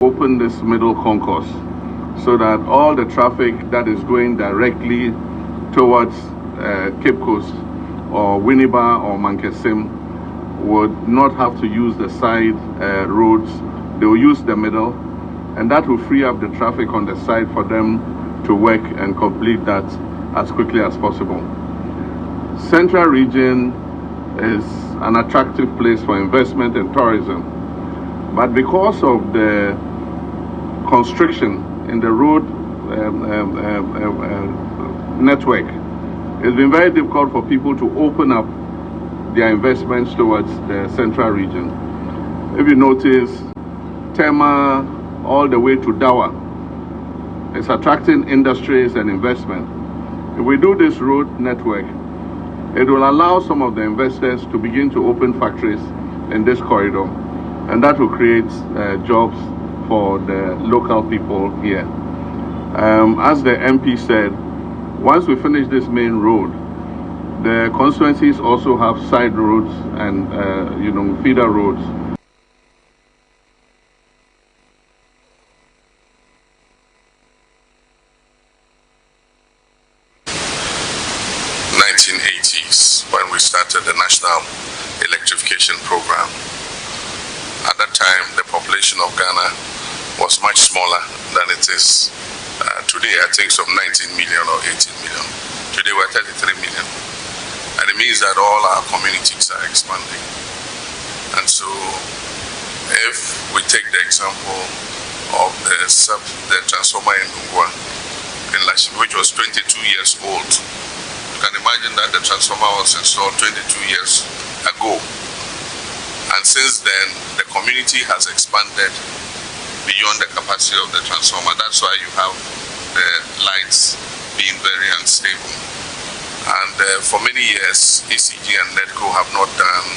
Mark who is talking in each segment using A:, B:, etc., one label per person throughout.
A: open this middle concourse so that all the traffic that is going directly towards Cape Coast or Winneba or Mankesim would not have to use the side roads. They will use the middle, and that will free up the traffic on the side for them to work and complete that as quickly as possible. Central region is an attractive place for investment and tourism, but because of the constriction in the road network, it's been very difficult for people to open up their investments towards the central region. If you notice, Tema all the way to Dawa is attracting industries and investment. If we do this road network, it will allow some of the investors to begin to open factories in this corridor, and that will create jobs for the local people here. As the MP said, once we finish this main road, the constituencies also have side roads and feeder roads.
B: When we started the National Electrification Program. At that time, the population of Ghana was much smaller than it is today. I think some 19 million or 18 million. Today we're 33 million. And it means that all our communities are expanding. And so if we take the example of the transformer in NOMBO, which was 22 years old, you can imagine that the transformer was installed 22 years ago. And since then, the community has expanded beyond the capacity of the transformer. That's why you have the lights being very unstable. And for many years, ECG and NEDCO have not done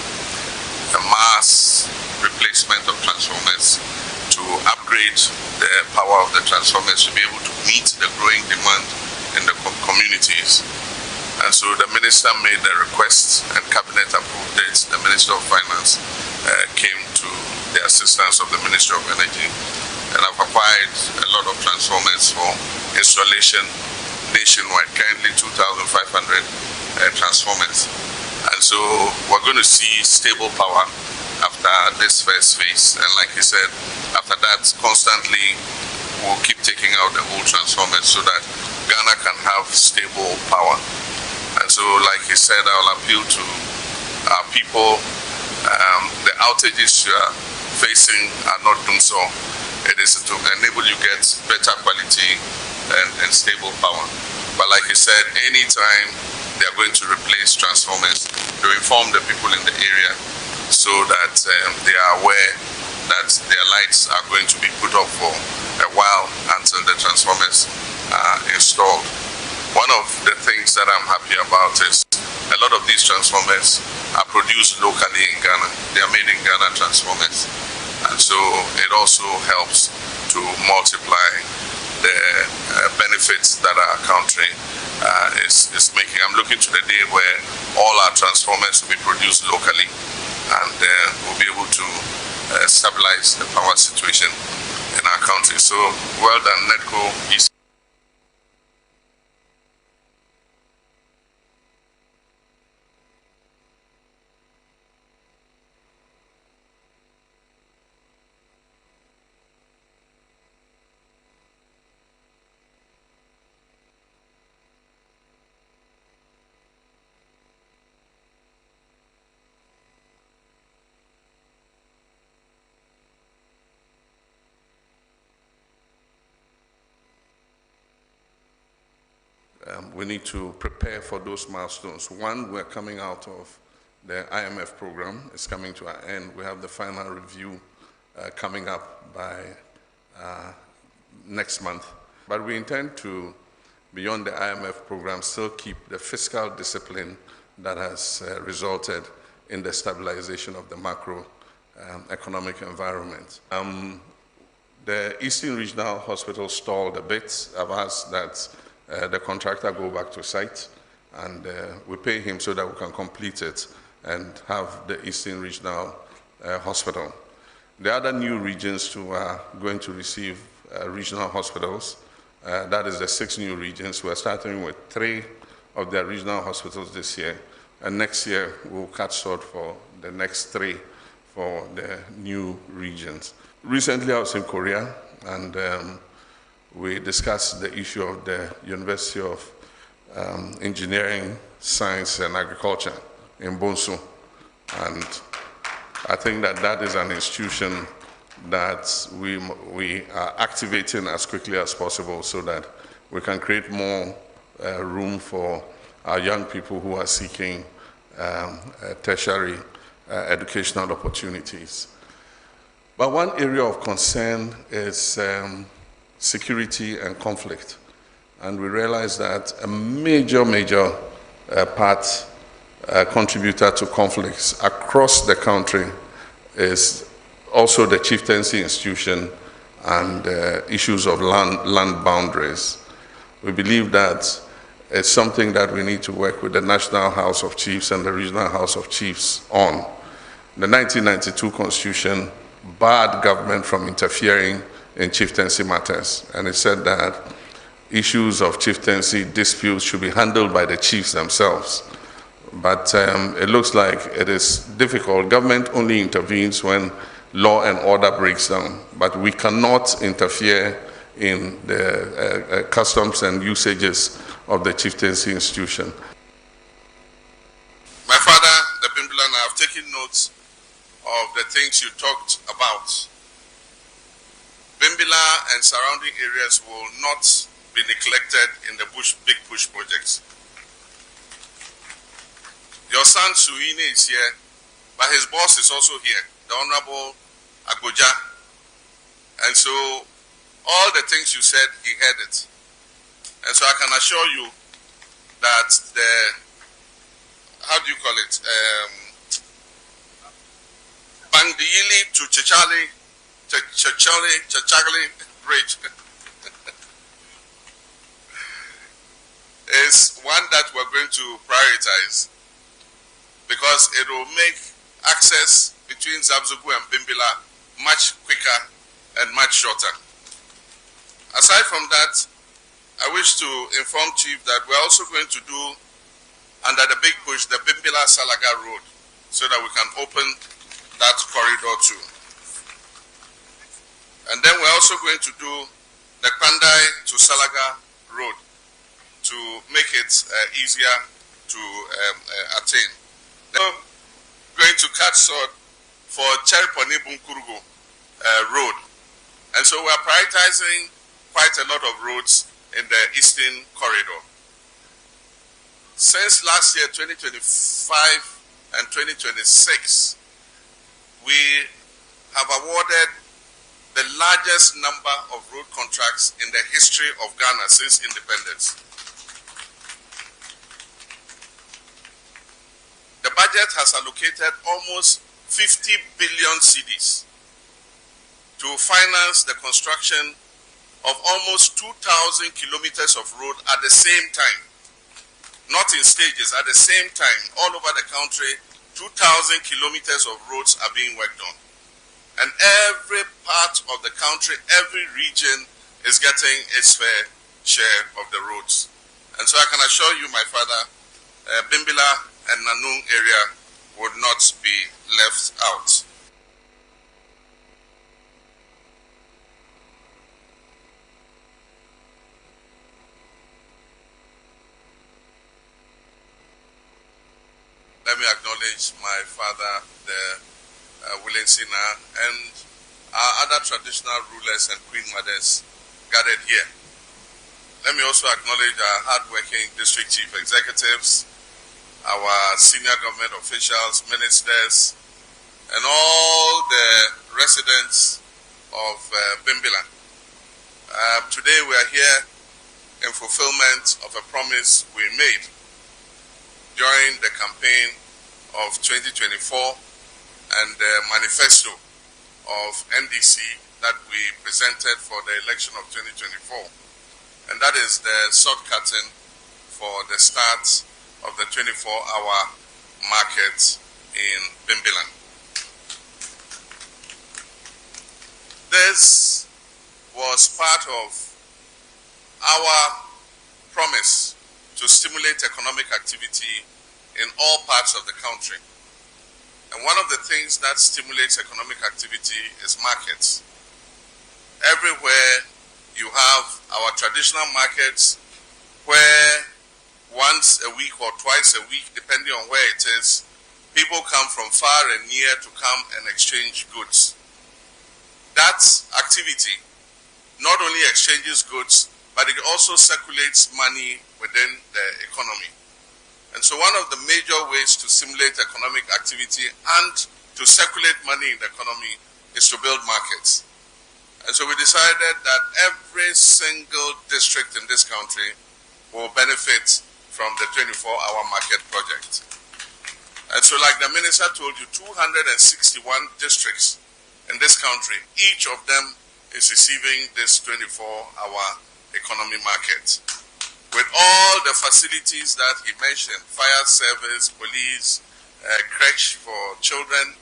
B: a mass replacement of transformers to upgrade the power of the transformers to be able to meet the growing demand in the communities. And so the minister made the request and cabinet approved it. The Minister of Finance came to the assistance of the Ministry of Energy, and I've acquired a lot of transformers for installation nationwide, currently 2,500 transformers. And so we're going to see stable power after this first phase. And like he said, after that, constantly we'll keep taking out the old transformers so that Ghana can have stable power. And so, like he said, I'll appeal to our people. The outages you are facing are not doing so. It is to enable you get better quality and stable power. But like he said, anytime they are going to replace transformers, to inform the people in the area so that they are aware that their lights are going to be put up for a while until the transformers are installed. One of the things that I'm happy about is a lot of these transformers are produced locally in Ghana. They are made in Ghana, transformers. And so it also helps to multiply the benefits that our country is making. I'm looking to the day where all our transformers will be produced locally, and we'll be able to stabilize the power situation in our country. So well done, NEDCO.
A: We need to prepare for those milestones. One, we're coming out of the IMF program. It's coming to our end. We have the final review coming up by next month. But we intend to, beyond the IMF program, still keep the fiscal discipline that has resulted in the stabilization of the macro economic environment. The Eastern Regional Hospital stalled a bit. I've asked that the contractor go back to site, and we pay him so that we can complete it and have the Eastern Regional Hospital.
B: The other new regions too are going to receive regional hospitals. That is the 6 new regions. We're starting with 3 of their regional hospitals this year. And next year, we'll cut short for the next 3 for the new regions. Recently, I was in Korea, and we discussed the issue of the University of Engineering, Science, and Agriculture in Bonsu. And I think that that is an institution that we are activating as quickly as possible so that we can create more room for our young people who are seeking tertiary educational opportunities. But one area of concern is security and conflict. And we realize that a major contributor to conflicts across the country is also the chieftaincy institution and issues of land boundaries. We believe that it's something that we need to work with the National House of Chiefs and the Regional House of Chiefs on. The 1992 Constitution barred government from interfering in chieftaincy matters, and it said that issues of chieftaincy disputes should be handled by the chiefs themselves. But it looks like it is difficult. Government only intervenes when law and order breaks down, but we cannot interfere in the customs and usages of the chieftaincy institution.
A: My father, the Bimbila, and I have taken notes of the things you talked about. Bimbila and surrounding areas will not be neglected in the big push projects. Your son Suine is here, but his boss is also here, the Honorable Agoja. And so all the things you said, he heard it. And so I can assure you that the, how do you call it, Bangdiyili to Chachali Bridge is one that we're going to prioritize, because it will make access between Zabzugu and Bimbila much quicker and much shorter. Aside from that, I wish to inform Chief that we're also going to do, under the big push, the Bimbila-Salaga Road, so that we can open that corridor too. And then we're also going to do the Pandai to Salaga Road to make it easier to attain. Then we're going to cut short for Cheriponi Bunkurugu Road. And so we're prioritizing quite a lot of roads in the Eastern Corridor. Since last year, 2025 and 2026, we have awarded the largest number of road contracts in the history of Ghana since independence. The budget has allocated almost 50 billion cedis to finance the construction of almost 2,000 kilometers of road at the same time. Not in stages, at the same time, all over the country, 2,000 kilometers of roads are being worked on. And every part of the country, every region is getting its fair share of the roads. And so I can assure you, my father, Bimbila and Nanung area would not be left out. Let me acknowledge my father, the William SENA, and our other traditional rulers and queen mothers gathered here. Let me also acknowledge our hardworking district chief executives, our senior government officials, ministers, and all the residents of Bimbila. Today we are here in fulfillment of a promise we made during the campaign of 2024 and the manifesto of NDC that we presented for the election of 2024. And that is the short curtain for the start of the 24-hour market in Bimbila.
B: This was part of our promise to stimulate economic activity in all parts of the country. And one of the things that stimulates economic activity is markets. Everywhere you have our traditional markets where once a week or twice a week, depending on where it is, people come from far and near to come and exchange goods. That activity not only exchanges goods, but it also circulates money within the economy. And so one of the major ways to stimulate economic activity and to circulate money in the economy is to build markets. And so we decided that every single district in this country will benefit from the 24-hour market project. And so like the minister told you, 261 districts in this country, each of them is receiving this 24-hour economy market. With all the facilities that he mentioned, fire service, police, crèche for children.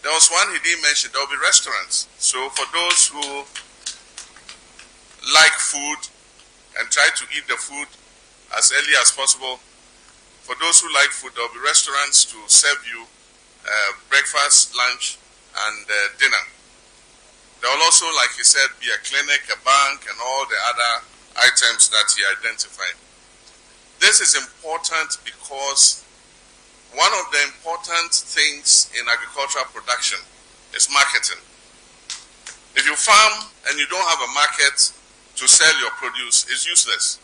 B: There was one he didn't mention, there will be restaurants. So for those who like food and try to eat the food as early as possible, for those who like food, there will be restaurants to serve you breakfast, lunch, and dinner. There will also, like he said, be a clinic, a bank, and all the other items that he identified. This is important because one of the important things in agricultural production is marketing. If you farm and you don't have a market to sell your produce, it's useless.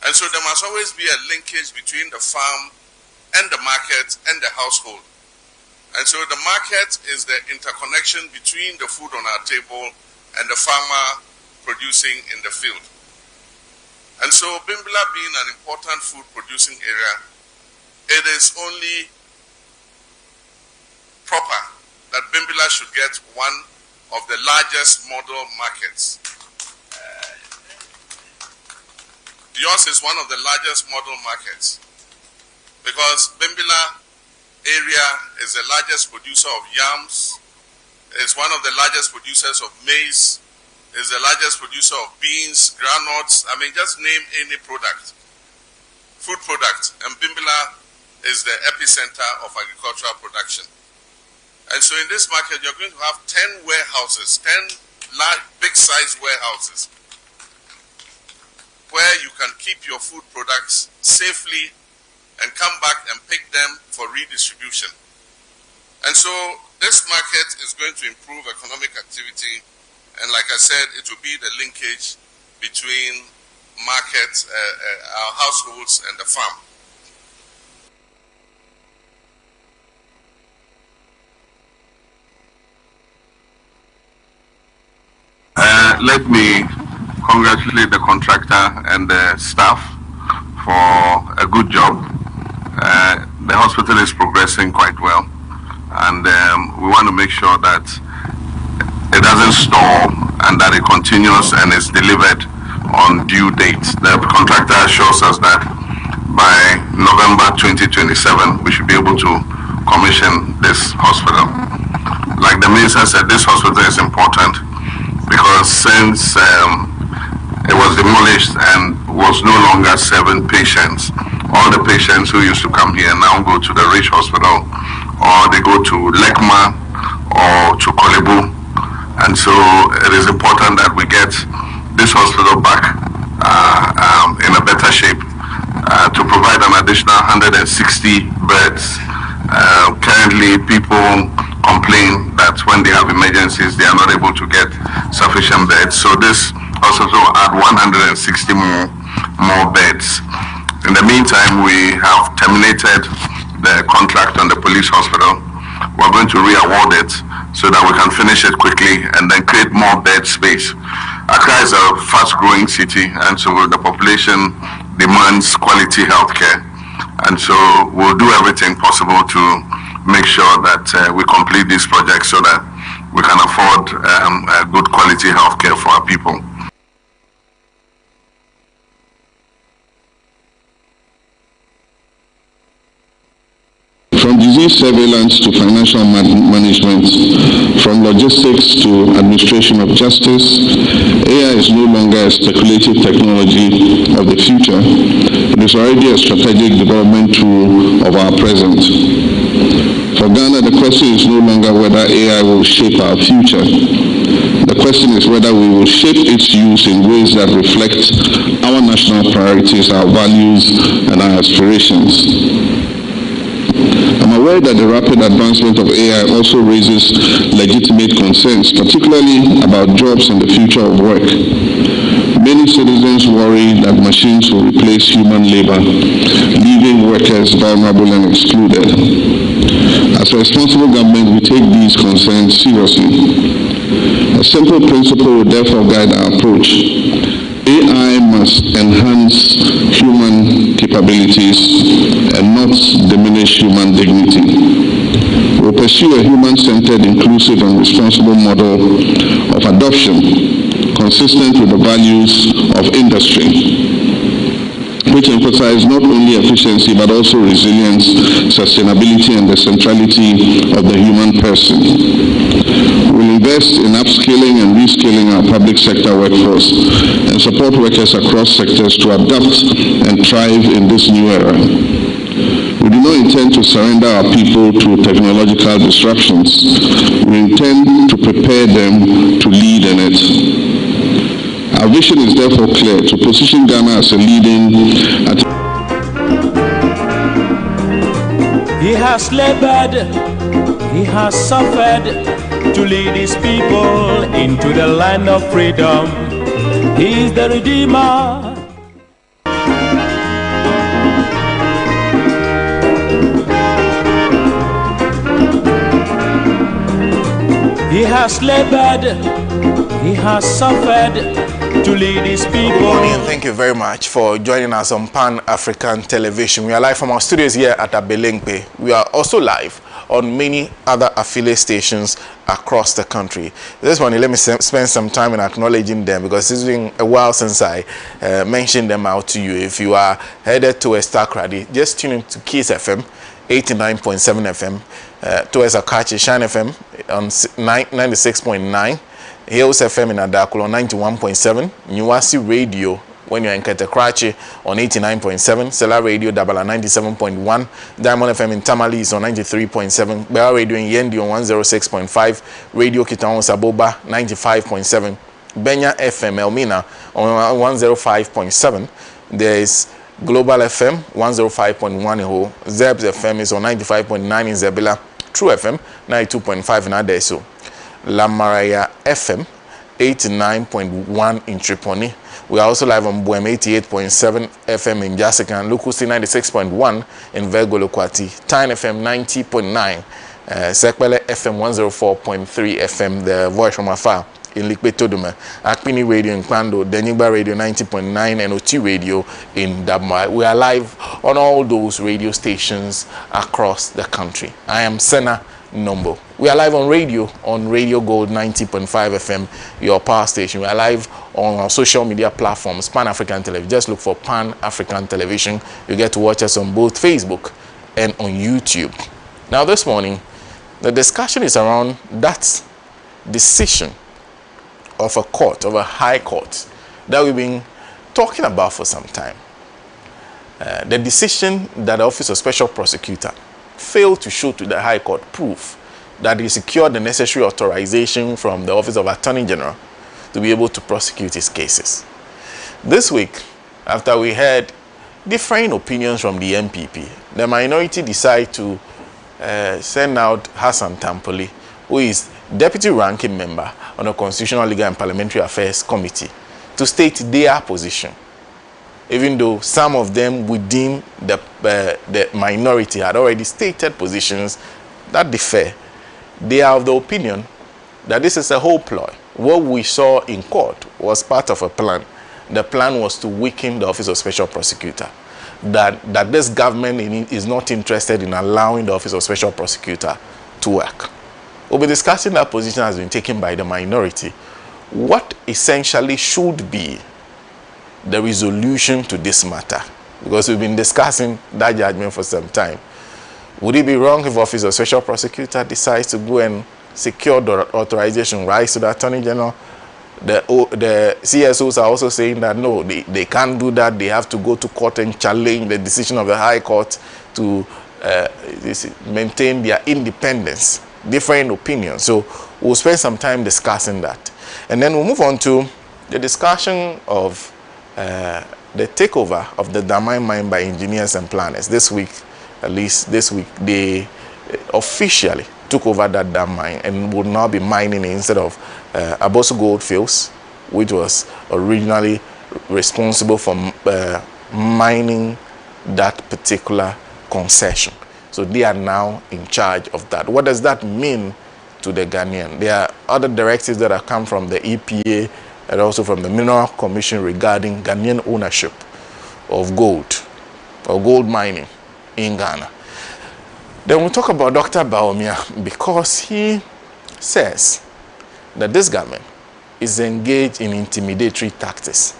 B: And so there must always be a linkage between the farm and the market and the household. And so the market is the interconnection between the food on our table and the farmer producing in the field. And so Bimbilla being an important food producing area, it is only proper that Bimbilla should get one of the largest model markets. Yours is one of the largest model markets because Bimbilla area is the largest producer of yams, is one of the largest producers of maize, is the largest producer of beans, groundnuts. I mean, just name any product, food product, and Bimbilla is the epicenter of agricultural production. And so in this market, you're going to have 10 warehouses, 10 large, big-sized warehouses, where you can keep your food products safely and come back and pick them for redistribution. And so this market is going to improve economic activity, and like I said, it will be the linkage between markets, our households, and the farm.
A: Let me congratulate the contractor and the staff for a good job. The hospital is progressing quite well, and we want to make sure that it doesn't stall and that it continues and is delivered on due dates. The contractor assures us that by November 2027 we should be able to commission this hospital. Like the minister said, this hospital is important because since it was demolished and was no longer serving patients, all the patients who used to come here now go to the Rich Hospital, or they go to Lekma or to Kolebu. And so it is important that we get this hospital back in a better shape to provide an additional 160 beds. Currently, people complain that when they have emergencies, they are not able to get sufficient beds. So this hospital will add 160 more beds. In the meantime, we have terminated the contract on the police hospital. We're going to re-award it so that we can finish it quickly and then create more bed space. Accra is a fast-growing city, and so the population demands quality healthcare. And so we'll do everything possible to make sure that we complete this project so that we can afford good quality healthcare for our people.
C: From e-surveillance to financial management, from logistics to administration of justice, AI is no longer a speculative technology of the future. It is already a strategic development tool of our present. For Ghana, the question is no longer whether AI will shape our future. The question is whether we will shape its use in ways that reflect our national priorities, our values, and our aspirations. I'm aware that the rapid advancement of AI also raises legitimate concerns, particularly about jobs and the future of work. Many citizens worry that machines will replace human labor, leaving workers vulnerable and excluded. As a responsible government, we take these concerns seriously. A simple principle will therefore guide our approach. AI must enhance human capabilities and not diminish human dignity. We'll pursue a human-centered, inclusive, and responsible model of adoption consistent with the values of industry, which emphasize not only efficiency but also resilience, sustainability, and the centrality of the human person. We'll invest in upskilling and reskilling our public sector workforce and support workers across sectors to adapt and thrive in this new era. We do not intend to surrender our people to technological disruptions. We intend to prepare them to lead in it. Our vision is therefore clear: to position Ghana as a leading.
D: He has labored, he has suffered to lead his people into the land of freedom. He is the Redeemer. He has labored, he has suffered to lead his people.
E: Good morning and thank you very much for joining us on Pan-African Television. We are live from our studios here at Abelengpe. We are also live on many other affiliate stations across the country. This morning, let me spend some time in acknowledging them because it's been a while since I mentioned them out to you. If you are headed towards Takrady, just tune in to Kiss FM, 89.7 FM, towards Akachi, Shine FM on 96.9, Hills FM in Adakula on 91.7, Nyuwasi Radio when you're in Ketekrachi on 89.7, Sela Radio Dabala 97.1, Diamond FM in Tamale is on 93.7, Bell Radio in Yendi on 106.5, Radio Kitawan Saboba 95.7, Benya FM Elmina on 105.7, there is Global FM 105.1 in Ho, Zebs FM is on 95.9 in Zebila, True FM 92.5 in Adeso, La Maraya FM 89.1 in Tripoli. We are also live on Buem 88.7 FM in Jessica and Lukusi 96.1 in Vergo Lokwati, Tyne FM 90.9, Sekpele FM 104.3 FM, the voice from afar in Likpe Todume, Akpini Radio in Kwando, Deniba Radio 90.9, and OT Radio in Dabma. We are live on all those radio stations across the country. I am SENA NOMBO. We are live on radio, on Radio Gold 90.5 FM, your power station. We are live on our social media platforms, Pan-African Television. Just look for Pan-African Television. You get to watch us on both Facebook and on YouTube. Now this morning, the discussion is around that decision of a court, of a high court, that we've been talking about for some time. The decision that the Office of Special Prosecutor failed to show to the High Court proof that he secured the necessary authorization from the Office of Attorney General to be able to prosecute his cases. This week, after we heard differing opinions from the MPP, the minority decided to send out Hassan Tampoli, who is Deputy Ranking Member on the Constitutional, Legal and Parliamentary Affairs Committee, to state their position. Even though some of them within the minority had already stated positions that differ, they are of the opinion that this is a whole ploy. What we saw in court was part of a plan. The plan was to weaken the Office of Special Prosecutor. That this government is not interested in allowing the Office of Special Prosecutor to work. We'll be discussing that position has been taken by the minority. What essentially should be the resolution to this matter? Because we've been discussing that judgment for some time. Would it be wrong if Office of Special Prosecutor decides to go and secure the authorization rights to the Attorney General? The CSOs are also saying that no, they can't do that. They have to go to court and challenge the decision of the High Court to maintain their independence. Different opinions. So we'll spend some time discussing that. And then we'll move on to the discussion of the takeover of the Damai mine by engineers and planners. This week, at least this week, they officially took over that dam mine and would now be mining instead of Abosu Goldfields, which was originally responsible for mining that particular concession. So they are now in charge of that. What does that mean to the Ghanaian? There are other directives that have come from the EPA and also from the Mineral Commission regarding Ghanaian ownership of gold or gold mining in Ghana. Then we'll talk about Dr. Bawumia because he says that this government is engaged in intimidatory tactics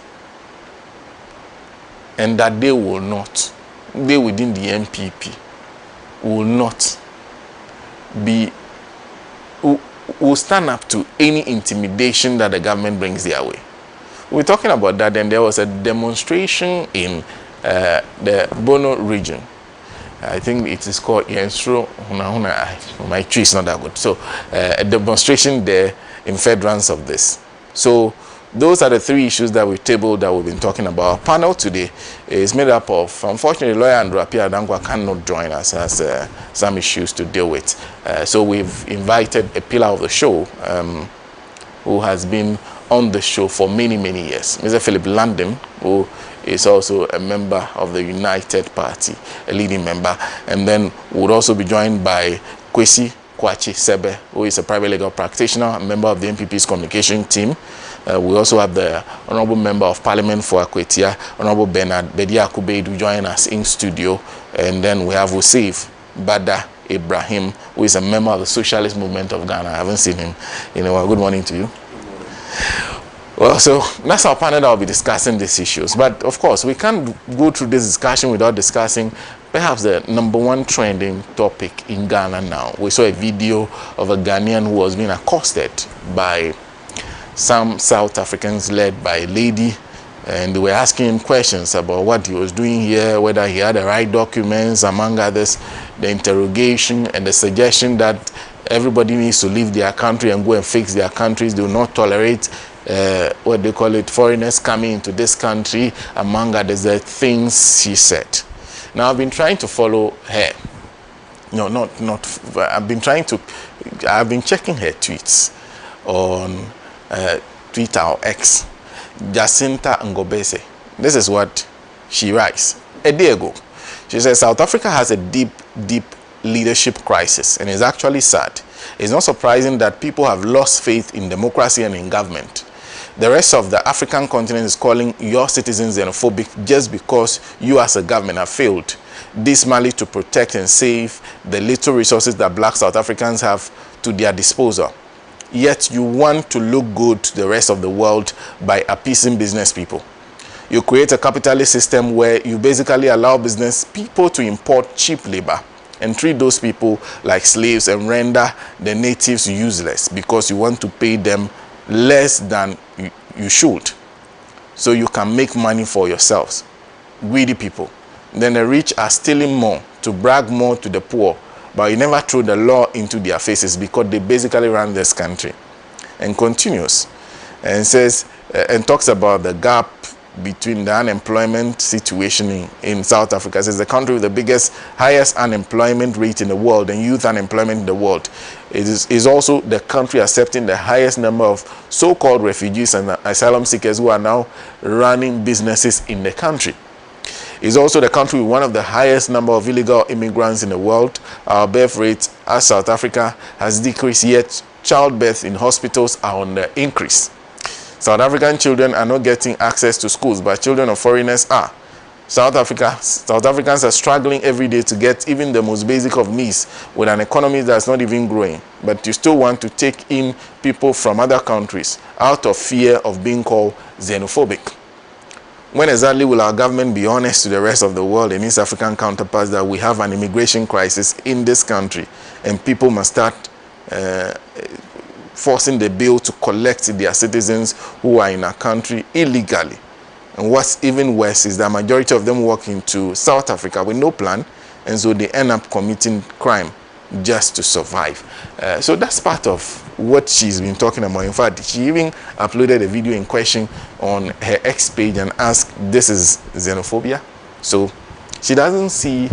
E: and that they will not, they within the MPP, will not be, will stand up to any intimidation that the government brings their way. We're talking about that, and there was a demonstration in the Bono region. I think it is called Yensro. My tree is not that good. So a demonstration there in furtherance of this. So those are the three issues that we tabled that we've been talking about. Our panel today is made up of, unfortunately, lawyer Andrew Apia Adangwa cannot join us, has some issues to deal with. So we've invited a pillar of the show who has been on the show for many, many years. Mr. Philip London, who is also a member of the United Party, a leading member. And then we'll also be joined by Kwesi Kwachi Sebe, who is a private legal practitioner, a member of the MPP's communication team. We also have the Honorable Member of Parliament for Akwetia, Honorable Bernard Bedia Kubedu, join us in studio. And then we have Usif Bada Ibrahim, who is a member of the Socialist Movement of Ghana. I haven't seen him in a while. Good morning to you. Well, so that's our panel that will be discussing these issues. But of course, we can't go through this discussion without discussing perhaps the #1 trending topic in Ghana now. We saw a video of a Ghanaian who was being accosted by some South Africans led by a lady, and they were asking him questions about what he was doing here, whether he had the right documents, among others, the interrogation and the suggestion that everybody needs to leave their country and go and fix their countries. They will not tolerate what they call it, foreigners coming into this country, among others, the things she said. Now, I've been trying to follow her. No, I've been checking her tweets on Twitter or X. Jacinta Ngobese. This is what she writes. A day ago, she says, South Africa has a deep leadership crisis, and it's actually sad. It's not surprising that people have lost faith in democracy and in government. The rest of the African continent is calling your citizens xenophobic just because you as a government have failed dismally to protect and save the little resources that black South Africans have to their disposal. Yet you want to look good to the rest of the world by appeasing business people. You create a capitalist system where you basically allow business people to import cheap labor and treat those people like slaves and render the natives useless because you want to pay them less than you should, so you can make money for yourselves. Greedy people. Then the rich are stealing more to brag more to the poor, but you never throw the law into their faces because they basically run this country. And continues and says and talks about the gap between the unemployment situation in South Africa. It says the country with the highest unemployment rate in the world and youth unemployment in the world. It is also the country accepting the highest number of so-called refugees and asylum seekers who are now running businesses in the country. It's also the country with one of the highest number of illegal immigrants in the world. Our birth rate as South Africa has decreased, yet childbirth in hospitals are on the increase. South African children are not getting access to schools, but children of foreigners are. South Africans are struggling every day to get even the most basic of needs with an economy that's not even growing. But you still want to take in people from other countries out of fear of being called xenophobic. When exactly will our government be honest to the rest of the world and East African counterparts that we have an immigration crisis in this country and people must start forcing the bill to collect their citizens who are in our country illegally? And what's even worse is that majority of them walk into South Africa with no plan, and so they end up committing crime just to survive. So that's part of what she's been talking about. In fact, she even uploaded a video in question on her X page and asked, this is xenophobia? So she doesn't see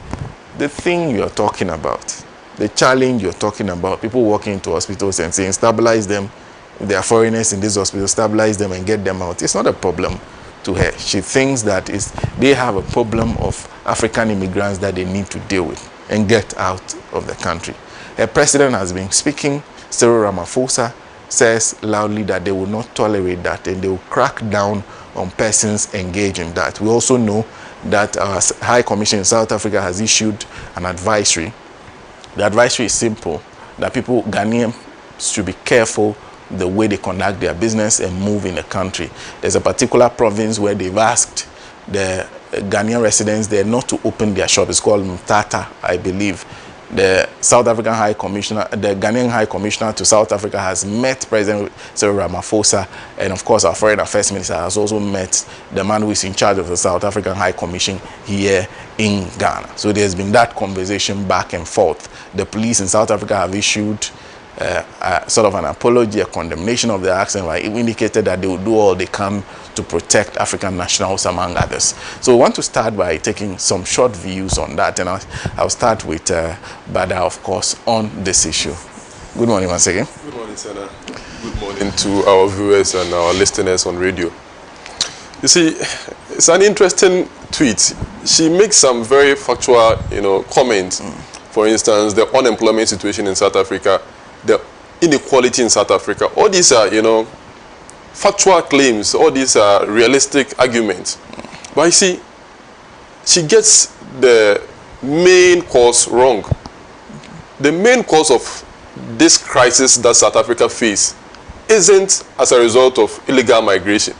E: the thing you're talking about, the challenge you're talking about. People walking into hospitals and saying, stabilize them. If there are foreigners in this hospital, stabilize them and get them out. It's not a problem to her. She thinks that they have a problem of African immigrants that they need to deal with and get out of the country. Her president has been speaking. Cyril Ramaphosa says loudly that they will not tolerate that and they will crack down on persons engaged in that. We also know that our High Commission in South Africa has issued an advisory. The advisory is simple, that people, Ghanaians, should be careful the way they conduct their business and move in the country. There's a particular province where they've asked the Ghanaian residents there not to open their shop. It's called Mtata, I believe. The South African High Commissioner, the Ghanaian High Commissioner to South Africa has met President Cyril Ramaphosa, and of course our Foreign Affairs Minister has also met the man who is in charge of the South African High Commission here in Ghana. So there's been that conversation back and forth. The police in South Africa have issued sort of an apology, a condemnation of the accident, like it indicated that they will do all they can to protect African nationals, among others. So we want to start by taking some short views on that, and I'll start with Bada, of course, on this issue. Good morning once again.
F: Good morning, SENA. Good morning to our viewers and our listeners on radio. You see, it's an interesting tweet. She makes some very factual, comments. For instance, the unemployment situation in South Africa, the inequality in South Africa. All these are, factual claims. All these are realistic arguments. But you see, she gets the main cause wrong. The main cause of this crisis that South Africa faces isn't as a result of illegal migration,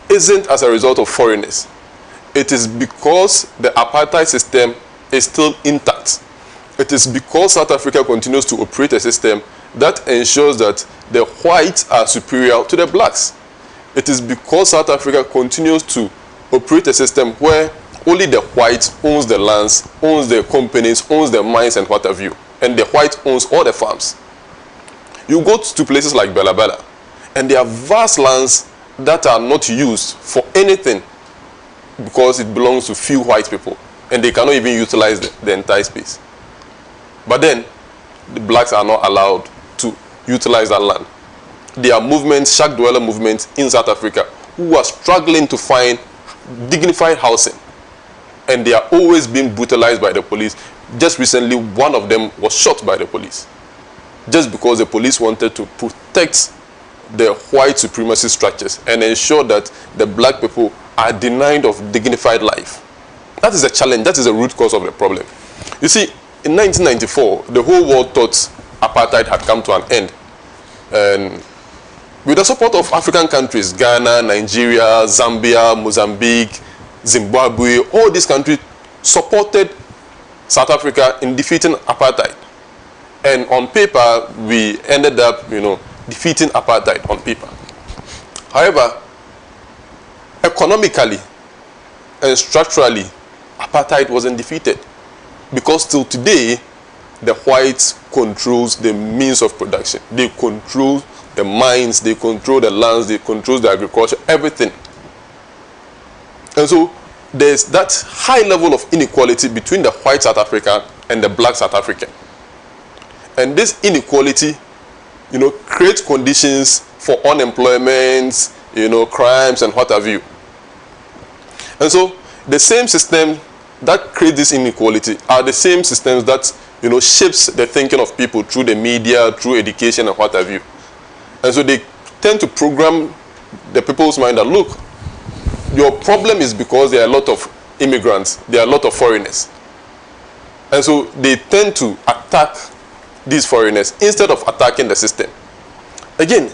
F: isn't as a result of foreigners. It is because the apartheid system is still intact. It is because South Africa continues to operate a system that ensures that the whites are superior to the blacks. It is because South Africa continues to operate a system where only the white owns the lands, owns the companies, owns the mines and what have you. And the white owns all the farms. You go to places like Bela Bela, and there are vast lands that are not used for anything because it belongs to few white people, and they cannot even utilize the entire space. But then, the blacks are not allowed to utilize that land. There are movements, shack dweller movements in South Africa, who are struggling to find dignified housing. And they are always being brutalized by the police. Just recently, one of them was shot by the police. Just because the police wanted to protect the white supremacy structures and ensure that the black people are denied of dignified life. That is a challenge. That is the root cause of the problem. You see, in 1994, the whole world thought apartheid had come to an end. And with the support of African countries, Ghana, Nigeria, Zambia, Mozambique, Zimbabwe, all these countries supported South Africa in defeating apartheid. And on paper, we ended up, defeating apartheid on paper. However, economically and structurally, apartheid wasn't defeated. Because till today, the whites controls the means of production. They control the mines, they control the lands, they control the agriculture, everything. And so there's that high level of inequality between the white South African and the black South African. And this inequality, creates conditions for unemployment, crimes and what have you. And so the same system that creates this inequality are the same systems that, shapes the thinking of people through the media, through education and what have you. And so they tend to program the people's mind that, look, your problem is because there are a lot of immigrants, there are a lot of foreigners. And so they tend to attack these foreigners instead of attacking the system. Again,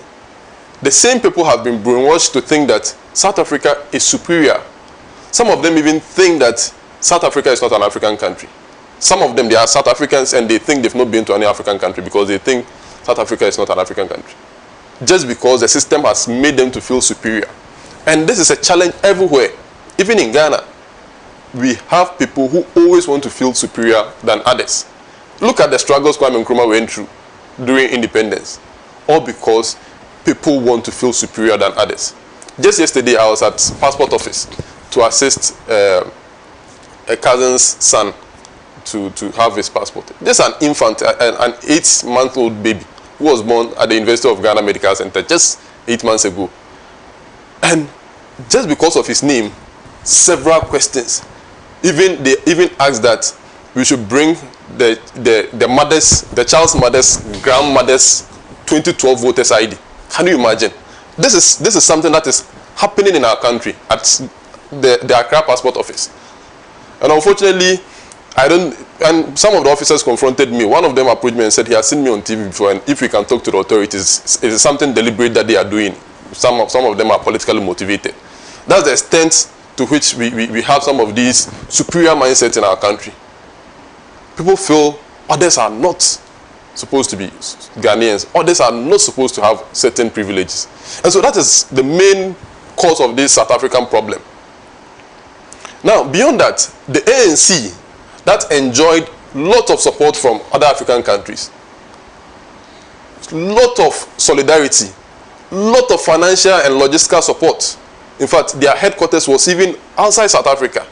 F: the same people have been brainwashed to think that South Africa is superior Some of them even think that South Africa is not an African country. Some of them, they are South Africans and they think they've not been to any African country because they think South Africa is not an African country. Just because the system has made them to feel superior. And this is a challenge everywhere. Even in Ghana, we have people who always want to feel superior than others. Look at the struggles Kwame Nkrumah went through during independence. All because people want to feel superior than others. Just yesterday, I was at passport office to assist a cousin's son to have his passport. Just an infant, an 8-month-old baby who was born at the University of Ghana Medical Center just 8 months ago. And just because of his name, several questions. They even asked that we should bring the child's mother's grandmother's 2012 voters ID. Can you imagine? This is something that is happening in our country at the Accra passport office. And unfortunately, and some of the officers confronted me. One of them approached me and said he has seen me on TV before, and if we can talk to the authorities, it is something deliberate that they are doing. Some of them are politically motivated. That's the extent to which we have some of these superior mindsets in our country. People feel others are not supposed to be Ghanaians. Others are not supposed to have certain privileges. And so that is the main cause of this South African problem. Now, beyond that, the ANC that enjoyed lots of support from other African countries, lot of solidarity, lot of financial and logistical support. In fact, their headquarters was even outside South Africa.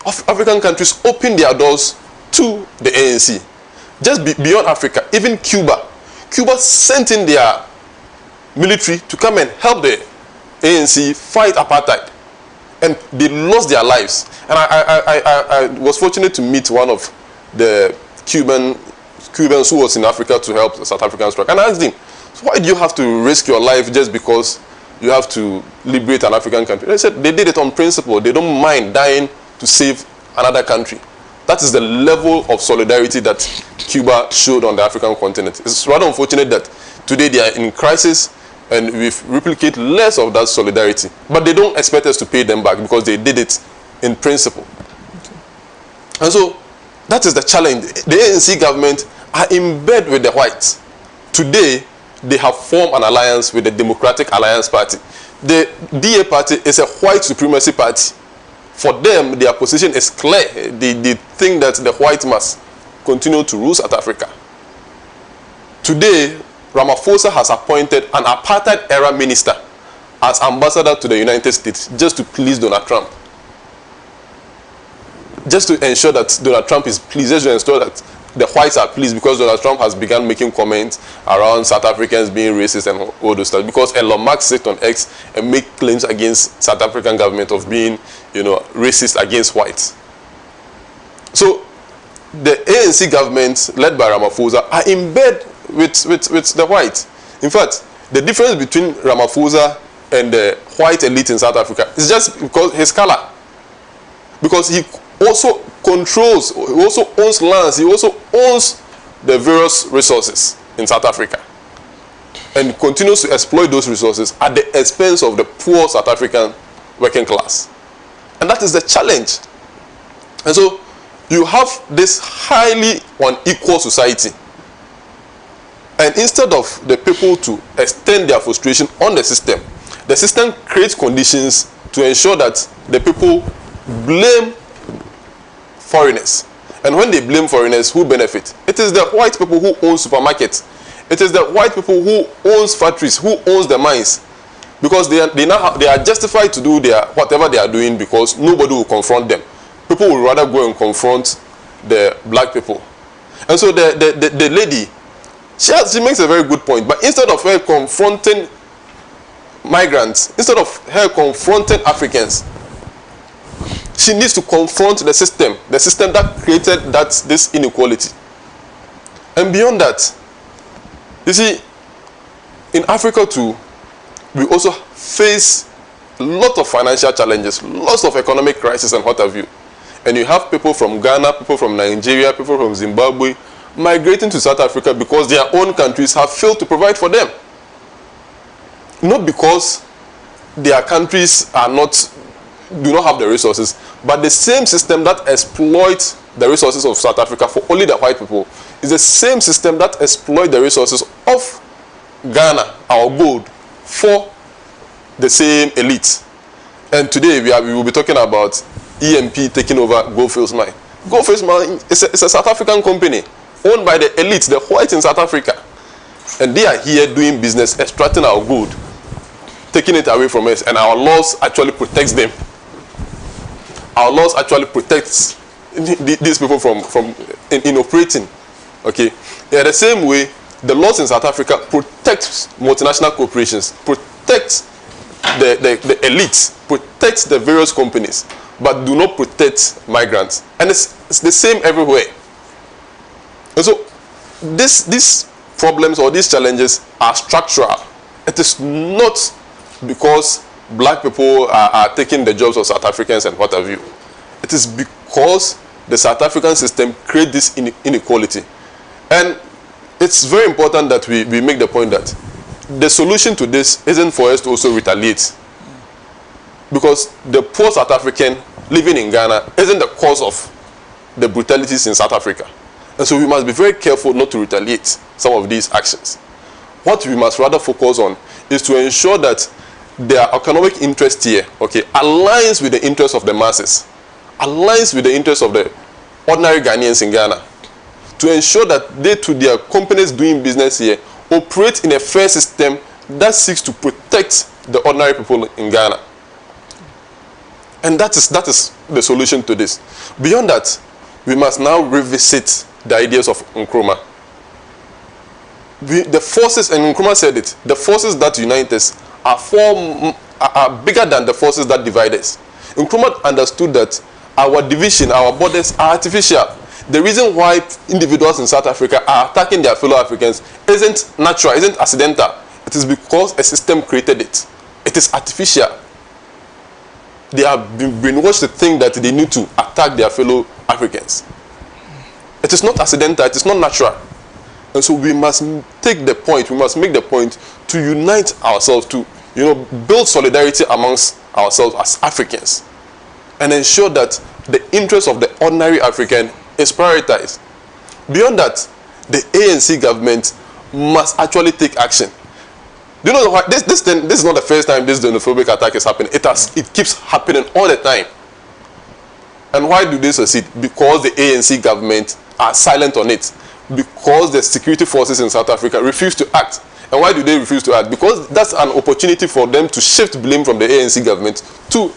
F: African countries opened their doors to the ANC. Just beyond Africa, even Cuba sent in their military to come and help the ANC fight apartheid. And they lost their lives. And I was fortunate to meet one of the Cubans who was in Africa to help the South African struggle. And I asked him, so why do you have to risk your life just because you have to liberate an African country? They said they did it on principle. They don't mind dying to save another country. That is the level of solidarity that Cuba showed on the African continent. It's rather unfortunate that today they are in crisis and we replicate less of that solidarity. But they don't expect us to pay them back because they did it in principle. And so that is the challenge. The ANC government are in bed with the whites. Today, they have formed an alliance with the Democratic Alliance Party. The DA party is a white supremacy party. For them, their position is clear. They think that the white must continue to rule South Africa. Today, Ramaphosa has appointed an apartheid-era minister as ambassador to the United States just to please Donald Trump. Just to ensure that Donald Trump is pleased, just to ensure that the whites are pleased, because Donald Trump has begun making comments around South Africans being racist and all those stuff. Because Elon Musk sits on X and make claims against South African government of being, racist against whites. So the ANC government, led by Ramaphosa, are in bed with the whites. In fact, the difference between Ramaphosa and the white elite in South Africa is just because his color. Because he also controls, he also owns lands, he also owns the various resources in South Africa. And continues to exploit those resources at the expense of the poor South African working class. And that is the challenge. And so you have this highly unequal society. And instead of the people to extend their frustration on the system creates conditions to ensure that the people blame foreigners. And when they blame foreigners, who benefit? It is the white people who own supermarkets. It is the white people who owns factories, who owns the mines. Because they are justified to do whatever they are doing because nobody will confront them. People will rather go and confront the black people. And so the lady, she makes a very good point. But instead of her confronting migrants, instead of her confronting Africans, she needs to confront the system that created this inequality. And beyond that, you see, in Africa too, we also face a lot of financial challenges, lots of economic crisis and what have you. And you have people from Ghana, people from Nigeria, people from Zimbabwe migrating to South Africa because their own countries have failed to provide for them. Not because their countries are not do not have the resources, but the same system that exploits the resources of South Africa for only the white people is the same system that exploits the resources of Ghana, our gold, for the same elite. And today we will be talking about EMP taking over Goldfields Mine. Goldfields Mine is a South African company owned by the elite, the whites in South Africa. And they are here doing business, extracting our gold, taking it away from us, and our laws actually protects them. Our laws actually protects these people from operating. Okay, yeah, the same way the laws in South Africa protects multinational corporations, protects the elites, protects the various companies, but do not protect migrants. And it's the same everywhere. And so these problems or these challenges are structural. It is not because black people are taking the jobs of South Africans and what have you. It is because the South African system creates this inequality. And it's very important that we make the point that the solution to this isn't for us to also retaliate. Because the poor South African living in Ghana isn't the cause of the brutalities in South Africa. And so we must be very careful not to retaliate some of these actions. What we must rather focus on is to ensure that their economic interest here, okay, aligns with the interests of the masses, aligns with the interests of the ordinary Ghanaians in Ghana, to ensure that they, to their companies doing business here, operate in a fair system that seeks to protect the ordinary people in Ghana. And that is the solution to this. Beyond that, we must now revisit the ideas of Nkrumah. The forces, and Nkrumah said it, the forces that unite us are bigger than the forces that divide us. Nkrumah understood that our division, our borders are artificial. The reason why individuals in South Africa are attacking their fellow Africans isn't natural, isn't accidental. It is because a system created it. It is artificial. They have been brainwashed to think that they need to attack their fellow Africans. It is not accidental, it is not natural. And so we must take the point, we must make the point to unite ourselves, to build solidarity amongst ourselves as Africans, and ensure that the interest of the ordinary African is prioritized. Beyond that, the ANC government must actually take action. Do you know why? This is not the first time this xenophobic attack is happening. It keeps happening all the time. And why do they succeed? Because the ANC government are silent on it. Because the security forces in South Africa refuse to act. And why do they refuse to act? Because that's an opportunity for them to shift blame from the ANC government to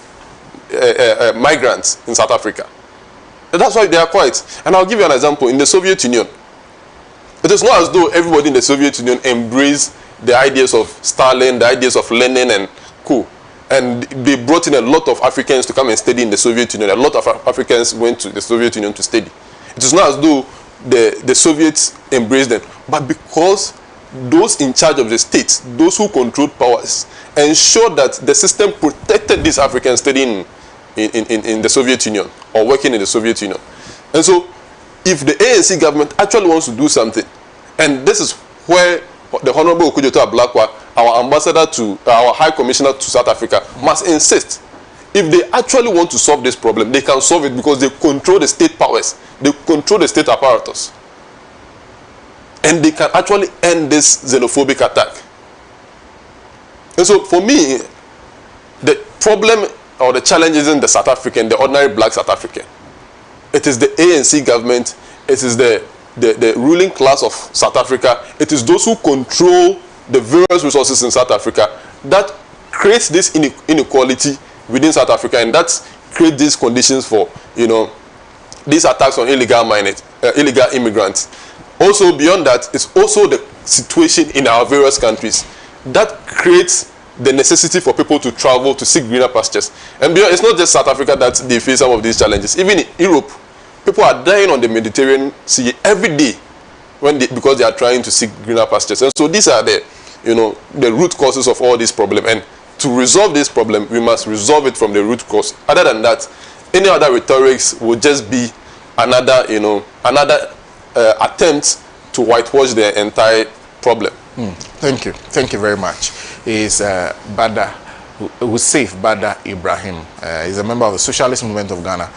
F: migrants in South Africa. And that's why they are quiet. And I'll give you an example. In the Soviet Union, it is not as though everybody in the Soviet Union embraced the ideas of Stalin, the ideas of Lenin and co. And they brought in a lot of Africans to come and study in the Soviet Union. A lot of Africans went to the Soviet Union to study. It is not as though the Soviets embraced them, but because those in charge of the state, those who controlled powers, ensured that the system protected these Africans studying in the Soviet Union or working in the Soviet Union. And so if the ANC government actually wants to do something, and this is where the Honorable Okudzeto Ablakwa, our ambassador to our High Commissioner to South Africa, must insist. If they actually want to solve this problem, they can solve it because they control the state powers. They control the state apparatus. And they can actually end this xenophobic attack. And so for me, the problem or the challenge isn't the South African, the ordinary black South African. It is the ANC government. It is the ruling class of South Africa. It is those who control the various resources in South Africa that creates this inequality within South Africa, and that creates these conditions for these attacks on illegal immigrants. Also, beyond that, it's also the situation in our various countries that creates the necessity for people to travel to seek greener pastures. And beyond, it's not just South Africa that they face some of these challenges. Even in Europe, people are dying on the Mediterranean Sea every day because they are trying to seek greener pastures. And so these are the root causes of all this problem. And to resolve this problem, we must resolve it from the root cause. Other than that, any other rhetorics will just be another attempt to whitewash the entire problem.
E: Thank you very much. Is Bada Hussein Bada Ibrahim. He's a member of the Socialist Movement of Ghana.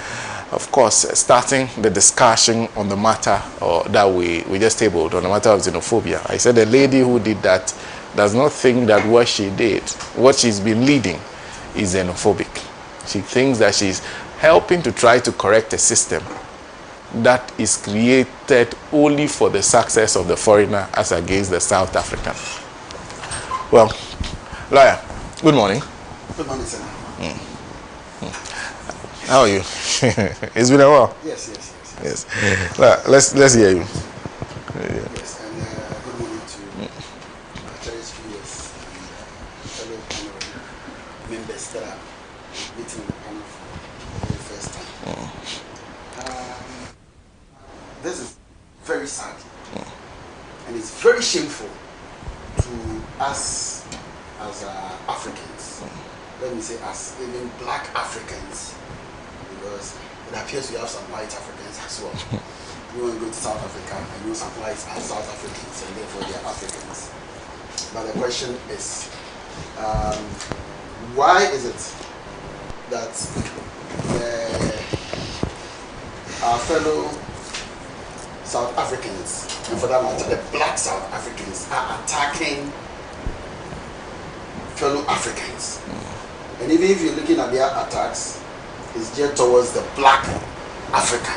E: Of course, starting the discussion on the matter that we just tabled, on the matter of xenophobia. I said the lady who did that does not think that what she did, what she's been leading, is xenophobic. She thinks that she's helping to try to correct a system that is created only for the success of the foreigner as against the South African. Well, lawyer, good morning.
G: Good morning, sir.
E: How are you? It's been a while.
G: Yes.
E: Let's hear you.
G: Yes, and good morning to our cherished viewers and fellow panel members that are meeting on the panel for the very first time. This is very sad, and it's very shameful to us as Africans. Let me say, as even black Africans, because it appears we have some white Africans as well. You want to go to South Africa and you some whites are South Africans and therefore they are Africans. But the question is, why is it that our fellow South Africans, and for that matter the black South Africans, are attacking fellow Africans? And even if you're looking at their attacks, it's geared towards the black African,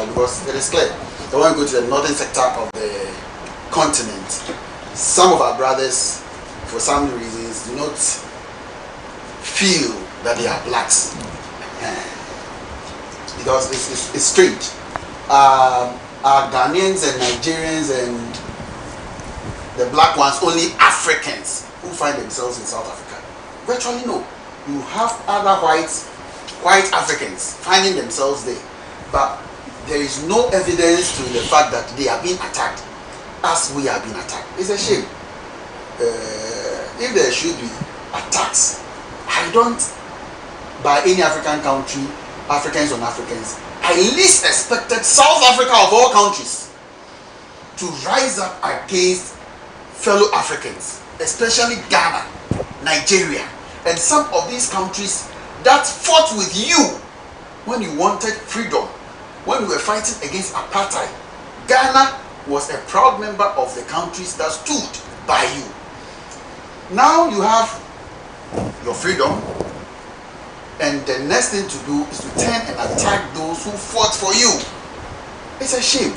G: because it is clear. They want to go to the northern sector of the continent. Some of our brothers, for some reasons, do not feel that they are blacks. Because it's strange. Are Ghanaians and Nigerians and the black ones only Africans who find themselves in South Africa? Virtually no. You have other white Africans finding themselves there, but there is no evidence to the fact that they are being attacked as we are being attacked. It's a shame. If there should be attacks, I don't, by any African country, Africans on Africans, I least expected South Africa of all countries to rise up against fellow Africans, especially Ghana, Nigeria, and some of these countries that fought with you when you wanted freedom, when we were fighting against apartheid. Ghana was a proud member of the countries that stood by you. Now you have your freedom, and the next thing to do is to turn and attack those who fought for you. It's a shame.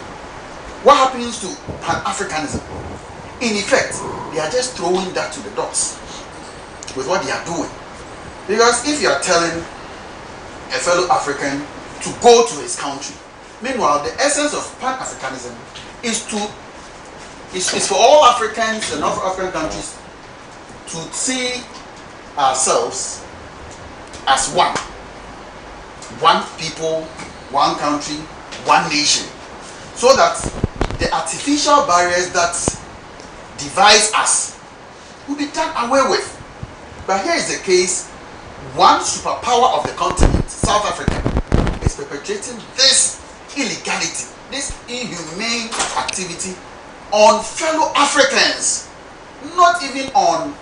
G: What happens to Pan-Africanism? In effect, they are just throwing that to the dogs with what they are doing. Because if you are telling a fellow African to go to his country, meanwhile the essence of Pan-Africanism is for all Africans and North African countries to see ourselves as one people, one country, one nation, so that the artificial barriers that divide us will be done away with. But here is the case: one superpower of the continent, South Africa, is perpetrating this illegality, this inhumane activity on fellow Africans, not even on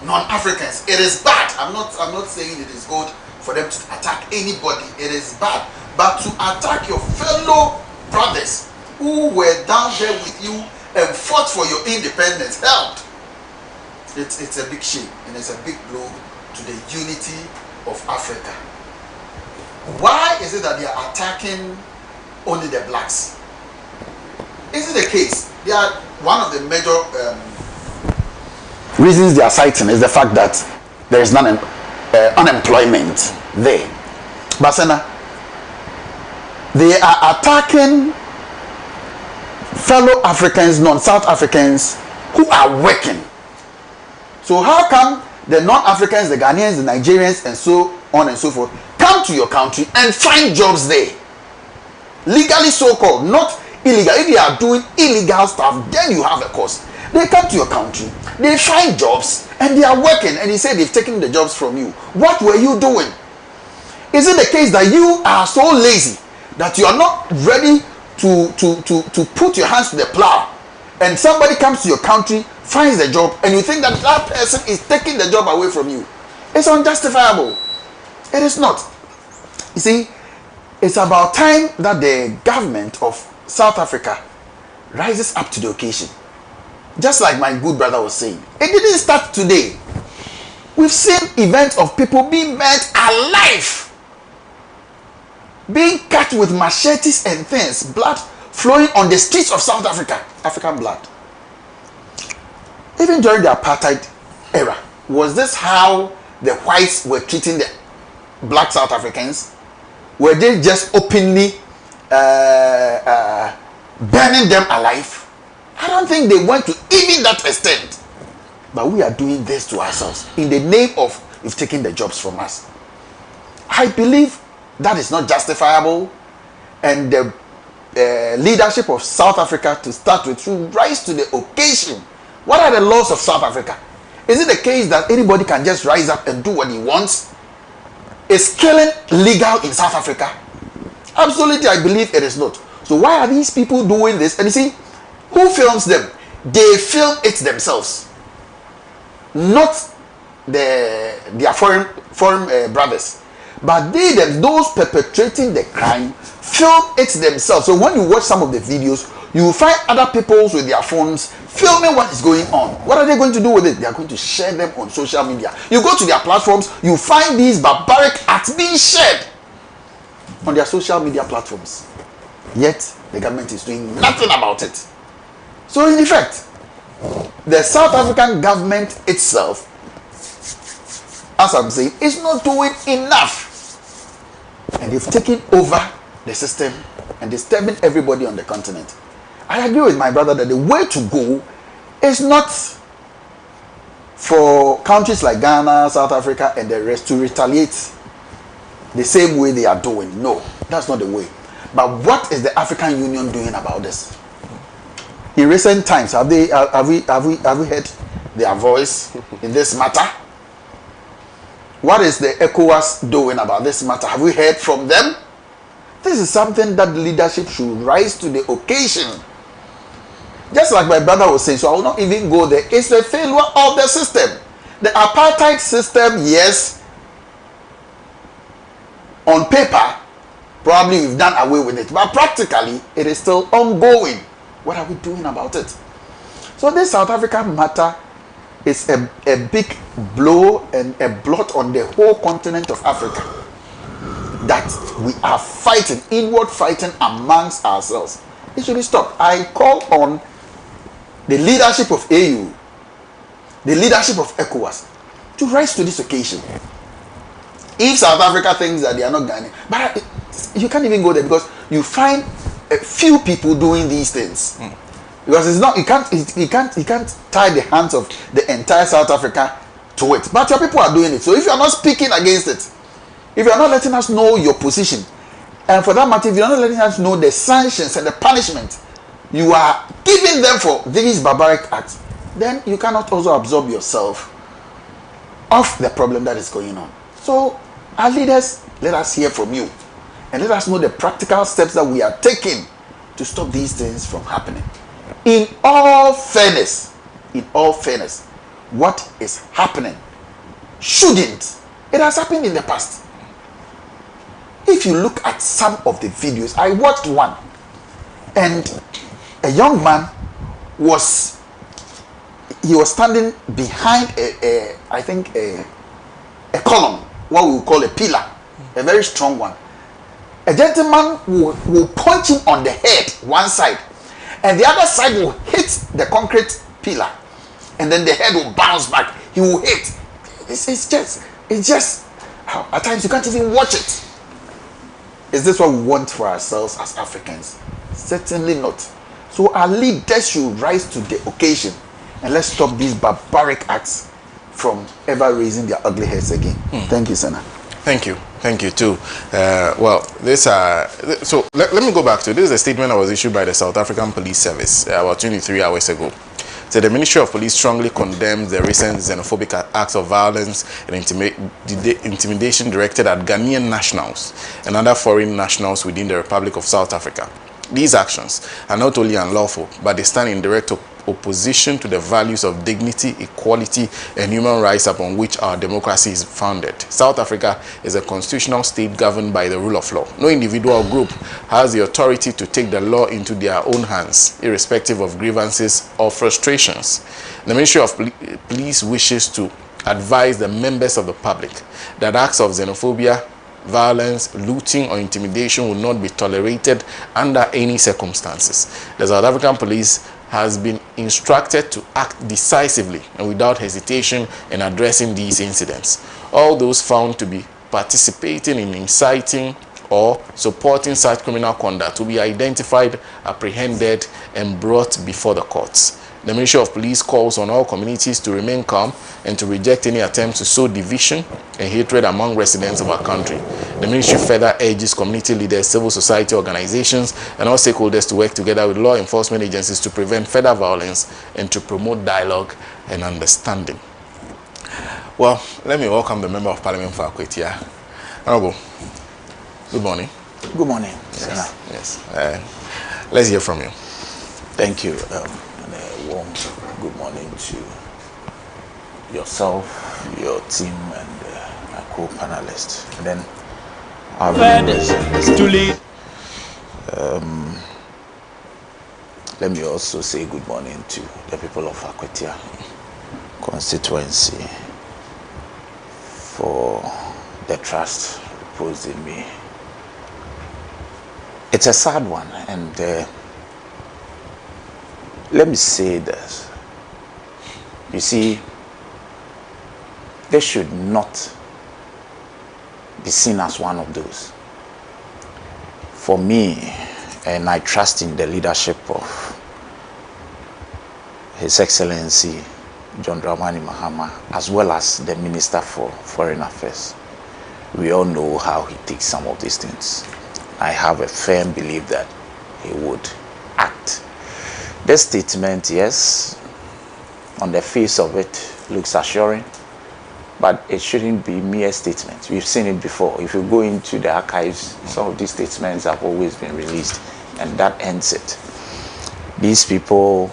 G: non-Africans. It is bad. I'm not saying it is good for them to attack anybody. It is bad. But to attack your fellow brothers who were down there with you and fought for your independence, helped. It's a big shame, and it's a big blow to the unity of Africa. Why is it that they are attacking only the blacks? Is it the case? They are one of the major reasons they are citing is the fact that there is unemployment there. But SENA, they are attacking fellow Africans, non-South Africans who are working. So how come the non-Africans, the Ghanaians, the Nigerians, and so on and so forth, come to your country and find jobs there? Legally so-called, not illegal. If they are doing illegal stuff, then you have a cause. They come to your country, they find jobs, and they are working, and they say they've taken the jobs from you. What were you doing? Is it the case that you are so lazy that you are not ready to put your hands to the plow, and somebody comes to your country finds the job and you think that that person is taking the job away from you, it's unjustifiable. It is not. You see, it's about time that the government of South Africa rises up to the occasion. Just like my good brother was saying, it didn't start today. We've seen events of people being burnt alive, being cut with machetes and things, blood flowing on the streets of South Africa, African blood. Even during the apartheid era, was this how the whites were treating the black South Africans? Were they just openly burning them alive? I don't think they went to even that extent. But we are doing this to ourselves in the name of you've taken the jobs from us. I believe that is not justifiable, and the leadership of South Africa to start with should rise to the occasion. What are the laws of South Africa? Is it the case that anybody can just rise up and do what he wants? Is killing legal in South Africa? Absolutely, I believe it is not. So why are these people doing this? And you see, who films them? They film it themselves, not their foreign brothers, but those perpetrating the crime film it themselves. So when you watch some of the videos, you will find other people with their phones filming what is going on. What are they going to do with it? They are going to share them on social media. You go to their platforms, you find these barbaric acts being shared on their social media platforms. Yet the government is doing nothing about it. So in effect, the South African government itself, as I'm saying, is not doing enough. And they've taken over the system and disturbing everybody on the continent. I agree with my brother that the way to go is not for countries like Ghana, South Africa, and the rest to retaliate the same way they are doing. No, that's not the way. But what is the African Union doing about this? In recent times, have we heard their voice in this matter? What is the ECOWAS doing about this matter? Have we heard from them? This is something that leadership should rise to the occasion. Just like my brother was saying, so I will not even go there. It's a failure of the system. The apartheid system, yes, on paper, probably we've done away with it, but practically, it is still ongoing. What are we doing about it? So this South African matter is a big blow and a blot on the whole continent of Africa, that we are fighting, inward fighting amongst ourselves. It should be stopped. I call on the leadership of AU, the leadership of ECOWAS, to rise to this occasion. If South Africa thinks that they are not Ghanaian, but you can't even go there, because you find a few people doing these things. Because it's not, you can't tie the hands of the entire South Africa to it. But your people are doing it. So if you are not speaking against it, if you are not letting us know your position, and for that matter, if you are not letting us know the sanctions and the punishment you are giving them for these barbaric acts, then you cannot also absorb yourself of the problem that is going on. So our leaders, let us hear from you, and let us know the practical steps that we are taking to stop these things from happening. In all fairness, what is happening shouldn't. It has happened in the past. If you look at some of the videos, I watched one, and a young man was standing behind a column, what we would call a pillar, a very strong one. A gentleman will punch him on the head, one side, and the other side will hit the concrete pillar, and then the head will bounce back. He will hit. It's just at times you can't even watch it. Is this what we want for ourselves as Africans? Certainly not. So our leaders should rise to the occasion, and let's stop these barbaric acts from ever raising their ugly heads again. Thank you, SENA.
E: Thank you too. So let me go back to this. Is a statement that was issued by the South African Police Service about 23 hours ago. So the Ministry of Police strongly condemned the recent xenophobic acts of violence and intimidation directed at Ghanaian nationals and other foreign nationals within the Republic of South Africa. These actions are not only unlawful, but they stand in direct opposition to the values of dignity, equality, and human rights upon which our democracy is founded. South Africa is a constitutional state governed by the rule of law. No individual or group has the authority to take the law into their own hands, irrespective of grievances or frustrations. The Ministry of Police wishes to advise the members of the public that acts of xenophobia, violence, looting, or intimidation will not be tolerated under any circumstances. The South African Police has been instructed to act decisively and without hesitation in addressing these incidents. All those found to be participating in inciting or supporting such criminal conduct will be identified, apprehended, and brought before the courts. The Ministry of Police calls on all communities to remain calm and to reject any attempts to sow division and hatred among residents of our country. The Ministry further urges community leaders, civil society organizations, and all stakeholders to work together with law enforcement agencies to prevent further violence and to promote dialogue and understanding. Well, let me welcome the Member of Parliament for Akwetia. Honorable, good morning.
H: Good morning, SENA.
E: Yes. Let's hear from you.
H: Thank you. Warm good morning to yourself, your team, and my co-panelists. And then our let me also say good morning to the people of Akwetia constituency for the trust reposed in me. It's a sad one, and let me say this. You see, this should not be seen as one of those. For me, and I trust in the leadership of His Excellency John Dramani Mahama, as well as the Minister for Foreign Affairs, we all know how he takes some of these things. I have a firm belief that he would act. This statement, yes, on the face of it, looks assuring, but it shouldn't be mere statements. We've seen it before. If you go into the archives, some of these statements have always been released, and that ends it. These people,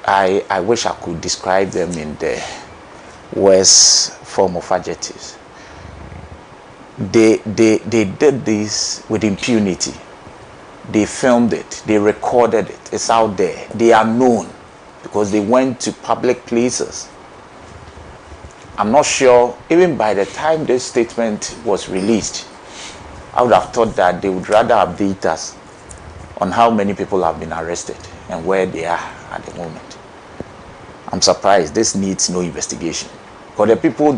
H: I wish I could describe them in the worst form of adjectives. They did this with impunity. They filmed it, they recorded it, it's out there. They are known because they went to public places. I'm not sure, even by the time this statement was released, I would have thought that they would rather update us on how many people have been arrested and where they are at the moment. I'm surprised. This needs no investigation. Because the people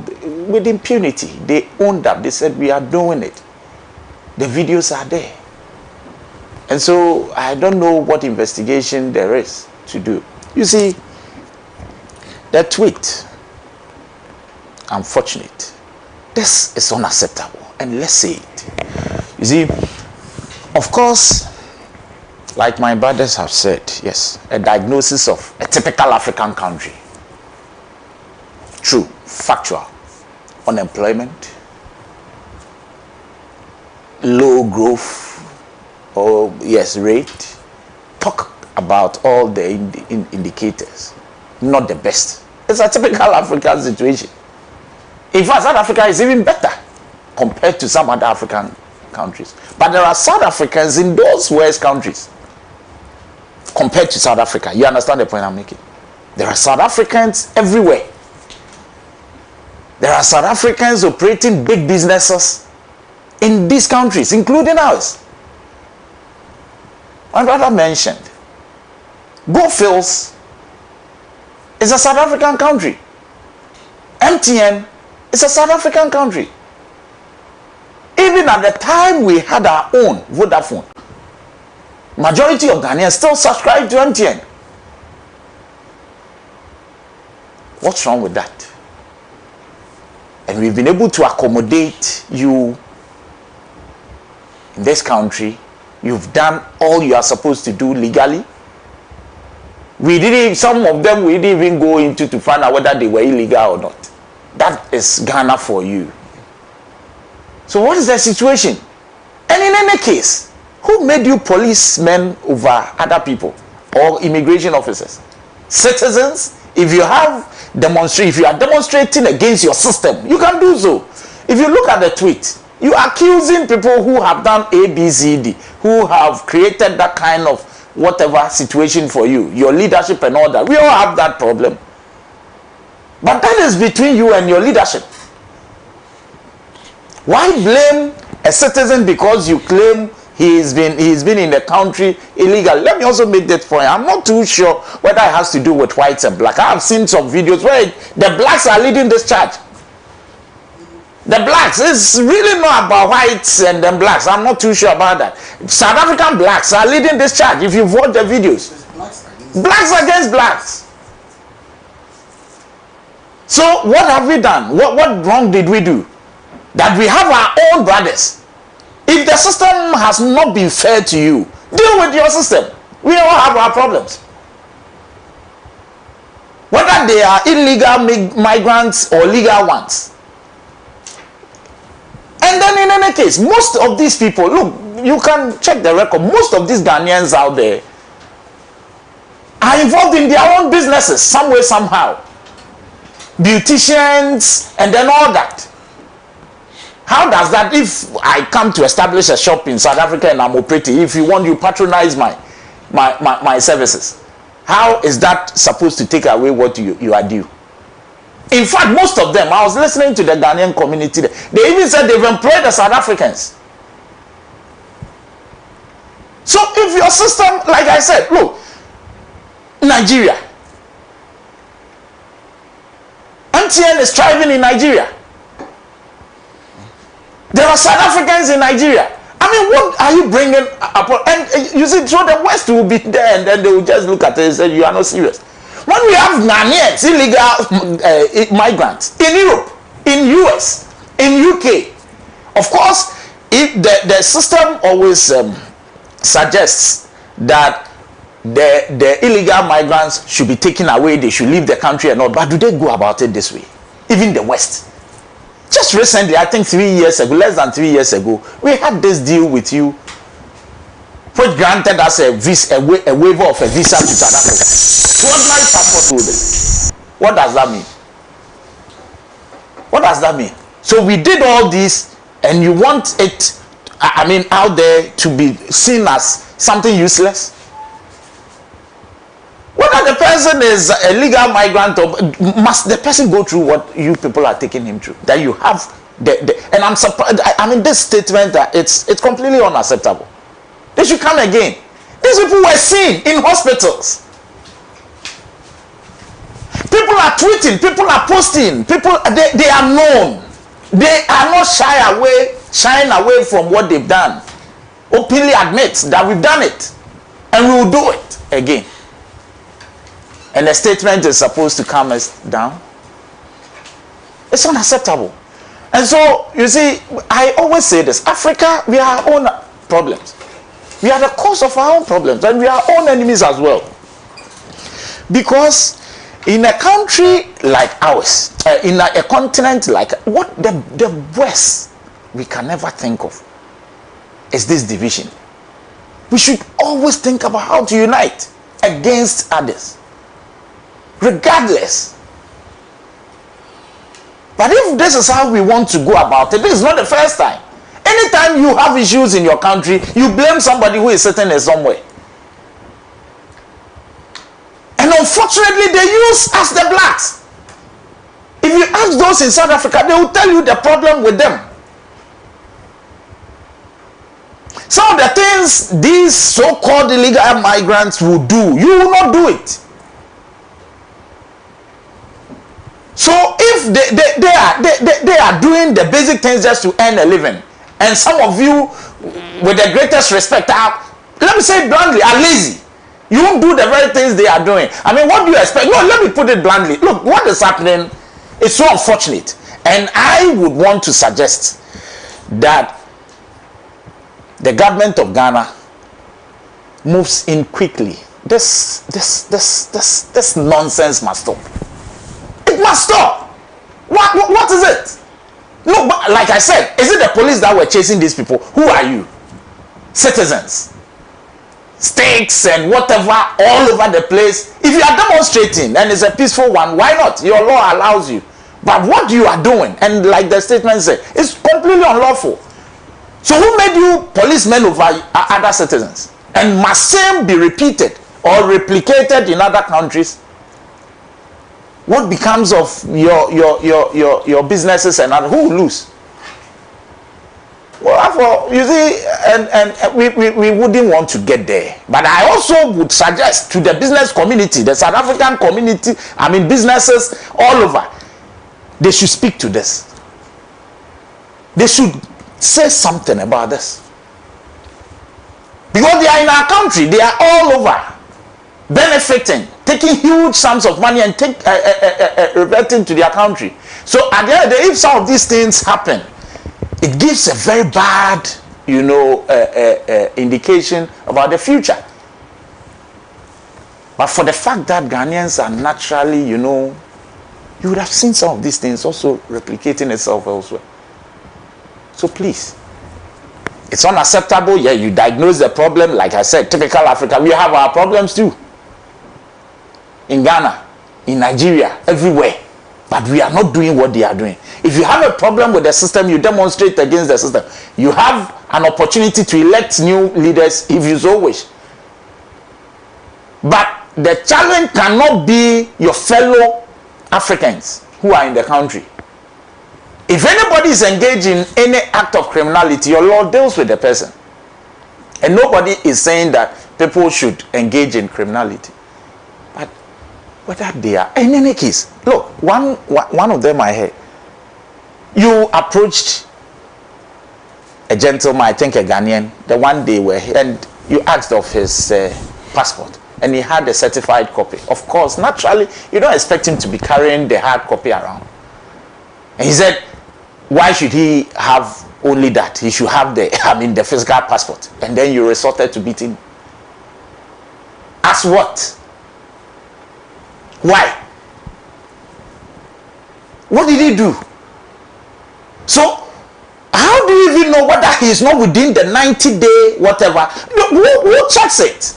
H: with impunity, they owned up, they said we are doing it. The videos are there. And so I don't know what investigation there is to do. You see, the tweet, unfortunate. This is unacceptable. And let's say it. You see, of course, like my brothers have said, yes, a diagnosis of a typical African country. True, factual. Unemployment, low growth, rate. Talk about all the indicators. Not the best. It's a typical African situation. In fact, South Africa is even better compared to some other African countries. But there are South Africans in those West countries compared to South Africa. You understand the point I'm making? There are South Africans everywhere. There are South Africans operating big businesses in these countries, including ours. My brother mentioned, Goldfields is a South African country. MTN is a South African country. Even at the time we had our own Vodafone, majority of Ghanaians still subscribe to MTN. What's wrong with that? And we've been able to accommodate you in this country. You've done all you are supposed to do legally. Some of them we didn't even go into to find out whether they were illegal or not. That is Ghana for you. So what is the situation? And in any case, who made you policemen over other people? or immigration officers. Citizens, if you are demonstrating against your system, you can do so. If you look at the tweet, you are accusing people who have done A, B, C, D, who have created that kind of whatever situation for you, your leadership and all that. We all have that problem. But that is between you and your leadership. Why blame a citizen because you claim he's been in the country illegal? Let me also make that point. I'm not too sure whether it has to do with whites and black. I have seen some videos where the blacks are leading this charge. The blacks, it's really not about whites and then blacks. I'm not too sure about that. South African blacks are leading this charge. If you've watched the videos, blacks against blacks. So what have we done? What wrong did we do? That we have our own brothers. If the system has not been fair to you, deal with your system. We all have our problems. Whether they are illegal migrants or legal ones. And then in any case, most of these people, look, you can check the record, most of these Ghanaians out there are involved in their own businesses, some way, somehow. Beauticians, and then all that. How does that, if I come to establish a shop in South Africa and I'm operating, if you patronize my services, how is that supposed to take away what you are due? In fact, most of them, I was listening to the Ghanaian community, they even said they've employed the South Africans. So if your system, like I said, look, Nigeria, MTN is thriving in Nigeria. There are South Africans in Nigeria. I mean, what are you bringing up? And you see, so the West will be there and then they will just look at it and say, you are not serious. When we have Ghanaians, illegal migrants, in Europe, in US, in UK, of course, if the system always suggests that the illegal migrants should be taken away, they should leave the country and all, but do they go about it this way? Even the West. Just recently, I think 3 years ago, less than 3 years ago, we had this deal with you, which granted us a waiver of a visa to South Africa. To ordinary passport holders. What does that mean? What does that mean? So we did all this, and you want it, I mean, out there to be seen as something useless? Whether the person is a legal migrant or must the person go through what you people are taking him through? That you have and I'm surprised. I mean, this statement that it's completely unacceptable. They should come again. These people were seen in hospitals. People are tweeting, people are posting, people they are known. They are not shying away from what they've done. Openly admit that we've done it and we will do it again. And the statement is supposed to calm us down. It's unacceptable. And so, you see, I always say this. Africa, we are our own problems. We are the cause of our own problems. And we are our own enemies as well. Because in a country like ours, in a continent like what the West we can never think of is this division. We should always think about how to unite against others. Regardless. But if this is how we want to go about it, this is not the first time. Anytime you have issues in your country, you blame somebody who is sitting there somewhere. And unfortunately, they use us the blacks. If you ask those in South Africa, they will tell you the problem with them. Some of the things these so-called illegal migrants will do, you will not do it. So if they are doing the basic things just to earn a living, and some of you, with the greatest respect, let me say it bluntly, are lazy. You won't do the very things they are doing. I mean, what do you expect? No, let me put it bluntly. Look, what is happening is so unfortunate. And I would want to suggest that the government of Ghana moves in quickly. This nonsense must stop. It must stop. What is it? No, but like I said, is it the police that were chasing these people? Who are you? Citizens. stakes and whatever all over the place. If you are demonstrating and it's a peaceful one, why not? Your law allows you. But what you are doing, and like the statement said, is completely unlawful. So who made you policemen over other citizens? And must same be repeated or replicated in other countries? What becomes of your businesses and other? Who will lose? Well, you see, and we wouldn't want to get there. But I also would suggest to the business community, the South African community, I mean businesses all over, they should speak to this. They should say something about this. Because they are in our country, they are all over, benefiting, taking huge sums of money and reverting to their country. So at the end of the day, if some of these things happen, it gives a very bad, indication about the future. But for the fact that Ghanaians are naturally, you would have seen some of these things also replicating itself elsewhere. So please, it's unacceptable. Yeah, you diagnose the problem. Like I said, typical Africa, we have our problems too. In Ghana, in Nigeria, everywhere. But we are not doing what they are doing. If you have a problem with the system, you demonstrate against the system. You have an opportunity to elect new leaders if you so wish. But the challenge cannot be your fellow Africans who are in the country. If anybody is engaged in any act of criminality, your law deals with the person. And nobody is saying that people should engage in criminality. But whether they are, in any case, look, one of them I heard, you approached a gentleman, I think a Ghanaian, the one they were here, and you asked of his passport, and he had a certified copy. Of course, naturally, you don't expect him to be carrying the hard copy around. And he said, why should he have only that? He should have the physical passport. And then you resorted to beat him. As what? Why? What did he do? So, how do you even know whether he is not within the 90-day whatever? Who checks it?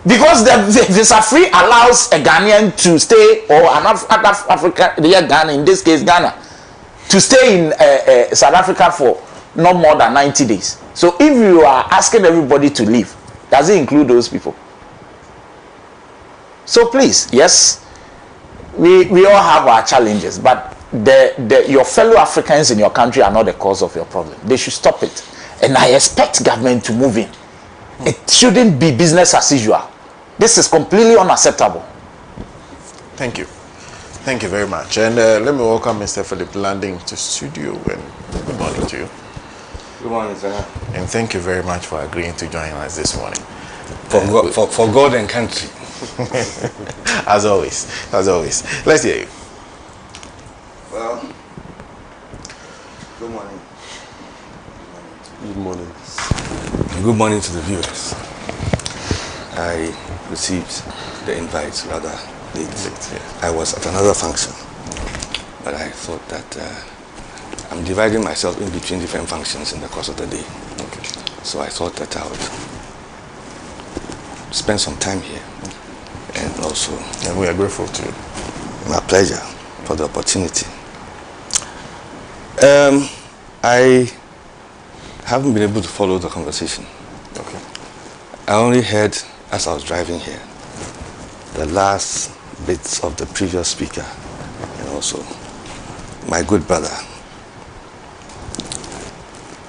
H: Because the visa free allows a Ghanaian to stay, or an African, Ghana, in this case Ghana, to stay in South Africa for not more than 90 days. So if you are asking everybody to leave, does it include those people? So please, yes, we all have our challenges, but your fellow Africans in your country are not the cause of your problem. They should stop it. And I expect government to move in. It shouldn't be business as usual. This is completely unacceptable.
E: Thank you. Thank you very much. And let me welcome Mr. Philip landing to studio. And good morning to you.
I: Good morning, sir.
E: And thank you very much for agreeing to join us this morning.
I: For God and country.
E: As always. As always. Let's hear you.
I: Well, good morning.
F: Good morning.
I: Good morning to the viewers. I received the invite rather late. Yes. I was at another function, but I thought that I'm dividing myself in between different functions in the course of the day. Okay. So I thought that I would spend some time here, and also.
E: And we are grateful to you.
I: My pleasure for the opportunity. I haven't been able to follow the conversation.
E: Okay.
I: I only heard, as I was driving here, the last bits of the previous speaker, and also my good brother.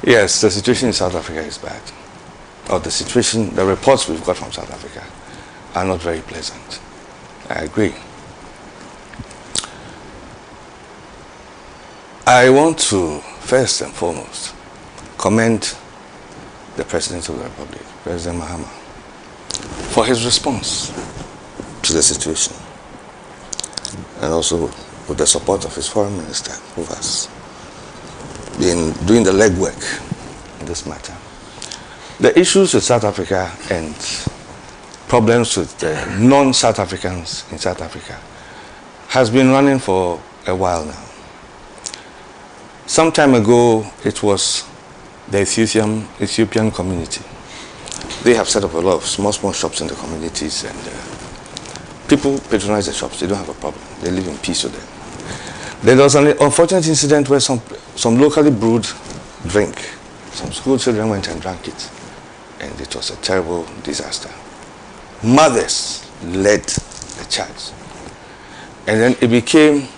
I: Yes, the situation in South Africa is bad. Or the reports we've got from South Africa are not very pleasant. I agree. I want to, first and foremost, commend the President of the Republic, President Mahama, for his response to the situation, and also with the support of his Foreign Minister, who has been doing the legwork in this matter. The issues with South Africa and problems with the non-South Africans in South Africa has been running for a while now. Some time ago, it was the Ethiopian community they have set up a lot of small shops in the communities, and people patronize the shops. They don't have a problem. They live in peace with them. There was an unfortunate incident where some locally brewed drink, some school children went and drank it, and it was a terrible disaster. Mothers led the charge, and then it became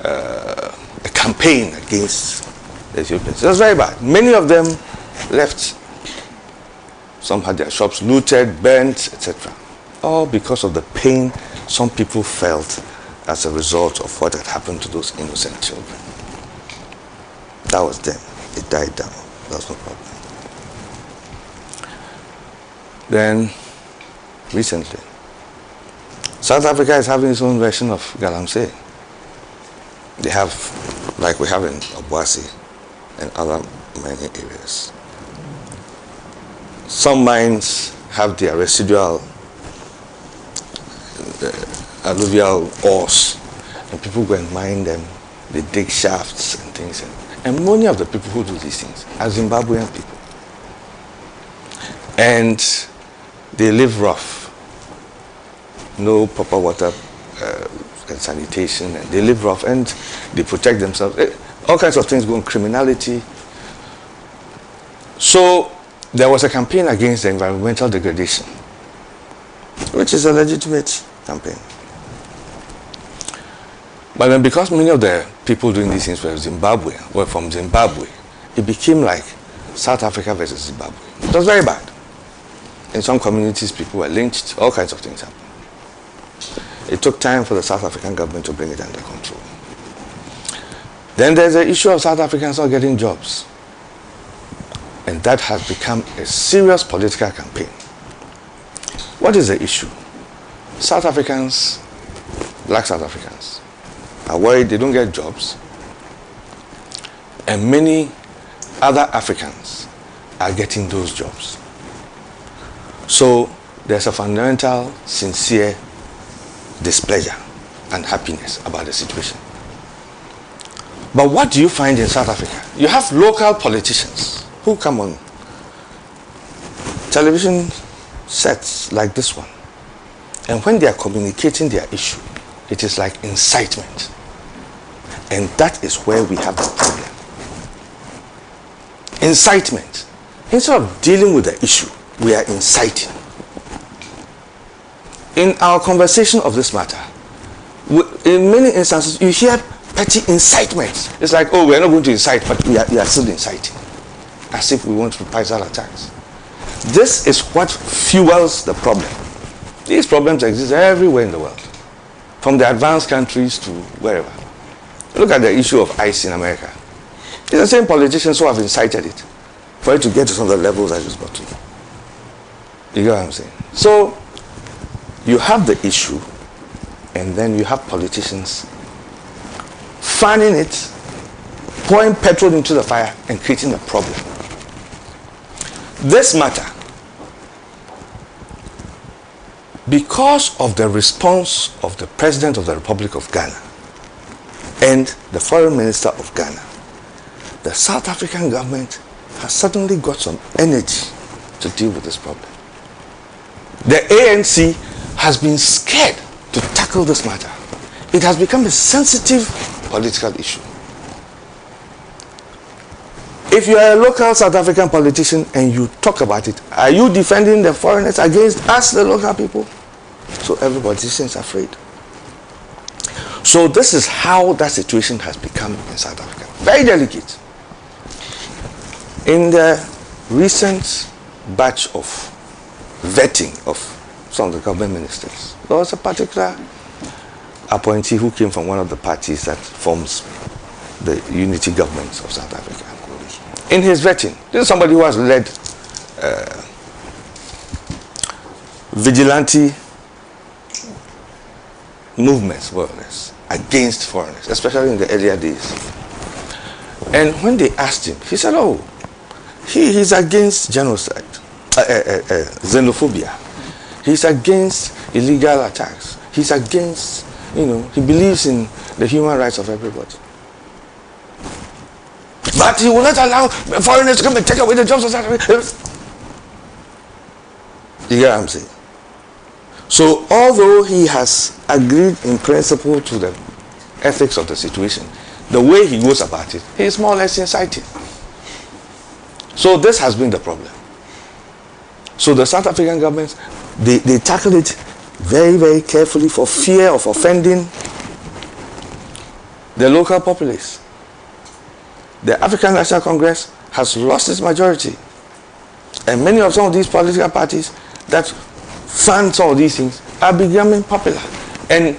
I: a campaign against the Ethiopians. It was very bad. Many of them left. Some had their shops looted, burnt, etc. All because of the pain some people felt as a result of what had happened to those innocent children. That was them. It died down. That was no problem. Then, recently, South Africa is having its own version of Galamsey. They have, like we have in Obuasi and other many areas. Some mines have their residual alluvial ores, and people go and mine them. They dig shafts and things, and many of the people who do these things are Zimbabwean people, and they live rough. No proper water and sanitation, and they live rough, and they protect themselves. All kinds of things go on, criminality. So there was a campaign against the environmental degradation, which is a legitimate campaign. But then because many of the people doing these things were from Zimbabwe, it became like South Africa versus Zimbabwe. It was very bad. In some communities, people were lynched, all kinds of things happened. It took time for the South African government to bring it under control. Then there's the issue of South Africans not getting jobs. And that has become a serious political campaign. What is the issue? South Africans, black South Africans, are worried they don't get jobs. And many other Africans are getting those jobs. So there's a fundamental, sincere displeasure and happiness about the situation. But what do you find in South Africa? You have local politicians who come on television sets like this one, and when they are communicating their issue, it is like incitement. And that is where we have the problem. Incitement. Instead of dealing with the issue, we are inciting. In our conversation of this matter, in many instances, you hear petty incitement. It's like, oh, we're not going to incite, but we are still inciting. As if we want reprisal attacks. This is what fuels the problem. These problems exist everywhere in the world, from the advanced countries to wherever. Look at the issue of ICE in America. It's the same politicians who have incited it for it to get to some of the levels I just got to. You get what I'm saying? So, you have the issue, and then you have politicians fanning it, pouring petrol into the fire, and creating a problem. This matter, because of the response of the President of the Republic of Ghana and the Foreign Minister of Ghana, the South African government has suddenly got some energy to deal with this problem. The ANC has been scared to tackle this matter. It has become a sensitive political issue. If you are a local South African politician and you talk about it, are you defending the foreigners against us, the local people? So every politician is afraid. So this is how that situation has become in South Africa. Very delicate. In the recent batch of vetting of some of the government ministers, there was a particular appointee who came from one of the parties that forms the unity government of South Africa. In his vetting, this is somebody who has led vigilante movements, more or less, against foreigners, especially in the earlier days. And when they asked him, he said, oh, he's against genocide, xenophobia. He's against illegal attacks. He's against, he believes in the human rights of everybody. But he will not allow foreigners to come and take away the jobs of South Africa. You get what I'm saying? So although he has agreed in principle to the ethics of the situation, the way he goes about it, he is more or less inciting. So this has been the problem. So the South African government, they tackle it very, very carefully for fear of offending the local populace. The African National Congress has lost its majority. And many of some of these political parties that fund some of these things are becoming popular. And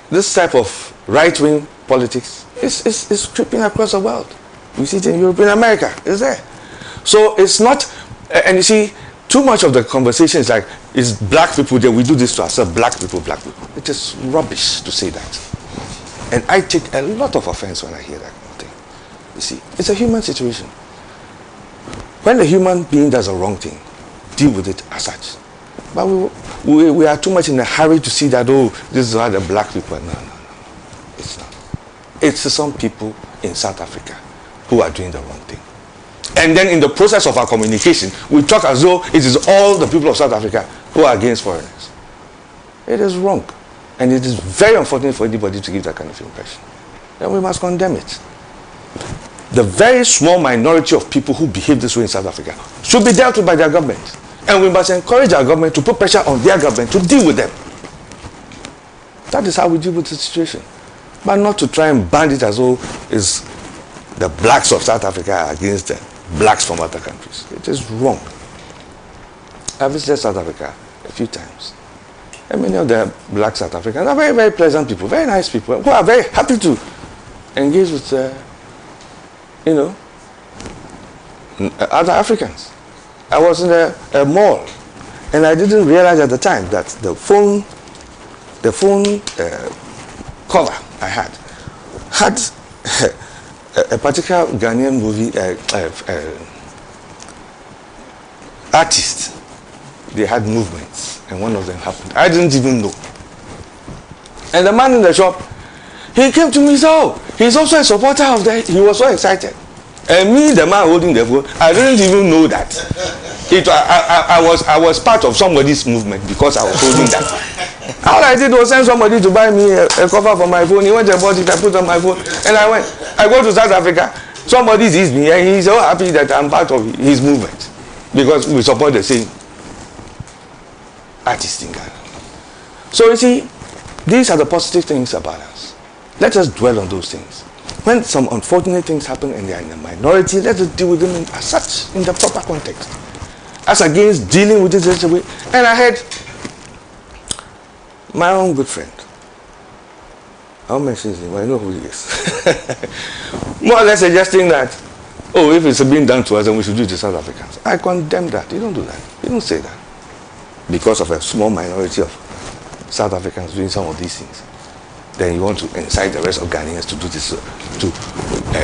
I: this type of right-wing politics is creeping across the world. We see it in Europe, in America, it's there. So it's not, and you see, too much of the conversation is like, it's black people that we do this to ourselves, black people. It is rubbish to say that. And I take a lot of offense when I hear that kind of thing. You see, it's a human situation. When a human being does a wrong thing, deal with it as such. But we are too much in a hurry to see that, oh, this is how the black people. No. It's not. It's some people in South Africa who are doing the wrong thing. And then in the process of our communication, we talk as though it is all the people of South Africa who are against foreigners. It is wrong. And it is very unfortunate for anybody to give that kind of impression. Then we must condemn it. The very small minority of people who behave this way in South Africa should be dealt with by their government. And we must encourage our government to put pressure on their government to deal with them. That is how we deal with the situation. But not to try and band it as though it's the blacks of South Africa against the blacks from other countries. It is wrong. I visited South Africa a few times. And many of the black South Africans are very, very pleasant people, very nice people, who are very happy to engage with, other Africans. I was in a mall, and I didn't realize at the time that the phone cover I had a particular Ghanaian movie artist. They had movements, and one of them happened. I didn't even know. And the man in the shop, he came to me and said, oh, he's also a supporter of that. He was so excited. And me, the man holding the phone, I didn't even know that. I was part of somebody's movement because I was holding that. All I did was send somebody to buy me a cover for my phone. He went and bought it, I put on my phone, and I go to South Africa. Somebody sees me, and he's so happy that I'm part of his movement because we support the same artist in Ghana. So you see, these are the positive things about us. Let us dwell on those things. When some unfortunate things happen and they are in a minority, let us deal with them as such, in the proper context. As against dealing with it this way. And I had my own good friend. I won't mention his name, I know who he is. More or less suggesting that, oh, if it's being done to us, then we should do it to South Africans. I condemn that. You don't do that. You don't say that. Because of a small minority of South Africans doing some of these things, then you want to incite the rest of Ghanaians to do this to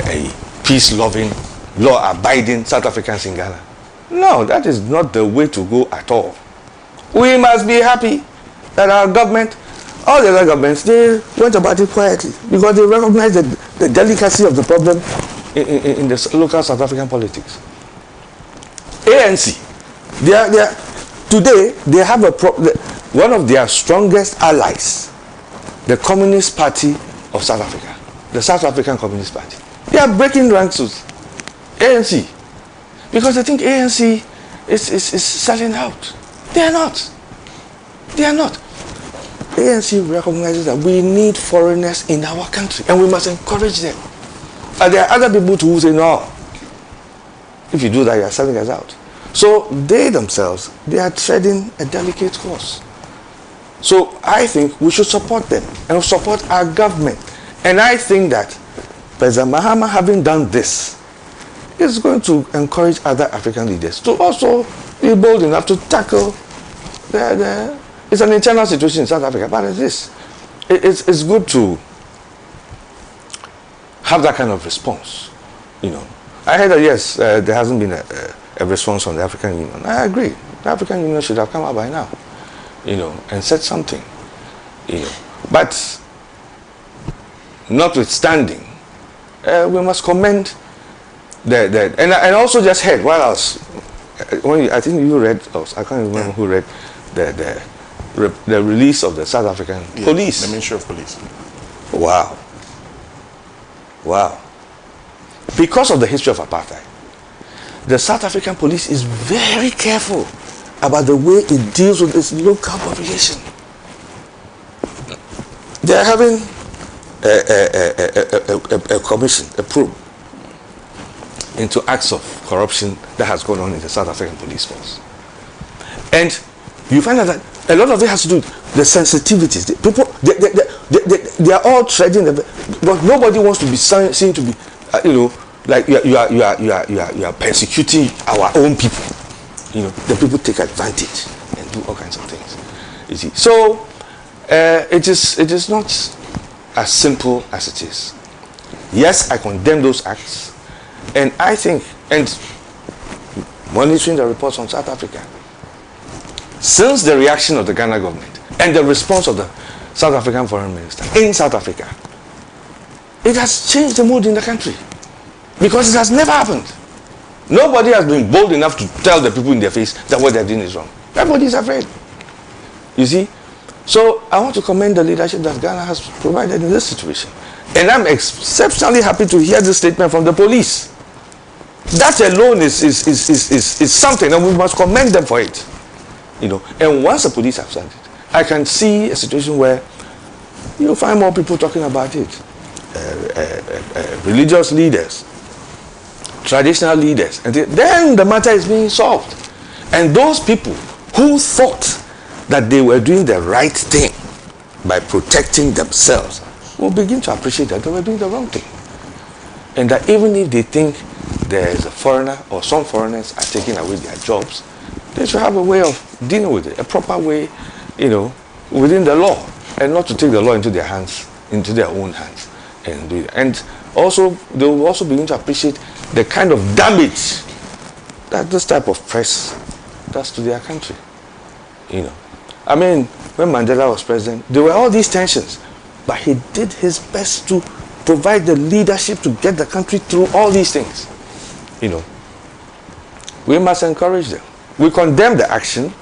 I: a peace-loving, law-abiding South Africans in Ghana. No, that is not the way to go at all. We must be happy that our government, all the other governments, they went about it quietly because they recognize the delicacy of the problem in the local South African politics. ANC, today they have one of their strongest allies, the Communist Party of South Africa, the South African Communist Party. They are breaking ranks with ANC because they think ANC is selling out. They are not. They are not. ANC recognizes that we need foreigners in our country and we must encourage them. And there are other people too who say, no, if you do that, you are selling us out. So they themselves, they are treading a delicate course. So I think we should support them and support our government. And I think that President Mahama, having done this, is going to encourage other African leaders to also be bold enough to tackle it's an internal situation in South Africa, but it's good to have that kind of response. You know, I heard that yes, there hasn't been a response from the African Union. I agree. The African Union should have come out by now, and said something, But notwithstanding, we must commend and I also just heard while I was I think you read, I can't remember who read the release of the South African police.
E: The Ministry of Police.
I: Wow. Wow. Because of the history of apartheid, the South African police is very careful about the way it deals with its local population. They are having a commission, a probe into acts of corruption that has gone on in the South African police force. And you find out that a lot of it has to do with the sensitivities. The people, they are all treading, but nobody wants to be seen to be, like you are persecuting our own people. The people take advantage and do all kinds of things. You see, so it is not as simple as it is. Yes, I condemn those acts, and I think, and monitoring the reports on South Africa, since the reaction of the Ghana government and the response of the South African foreign minister in South Africa, it has changed the mood in the country, because it has never happened. Nobody has been bold enough to tell the people in their face that what they're doing is wrong. Everybody is afraid. You see? So I want to commend the leadership that Ghana has provided in this situation. And I'm exceptionally happy to hear this statement from the police. That alone is something, and we must commend them for it. And once the police have said it, I can see a situation where you'll find more people talking about it. Religious leaders, traditional leaders, and then the matter is being solved. And those people who thought that they were doing the right thing by protecting themselves will begin to appreciate that they were doing the wrong thing. And that even if they think there is a foreigner or some foreigners are taking away their jobs, they should have a way of dealing with it, a proper way, within the law, and not to take the law into their hands, into their own hands, and do it. And also, they will also begin to appreciate the kind of damage that this type of press does to their country. I mean, when Mandela was president, there were all these tensions, but he did his best to provide the leadership to get the country through all these things. We must encourage them. We condemn the action,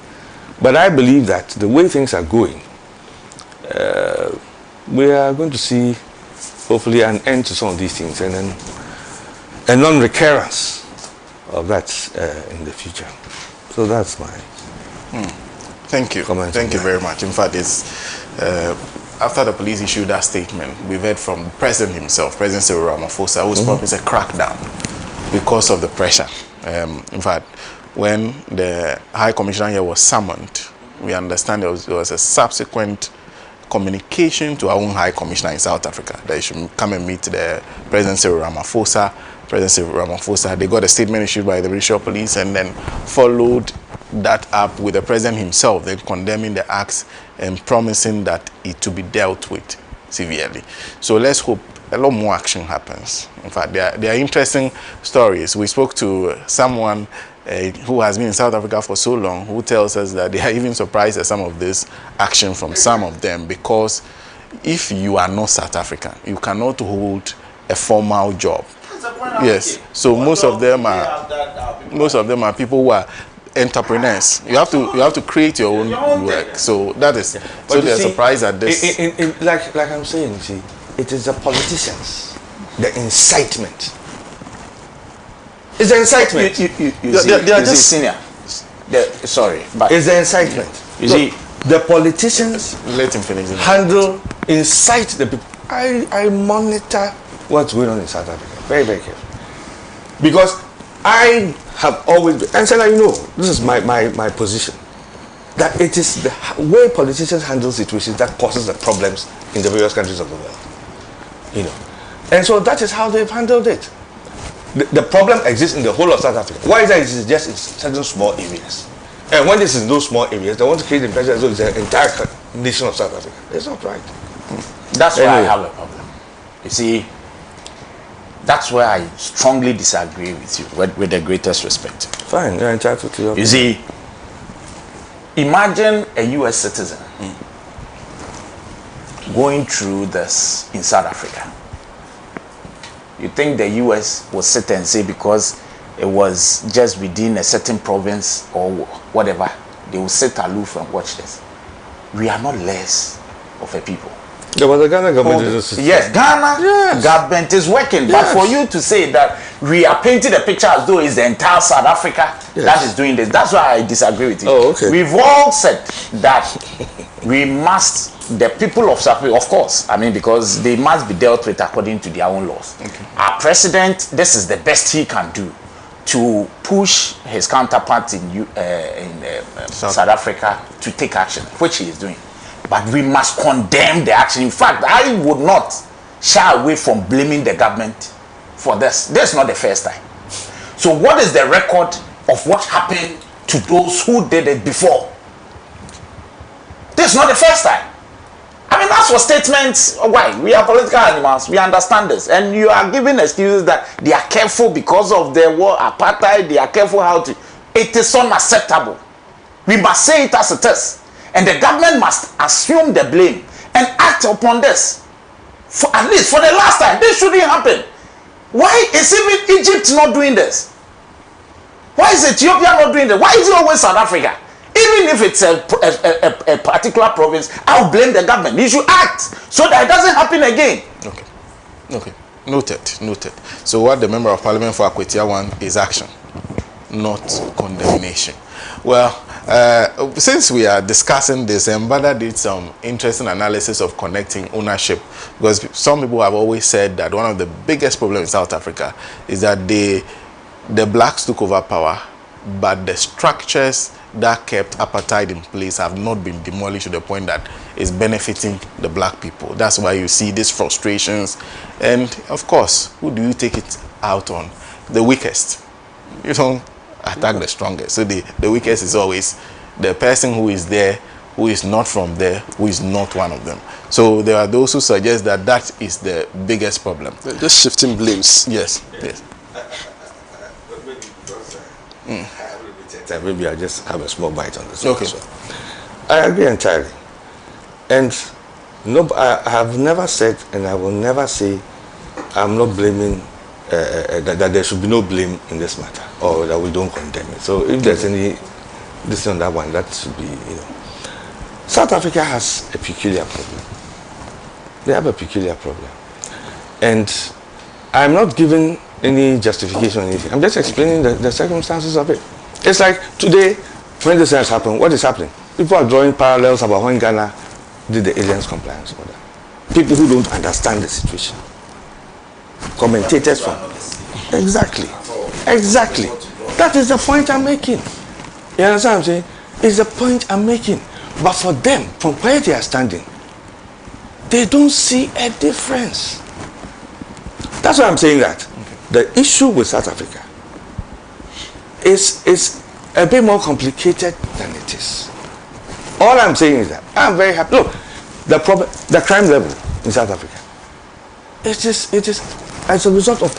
I: but I believe that the way things are going, we are going to see hopefully an end to some of these things, and then a non-recurrence of that in the future. So that's my
E: Thank you. Thank you very much. In fact, it's after the police issued that statement, we've heard from the president himself, President Cyril Ramaphosa, who's promised a crackdown because of the pressure. In fact, when the High Commissioner here was summoned, we understand there was a subsequent communication to our own High Commissioner in South Africa that he should come and meet the President Cyril Ramaphosa. President Cyril Ramaphosa, they got a statement issued by the Ministry of Police and then followed that up with the president himself, then condemning the acts and promising that it to be dealt with severely. So let's hope a lot more action happens. In fact, there are interesting stories. We spoke to someone who has been in South Africa for so long, who tells us that they are even surprised at some of this action from some of them, because if you are not South African, you cannot hold a formal job. Yes, so most of them are people who are entrepreneurs. You have to create your own work. So that is, so they're surprised at this.
I: Like I'm saying, see, it is the politicians, the incitement. It's the incitement.
H: They are just senior. Sorry, but
I: it's the incitement.
H: You see,
I: the politicians
E: let him finish.
I: Incite the people. I monitor what's going on in South Africa very, very carefully, because I have always been, and SENA, this is my position, that it is the way politicians handle situations that causes the problems in the various countries of the world. And so that is how they've handled it. The problem exists in the whole of South Africa. Why is that? It's just in certain small areas. And when this is in those small areas, they want to create the impression as though it's the entire nation of South Africa. It's not right.
H: That's why I have a problem. You see, that's where I strongly disagree with you, with the greatest respect.
I: Fine, you're entitled to your
H: You see, imagine a US citizen going through this in South Africa. You think the US will sit and say because it was just within a certain province or whatever, they will sit aloof and watch this. We are not less of a people.
I: Yeah, but the Ghana government is
H: yes, Ghana government is working. But for you to say that we are painting a picture as though it's the entire South Africa that is doing this, that's why I disagree with you.
I: Oh, okay.
H: We've all said that we must, the people of South Africa, of course, I mean, because they must be dealt with according to their own laws. Okay. Our president, this is the best he can do to push his counterparts in South Africa to take action, which he is doing. But we must condemn the action. In fact, I would not shy away from blaming the government for this. This is not the first time. So what is the record of what happened to those who did it before? This is not the first time. I mean, that's for statements. Why? We are political animals. We understand this. And you are giving excuses that they are careful because of the war, apartheid. They are careful how to. It is unacceptable. We must say it as it is. And the government must assume the blame and act upon this. For at least for the last time, this shouldn't happen. Why is even Egypt not doing this? Why is Ethiopia not doing this? Why is it always South Africa? Even if it's a particular province, I'll blame the government. You should act so that it doesn't happen again. Okay.
E: Okay. Noted. So what the Member of Parliament for Akwetia want is action, not condemnation. Well, since we are discussing this, Mbada did some interesting analysis of connecting ownership, because some people have always said that one of the biggest problems in South Africa is that the blacks took over power, but the structures that kept apartheid in place have not been demolished to the point that it's benefiting the black people. That's why you see these frustrations. And of course, who do you take it out on? The weakest. You don't attack the strongest. So the weakest is always the person who is there, who is not from there, who is not one of them. So there are those who suggest that that is the biggest problem.
F: Just shifting blames.
E: Yes.
I: Maybe I just have a small bite on this.
E: Okay.
I: So I agree entirely. And no, I have never said, and I will never say, I'm not blaming, that there should be no blame in this matter, or that we don't condemn it. So if there's any, this on that one, that should be, South Africa has a peculiar problem. They have a peculiar problem. And I'm not giving any justification or anything. I'm just explaining the circumstances of it. It's like today, when this has happened, what is happening? People are drawing parallels about when Ghana did the aliens compliance order. People who don't understand the situation. Commentators from... Exactly. That is the point I'm making. You understand what I'm saying? It's the point I'm making. But for them, from where they are standing, they don't see a difference. That's why I'm saying that. The issue with South Africa is a bit more complicated than it is. All I'm saying is that I'm very happy. Look, the crime level in South Africa, it is as a result of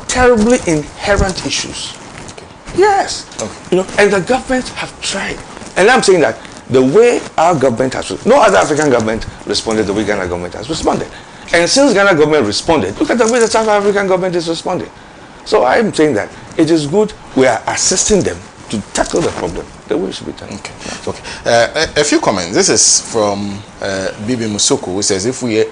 I: terribly inherent issues. Okay. Yes. Okay. And the government have tried. And I'm saying that the way our government has, no other African government responded the way Ghana government has responded. And since Ghana government responded, look at the way the South African government is responding. So I'm saying that it is good we are assisting them to tackle the problem the way it should be done.
E: Okay. A few comments. This is from Bibi Musuku, who says, if we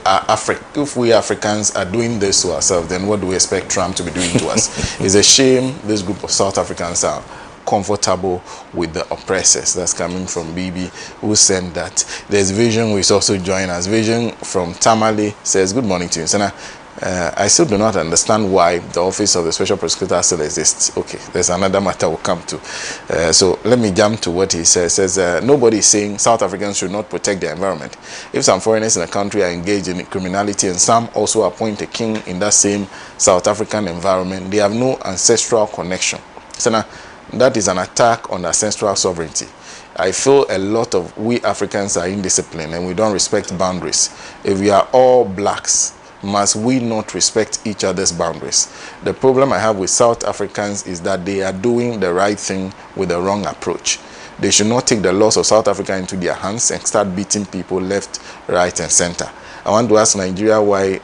E: Africans are doing this to ourselves, then what do we expect Trump to be doing to us? It's a shame this group of South Africans are comfortable with the oppressors. That's coming from Bibi, who sent that. There's Vision, who is also joining us. Vision from Tamale says, good morning to you, SENA. I still do not understand why the office of the special prosecutor still exists. Okay, there's another matter we'll come to. So let me jump to what he says. Says nobody is saying South Africans should not protect their environment. If some foreigners in the country are engaged in criminality and some also appoint a king in that same South African environment, they have no ancestral connection. So now, that is an attack on ancestral sovereignty. I feel a lot of we Africans are indisciplined and we don't respect boundaries. If we are all blacks, must we not respect each other's boundaries? The problem I have with South Africans is that they are doing the right thing with the wrong approach. They should not take the laws of South Africa into their hands and start beating people left, right, and center. I want to ask Nigeria why.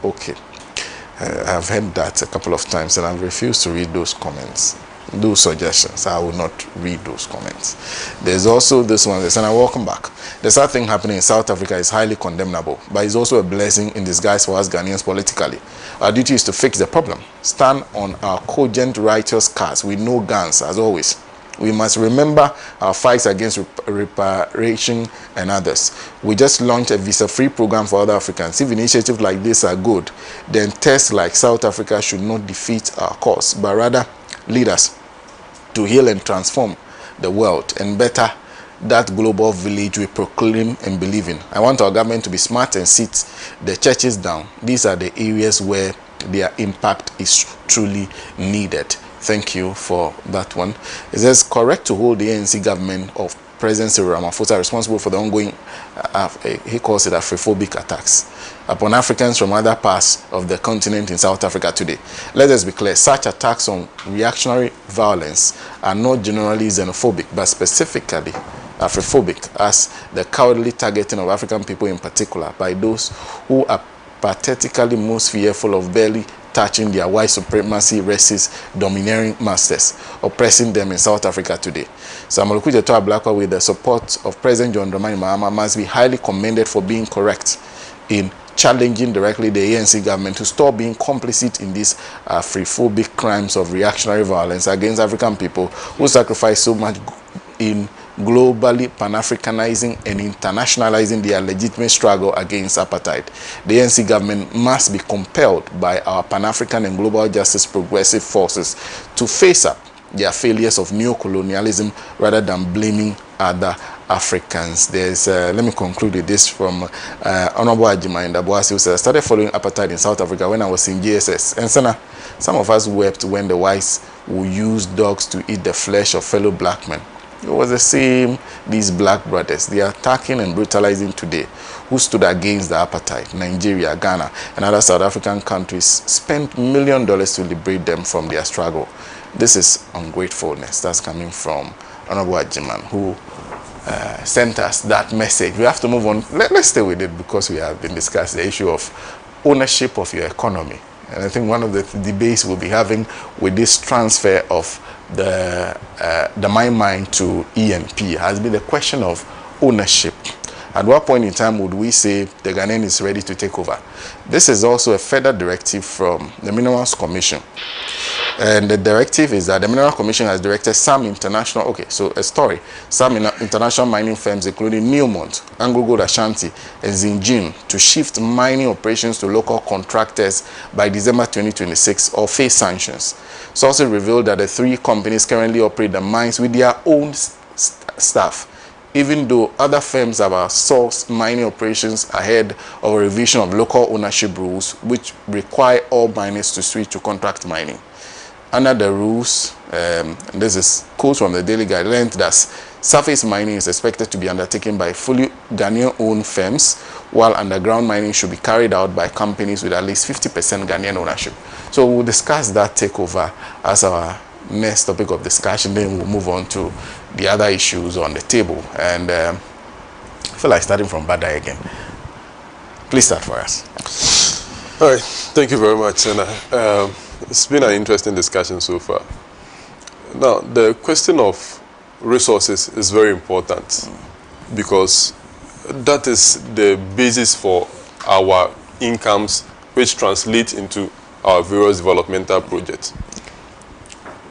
E: Okay. I've heard that a couple of times, and I've refused to read those comments, those suggestions. I will not read those comments. There's also this one, and welcome back. The sad thing happening in South Africa is highly condemnable, but it's also a blessing in disguise for us Ghanaians politically. Our duty is to fix the problem, stand on our cogent righteous cause with no guns, as always. We must remember our fights against reparation and others. We just launched a visa-free program for other Africans. If initiatives like this are good, then tests like South Africa should not defeat our cause, but rather lead us to heal and transform the world and better that global village we proclaim and believe in. I want our government to be smart and sit the churches down. These are the areas where their impact is truly needed. Thank you for that one. It says correct to hold the ANC government of President Cyril Ramaphosa responsible for the ongoing, he calls it Afrophobic attacks upon Africans from other parts of the continent in South Africa today. Let us be clear, such attacks on reactionary violence are not generally xenophobic, but specifically Afrophobic, as the cowardly targeting of African people in particular by those who are pathetically most fearful of barely touching their white supremacy racist domineering masters, oppressing them in South Africa today. Samuel Okudzeto Ablakwa, with the support of President John Dramani Mahama, must be highly commended for being correct in challenging directly the ANC government to stop being complicit in these Afrophobic crimes of reactionary violence against African people who sacrifice so much in globally pan-Africanizing and internationalizing their legitimate struggle against apartheid. The ANC government must be compelled by our Pan-African and global justice progressive forces to face up their failures of neo-colonialism rather than blaming other Africans. There's, let me conclude with this from Honorable Ajima in Daboasi, who said, I started following apartheid in South Africa when I was in JSS. And SENA, some of us wept when the whites would use dogs to eat the flesh of fellow black men. It was the same, these black brothers, they are attacking and brutalizing today, who stood against the apartheid. Nigeria, Ghana, and other South African countries spent $1 million to liberate them from their struggle. This is ungratefulness. That's coming from Honorable Ajiman, who sent us that message. We have to move on. Let's stay with it because we have been discussing the issue of ownership of your economy. And I think one of the debates we'll be having with this transfer of the mine to ENP has been the question of ownership. At what point in time would we say the Ghanaian is ready to take over? This is also a federal directive from the Minerals Commission. And the directive is that the Mineral Commission has directed some international, some international mining firms, including Newmont, Anglo Gold Ashanti, and Zinjin, to shift mining operations to local contractors by December 2026 or face sanctions. Sources revealed that the three companies currently operate the mines with their own staff, even though other firms have outsourced mining operations ahead of a revision of local ownership rules, which require all miners to switch to contract mining. Under the rules, this is quote from the Daily Guidelines, that surface mining is expected to be undertaken by fully Ghanaian-owned firms, while underground mining should be carried out by companies with at least 50% Ghanaian ownership. So we'll discuss that takeover as our next topic of discussion. Then we'll move on to the other issues on the table. And I feel like starting from Badai again. Please start for us.
F: All right. Thank you very much, Sena. It's been an interesting discussion so far. Now, the question of resources is very important because that is the basis for our incomes, which translate into our various developmental projects.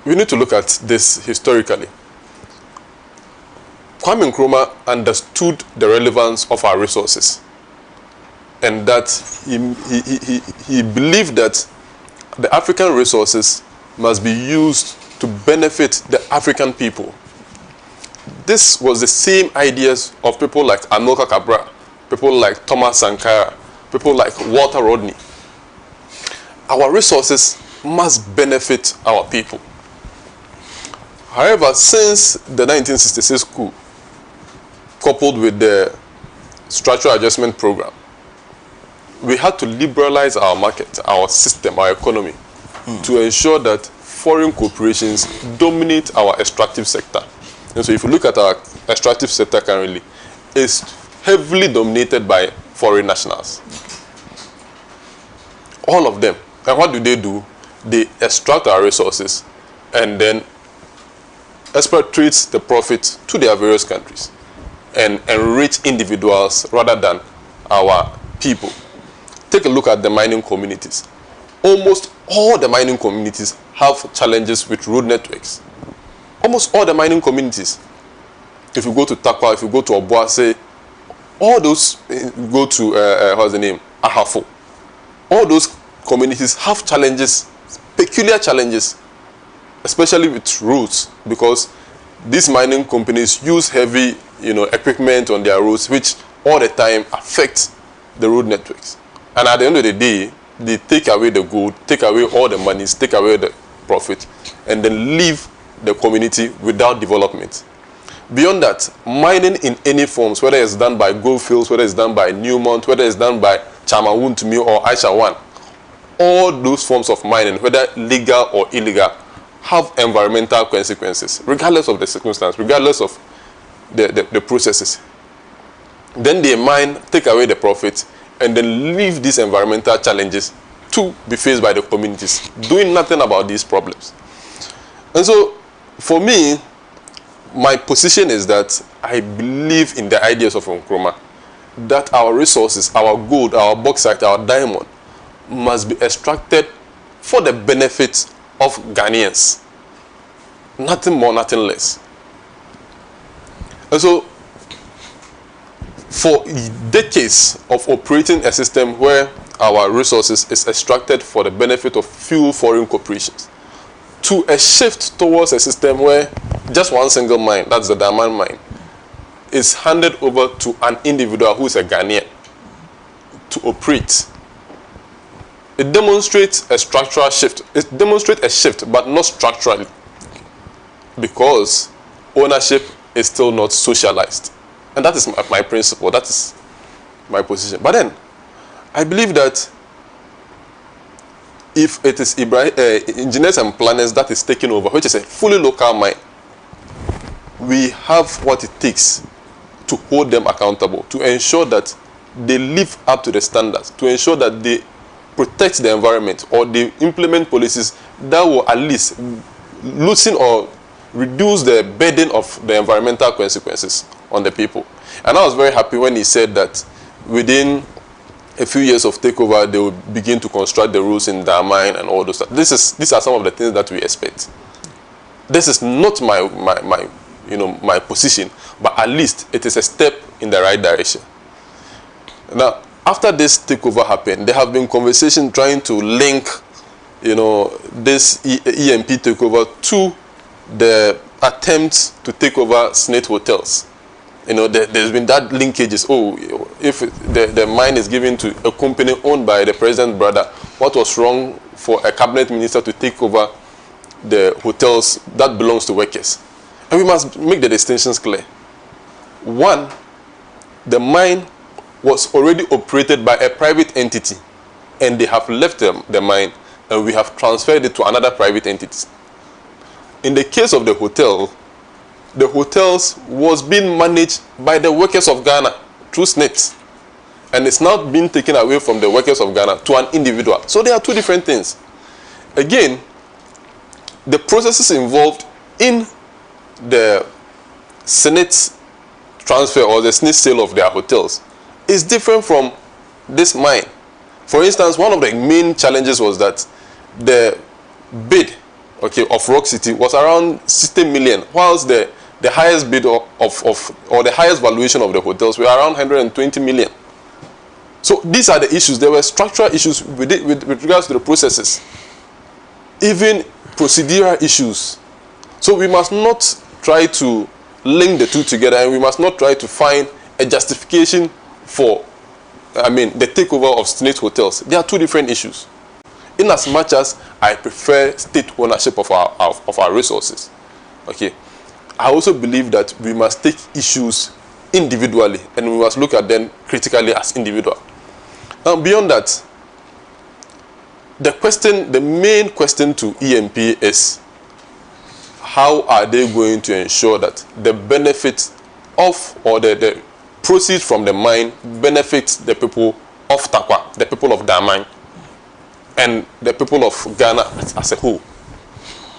F: We need to look at this historically. Kwame Nkrumah understood the relevance of our resources, and that he believed that the African resources must be used to benefit the African people. This was the same ideas of people like Amilcar Cabral, people like Thomas Sankara, people like Walter Rodney. Our resources must benefit our people. However, since the 1966 coup, coupled with the structural adjustment program, we had to liberalize our market, our system, our economy, to ensure that foreign corporations dominate our extractive sector. And so if you look at our extractive sector currently, it's heavily dominated by foreign nationals. All of them. And what do? They extract our resources and then expatriate the profit to their various countries and enrich individuals rather than our people. Take a look at the mining communities. Almost all the mining communities have challenges with road networks. Almost all the mining communities. If you go to Takwa, if you go to Obuase, all those, go to, what's the name? Ahafo. All those communities have challenges, peculiar challenges, especially with roads, because these mining companies use heavy, equipment on their roads, which all the time affect the road networks. And at the end of the day, they take away the gold, take away all the monies, take away the profit, and then leave the community without development. Beyond that, mining in any forms, whether it's done by Goldfields, whether it's done by Newmont, whether it's done by Chamawuntumi or Aisha One, all those forms of mining, whether legal or illegal, have environmental consequences, regardless of the circumstance, regardless of the processes. Then they mine, take away the profit, and then leave these environmental challenges to be faced by the communities, doing nothing about these problems. And so, for me, my position is that I believe in the ideas of Nkrumah, that our resources, our gold, our bauxite, our diamond, must be extracted for the benefit of Ghanaians. Nothing more, nothing less. And so, for decades of operating a system where our resources is extracted for the benefit of few foreign corporations, to a shift towards a system where just one single mine, that's the diamond mine, is handed over to an individual who is a Ghanaian to operate. It demonstrates a structural shift. It demonstrates a shift, but not structurally, because ownership is still not socialized. And that is my principle. That is my position. But then, I believe that if it is engineers and planners that is taking over, which is a fully local mine, we have what it takes to hold them accountable, to ensure that they live up to the standards, to ensure that they protect the environment, or they implement policies that will at least loosen or reduce the burden of the environmental consequences on the people. And I was very happy when he said that within a few years of takeover, they will begin to construct the roads in their mine and all those stuff. These are some of the things that we expect. This is not my position, but at least it is a step in the right direction. Now, after this takeover happened, there have been conversations trying to link, this EMP takeover to the attempt to take over SNIT hotels. There's been that linkages. Oh, if the mine is given to a company owned by the president's brother, what was wrong for a cabinet minister to take over the hotels that belongs to workers? And we must make the distinctions clear. One, the mine was already operated by a private entity, and they have left the mine, and we have transferred it to another private entity. In the case of the hotel, the hotels was being managed by the workers of Ghana through SNIT, and it's now being taken away from the workers of Ghana to an individual. So there are two different things. Again, the processes involved in the SNIT transfer or the SNIT sale of their hotels is different from this mine. For instance, one of the main challenges was that the bid, of Rock City was around 60 million, whilst the highest bid or the highest valuation of the hotels were around 120 million. So these are the issues. There were structural issues with regards to the processes, even procedural issues. So we must not try to link the two together, and we must not try to find a justification for, the takeover of SNIT hotels. There are two different issues. In as much as I prefer state ownership of our resources, I also believe that we must take issues individually, and we must look at them critically as individual. Now, beyond that, the main question to EMP is, how are they going to ensure that the benefit of, or the proceeds from the mine benefits the people of Takwa, the people of Damang? and the people of Ghana as a whole.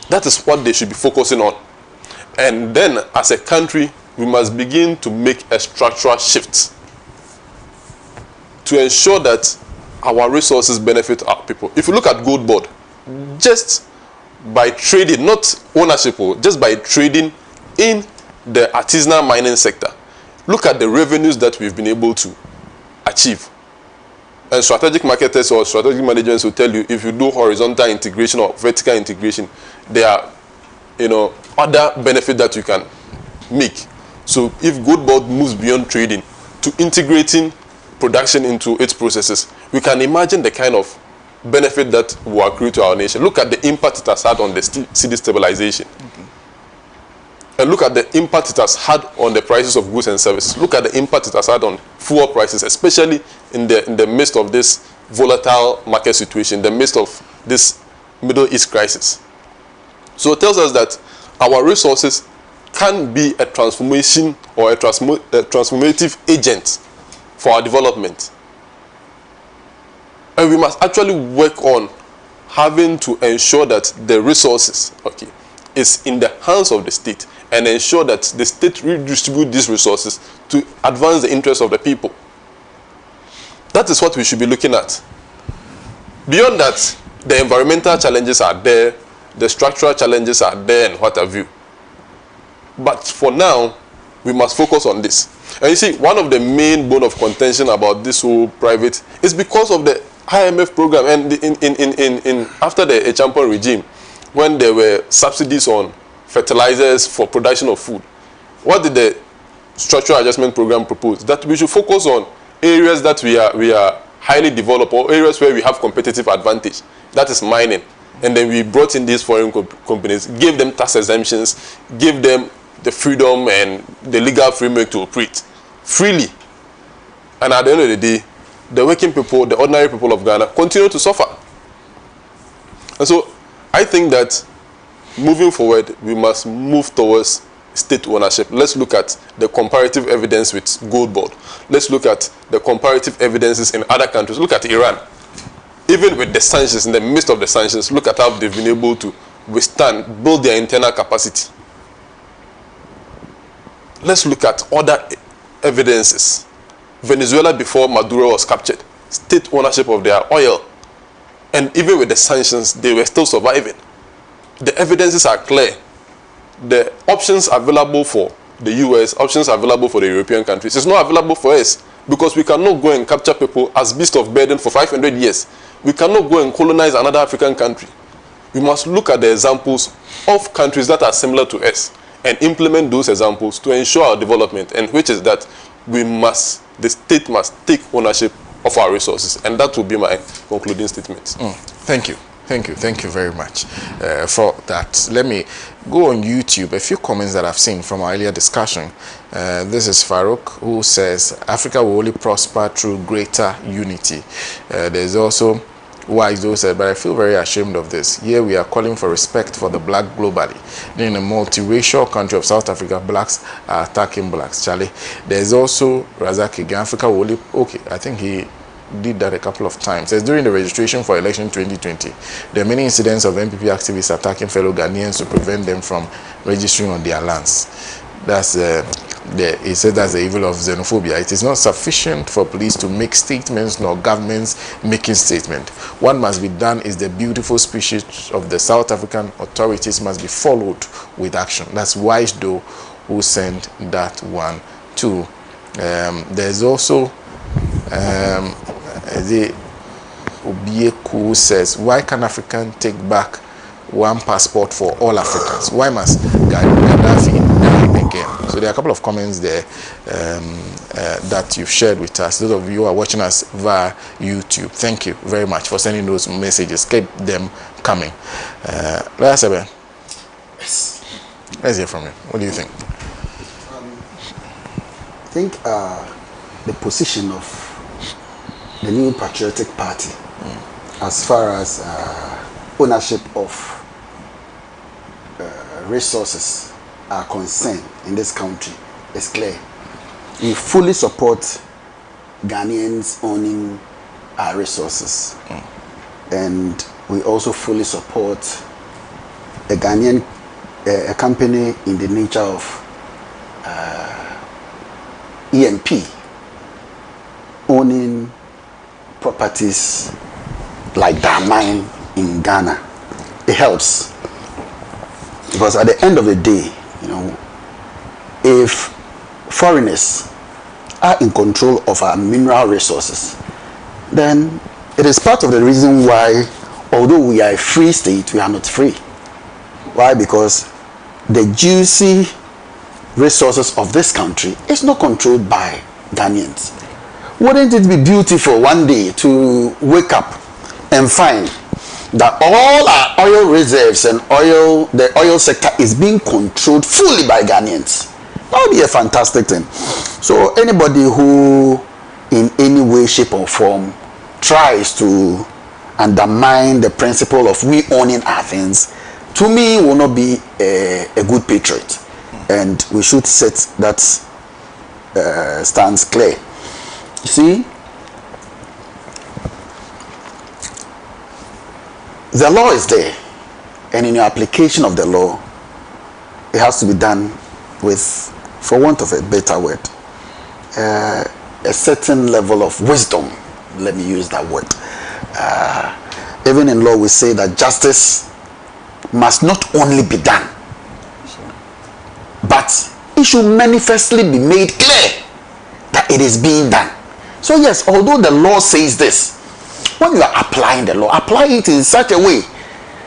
F: That is what they should be focusing on. And then, as a country, we must begin to make a structural shift to ensure that our resources benefit our people. If you look at Gold Board, just by trading, not ownership, just by trading in the artisanal mining sector, look at the revenues that we've been able to achieve. And strategic marketers or strategic managers will tell you, if you do horizontal integration or vertical integration, there are, other benefits that you can make. So if Gold Board moves beyond trading to integrating production into its processes, we can imagine the kind of benefit that will accrue to our nation. Look at the impact it has had on the cedi stabilization. And look at the impact it has had on the prices of goods and services. Look at the impact it has had on fuel prices, especially in the midst of this volatile market situation, in the midst of this Middle East crisis. So it tells us that our resources can be a transformation or a transformative agent for our development. And we must actually work on having to ensure that the resources, is in the hands of the state, and ensure that the state redistribute these resources to advance the interests of the people. That is what we should be looking at. Beyond that, the environmental challenges are there, the structural challenges are there, and what have you. But for now, we must focus on this. And you see, one of the main bone of contention about this whole private is because of the IMF program, and after the Echampon regime, when there were subsidies on fertilizers for production of food. What did the structural adjustment program propose? That we should focus on areas that we are highly developed, or areas where we have competitive advantage. That is mining. And then we brought in these foreign companies, gave them tax exemptions, gave them the freedom and the legal framework to operate freely. And at the end of the day, the working people, the ordinary people of Ghana, continue to suffer. And so I think that moving forward, we must move towards state ownership. Let's look at the comparative evidence with Gold Board. Let's look at the comparative evidences in other countries. Look at Iran. Even with the sanctions, in the midst of the sanctions, look at how they've been able to withstand, build their internal capacity. Let's look at other evidences. Venezuela, before Maduro was captured, state ownership of their oil. And even with the sanctions, they were still surviving. The evidences are clear. The options available for the US, options available for the European countries, it's not available for us, because we cannot go and capture people as beasts of burden for 500 years. We cannot go and colonize another African country. We must look at the examples of countries that are similar to us and implement those examples to ensure our development, and which is that the state must take ownership of our resources. And that will be my concluding statement.
E: Thank you. Thank you very much for that. Let me go on YouTube. A few comments that I've seen from our earlier discussion. This is Farouk, who says Africa will only prosper through greater unity. There's also Wise, who said, but I feel very ashamed of this. Here we are calling for respect for the black globally. In a multiracial country of South Africa, blacks are attacking blacks. Charlie. There's also Razak again. Africa will only, I think he did that a couple of times. Says during the registration for election 2020, there are many incidents of NPP activists attacking fellow Ghanaians to prevent them from registering on their lands. That's he said that's the evil of xenophobia. It is not sufficient for police to make statements nor governments making statements. What must be done is the beautiful speeches of the South African authorities must be followed with action. That's Wise Doe who sent that one too. There's also the Obieku says, why can Africans take back one passport for all Africans? Why must Gaddafi die again? So there are a couple of comments there that you've shared with us. Those of you who are watching us via YouTube, thank you very much for sending those messages. Keep them coming. Let's hear from you. What do you think?
G: I think the position of the new patriotic party as far as ownership of resources are concerned in this country is clear. We fully support Ghanaians owning our resources. and we also fully support a Ghanaian a company in the nature of E&P owning properties like that mine in Ghana. It helps, because at the end of the day, you know, if foreigners are in control of our mineral resources, then it is part of the reason why, although we are a free state, we are not free. Why? Because the juicy resources of this country is not controlled by Ghanaians. Wouldn't it be beautiful one day to wake up and find that all our oil reserves and the oil sector is being controlled fully by Ghanaians? That would be a fantastic thing. So anybody who in any way, shape or form tries to undermine the principle of we owning our things, to me will not be a good patriot, and we should set that stance clear. You see, the law is there, and in your application of the law, it has to be done with, for want of a better word, a certain level of wisdom. Let me use that word. Even in law, we say that justice must not only be done, but it should manifestly be made clear that it is being done. So yes, although the law says this, when you are applying the law, apply it in such a way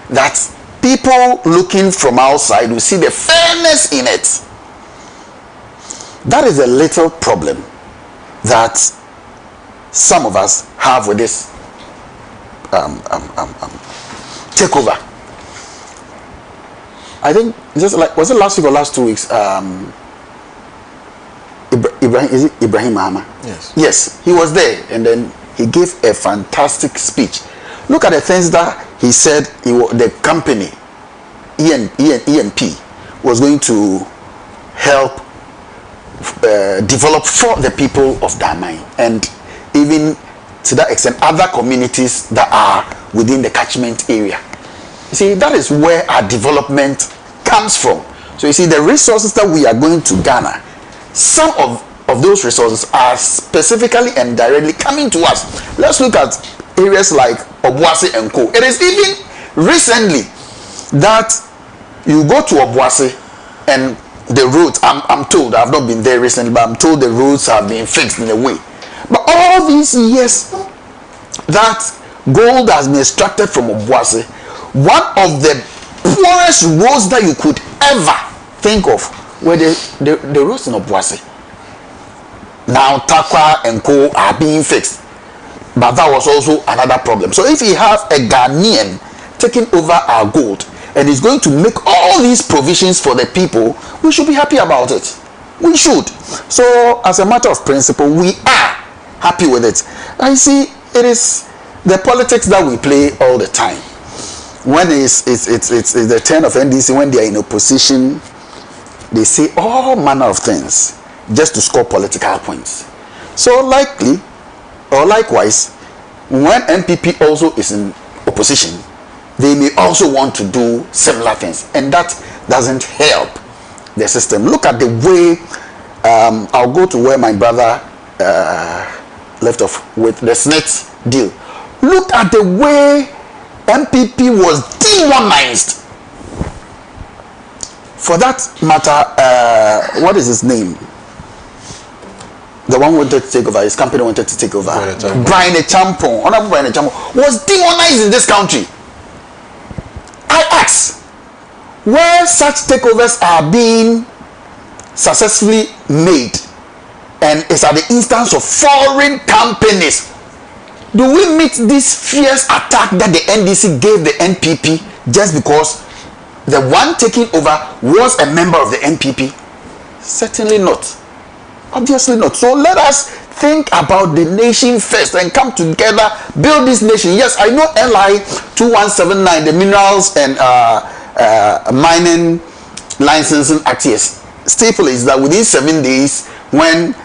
G: that people looking from outside will see the fairness in it. That is a little problem that some of us have with this takeover. I think just like, was it last week or last 2 weeks? Ibrahim Mahama?
E: Yes.
G: Yes, he was there, and then he gave a fantastic speech. Look at the things that he said. The company E&P was going to help develop for the people of Damai, and even to that extent other communities that are within the catchment area. You see, that is where our development comes from. So you see, the resources that we are going to Ghana, some of those resources are specifically and directly coming to us. Let's look at areas like Obuasi and Co. It is even recently that you go to Obuasi and the roads, I'm told, I've not been there recently, but I'm told the roads have been fixed in a way. But all these years that gold has been extracted from Obuasi, one of the poorest roads that you could ever think of were the roads in Obuasi. Now Takwa and Co are being fixed, but that was also another problem. So if you have a Ghanaian taking over our gold and is going to make all these provisions for the people, we should be happy about it. We should. So as a matter of principle, we are happy with it. I see it is the politics that we play all the time. When it's the turn of NDC, when they are in opposition, they say all manner of things just to score political points. So likely, or likewise, when MPP also is in opposition, they may also want to do similar things, and that doesn't help the system. Look at the way, I'll go to where my brother left off with the SNET deal. Look at the way MPP was demonized. For that matter, what is his name? The one who wanted to take over, his company wanted to take over. Brian Echampong, Honorable Brian Echampong, was demonized in this country. I ask, where such takeovers are being successfully made, and it's at the instance of foreign companies, do we meet this fierce attack that the NDC gave the NPP just because the one taking over was a member of the NPP? Certainly not. Obviously not. So let us think about the nation first and come together, build this nation. Yes, I know LI 2179, the Minerals and Mining Licensing Act, yes, stipulates that within 7 days, when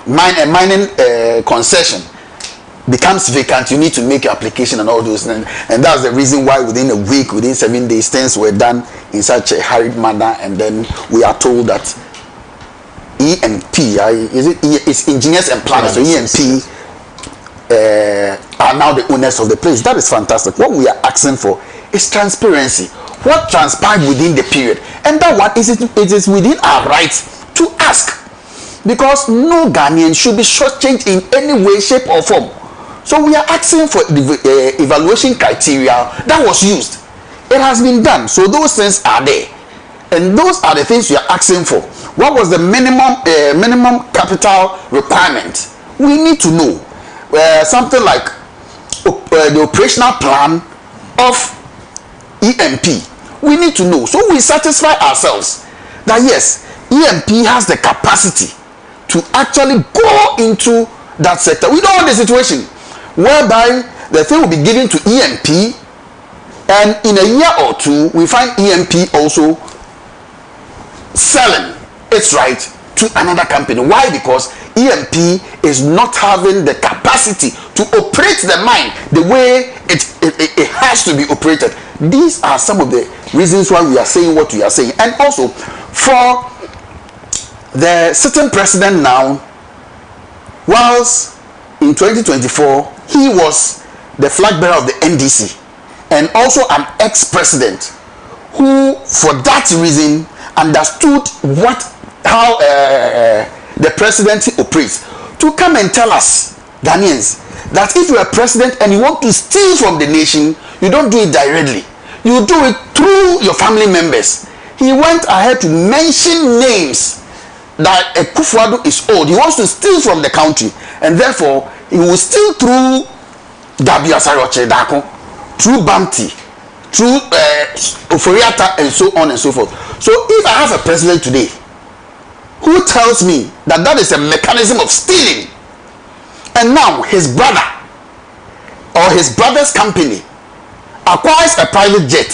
G: mining concession becomes vacant, you need to make your application and all those things. And that's the reason why within a week, within 7 days, things were done in such a hurried manner. And then we are told that E&P, it's engineers and planners, so E&P are now the owners of the place. That is fantastic. What we are asking for is transparency. What transpired within the period, and that one is it is within our rights to ask, because no Ghanaian should be shortchanged in any way, shape, or form. So we are asking for the evaluation criteria that was used. It has been done, so those things are there, and those are the things we are asking for. What was the minimum capital requirement? We need to know. Something like the operational plan of E&P. We need to know, so we satisfy ourselves that yes, E&P has the capacity to actually go into that sector. We don't want the situation whereby the thing will be given to E&P, and in a year or two we find E&P also selling its right to another company. Why? Because E&P is not having the capacity to operate the mine the way it has to be operated. These are some of the reasons why we are saying what we are saying. And also for the sitting president now, whilst in 2024 he was the flag bearer of the NDC and also an ex-president who for that reason understood how the presidency operates, to come and tell us Ghanaians that if you are president and you want to steal from the nation, you don't do it directly, you do it through your family members. He went ahead to mention names that Akufo-Addo is old, he wants to steal from the country, and therefore he will steal through Dabi Asaroche Dako, through Bamti, through Oforiata, and so on and so forth. So if I have a president today who tells me that that is a mechanism of stealing, and now his brother or his brother's company acquires a private jet,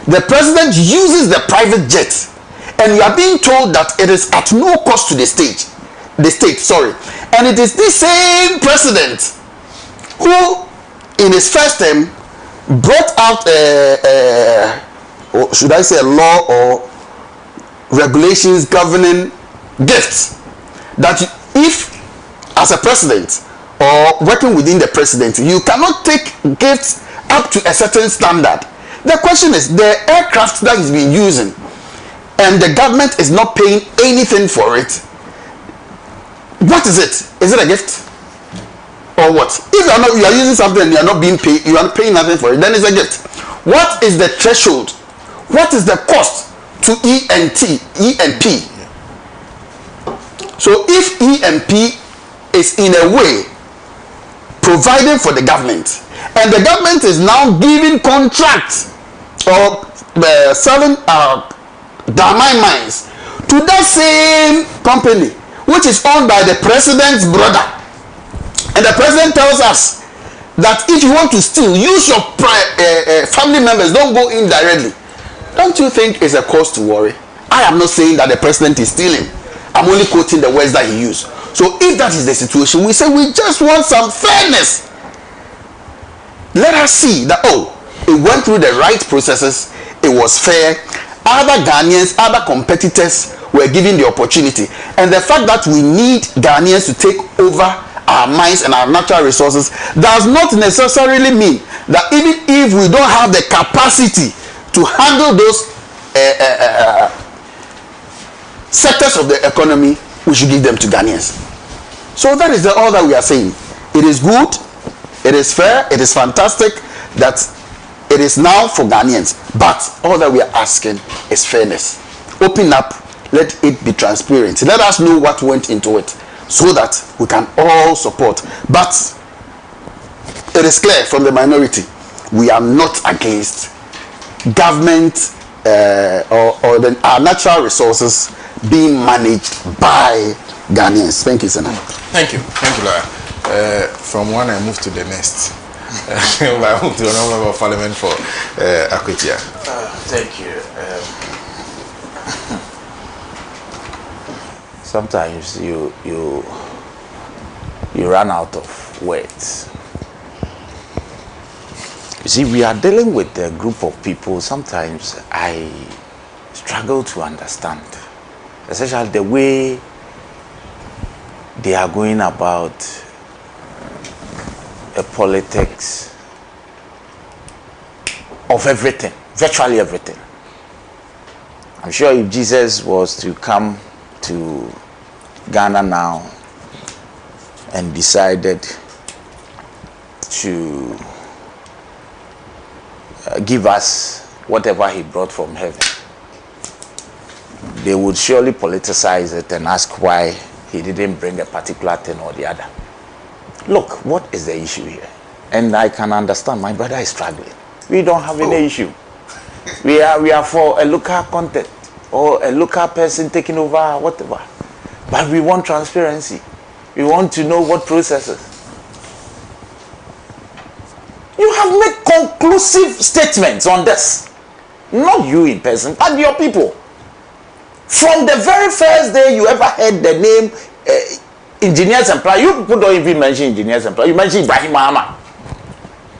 G: the president uses the private jet, and you are being told that it is at no cost to the state, and it is this same president who in his first term brought out or should I say a law or regulations governing gifts, that if as a president or working within the presidency you cannot take gifts up to a certain standard. The question is, the aircraft that he's been using and the government is not paying anything for it, what is it? Is it a gift or what? If you are using something and you are not being paid, you are paying nothing for it, then it's a gift. What is the threshold? What is the cost to E&P? So if E&P is in a way providing for the government, and the government is now giving contracts or selling diamond mines to that same company which is owned by the president's brother, and the president tells us that if you want to steal, use your family members, don't go in directly, don't you think it's a cause to worry? I am not saying that the president is stealing, I'm only quoting the words that he used. So if that is the situation, we say we just want some fairness. Let us see that, oh, it went through the right processes, it was fair, other Ghanaians, other competitors were given the opportunity, and the fact that we need Ghanaians to take over our mines and our natural resources does not necessarily mean that even if we don't have the capacity to handle those sectors of the economy, we should give them to Ghanaians. So that is all that we are saying. It is good, it is fair, it is fantastic that it is now for Ghanaians, but all that we are asking is fairness. Open up, let it be transparent, let us know what went into it so that we can all support. But it is clear from the minority, we are not against government or our natural resources being managed by Ghanaians. Thank you, Senator.
E: Thank you, Laura. From one I move to the next. I move to the Honourable Member of Parliament for Akwetia.
H: Thank you. Sometimes you you run out of words. You see, we are dealing with a group of people sometimes I struggle to understand, especially the way they are going about a politics of everything, virtually everything. I'm sure if Jesus was to come to Ghana now and decided to give us whatever he brought from heaven, they would surely politicize it and ask why he didn't bring a particular thing or the other. Look, what is the issue here? And I can understand, my brother is struggling. We don't have any issue. We are for a local content or a local person taking over, whatever. But we want transparency. We want to know what processes. You have made conclusive statements on this. Not you in person, but your people. From the very first day you ever heard the name engineers employer, you people don't even mention engineers employer. You mention Ibrahim Mahama.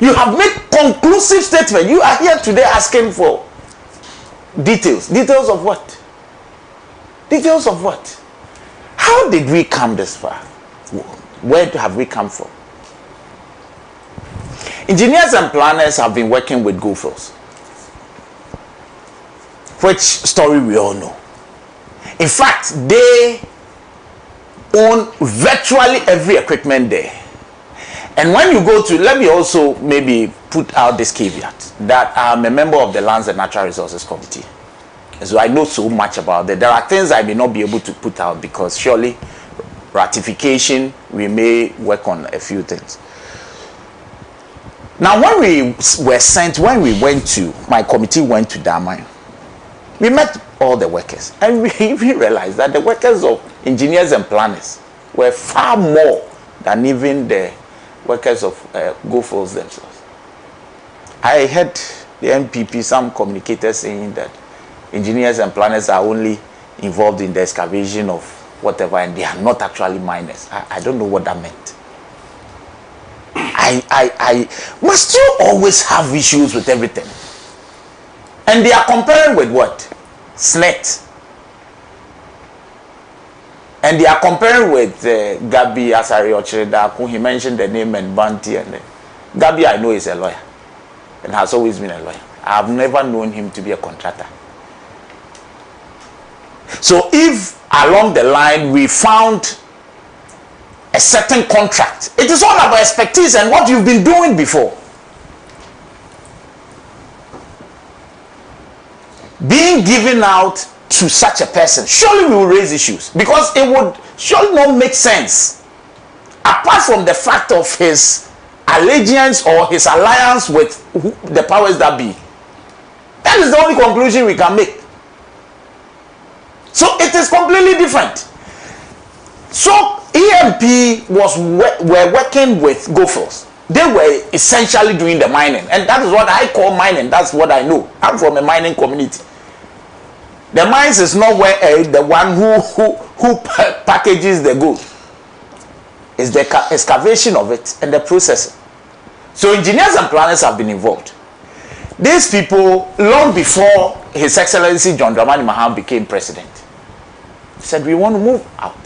H: You have made conclusive statements. You are here today asking for details. Details of what? Details of what? How did we come this far? Where have we come from? Engineers and planners have been working with Gophers, which story we all know. In fact, they own virtually every equipment there. And when you go to, let me also maybe put out this caveat that I'm a member of the Lands and Natural Resources Committee. So I know so much about that. There are things I may not be able to put out because surely ratification, we may work on a few things. Now, when we were sent, when we went to, my committee went to Damai, we met all the workers and we realized that the workers of engineers and planners were far more than even the workers of Gophers themselves. I heard the MPP, some communicators saying that engineers and planners are only involved in the excavation of whatever and they are not actually miners. I don't know what that meant. I must you always have issues with everything? And they are comparing with what? SNET. And they are comparing with Gabi Asari Ochireda. He mentioned the name and Banti. And Gabi, I know, is a lawyer and has always been a lawyer. I have never known him to be a contractor. So if along the line we found a certain contract, it is all about expertise and what you've been doing before. Being given out to such a person, surely we will raise issues because it would surely not make sense apart from the fact of his allegiance or his alliance with the powers that be. That is the only conclusion we can make. So it is completely different. So EMP were working with Gophers. They were essentially doing the mining, and that is what I call mining. That's what I know. I'm from a mining community. The mines is not where the one who packages the gold. It's the excavation of it and the processing. So engineers and planners have been involved. These people, long before His Excellency John Dramani Mahama became president, said we want to move out,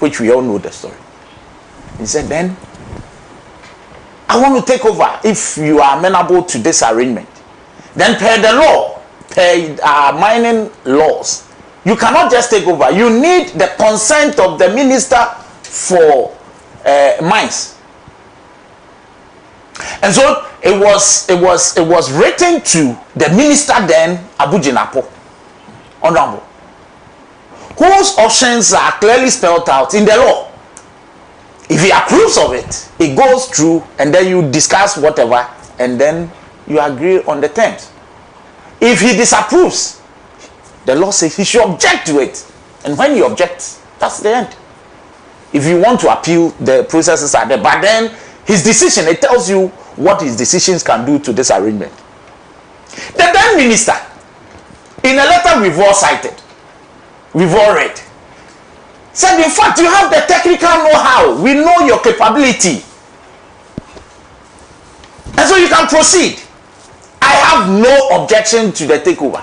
H: which we all know the story. He said, then I want to take over if you are amenable to this arrangement. Then per the law, per mining laws, you cannot just take over. You need the consent of the minister for mines. And so it was written to the minister then, Abu Jinapo, Honorable, whose options are clearly spelled out in the law. If he approves of it, it goes through and then you discuss whatever and then you agree on the terms. If he disapproves, the law says he should object to it. And when he objects, that's the end. If you want to appeal, the processes are there. But then his decision, it tells you what his decisions can do to this arrangement. The then minister, in a letter we've all cited, we've all read, Said, in fact, you have the technical know-how. We know your capability. And so you can proceed. I have no objection to the takeover.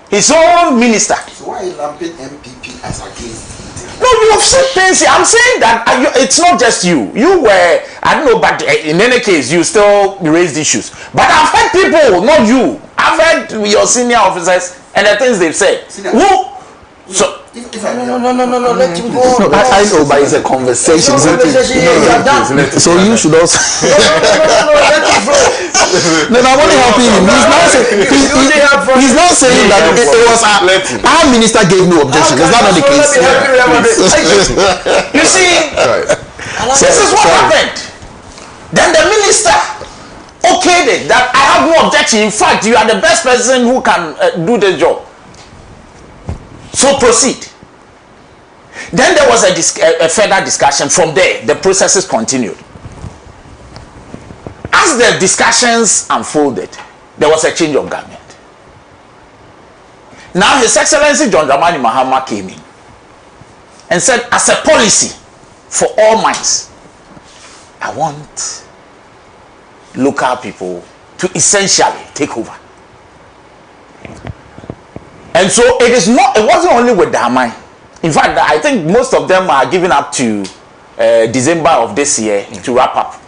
H: His own minister.
G: So why are you lumping MPP as against?
H: No, you have said things. I'm saying that it's not just you. You were, I don't know, but in any case, you still raised issues. But I've heard people, not you. I've heard your senior officers and the things they've said. Who? So.
G: No, let him go.
I: No, I know, but it's a conversation.
G: So
I: you should also.
G: No, let him flow.
I: No, I want to help him. He's not saying that it was our minister gave no objection. That's not the case.
H: You see, this is what happened. Then the minister okayed it that I have no objection. In fact, you are the best person who can do the job. So proceed. Then there was a further discussion. From there, the processes continued. As the discussions unfolded, there was a change of government. Now, His Excellency John Dramani Mahama came in and said, as a policy for all mines, I want local people to essentially take over. And so it wasn't only with the mine. In fact, I think most of them are giving up to December of this year to wrap up.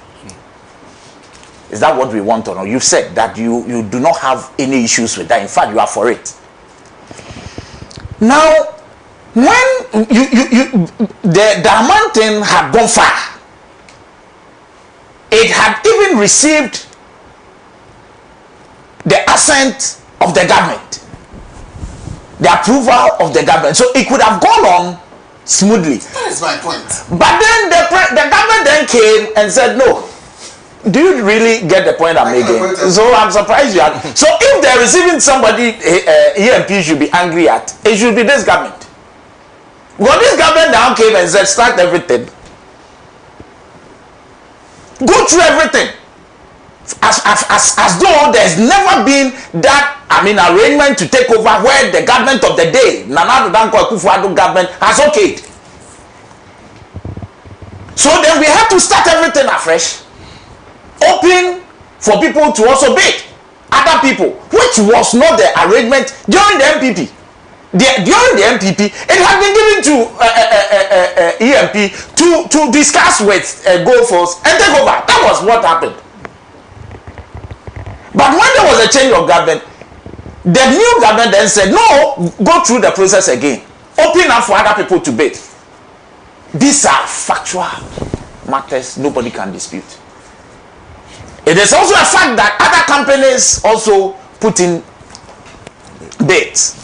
H: Is that what we want or not? You've said that you do not have any issues with that. In fact, you are for it. Now, when the mountain had gone far, it had even received the assent of the government, the approval of the government, so it could have gone on smoothly.
G: That is my point.
H: But then the government then came and said, no. Do you really get the point I'm making? So I'm surprised you are. So if they're receiving somebody EMP should be angry at, it should be this government. Because this government now came and said, start everything. Go through everything. As though there's never been that, arrangement to take over where the government of the day, Nana Danko Akufo-Addo government, has okayed. So then we have to start everything afresh. Open for people to also bid, other people, which was not the arrangement during the MPP. During the MPP, it had been given to EMP to discuss with Goldforce and take over. That was what happened. But when there was a change of government, the new government then said, no, go through the process again. Open up for other people to bid. These are factual matters nobody can dispute. It is also a fact that other companies also put in bids.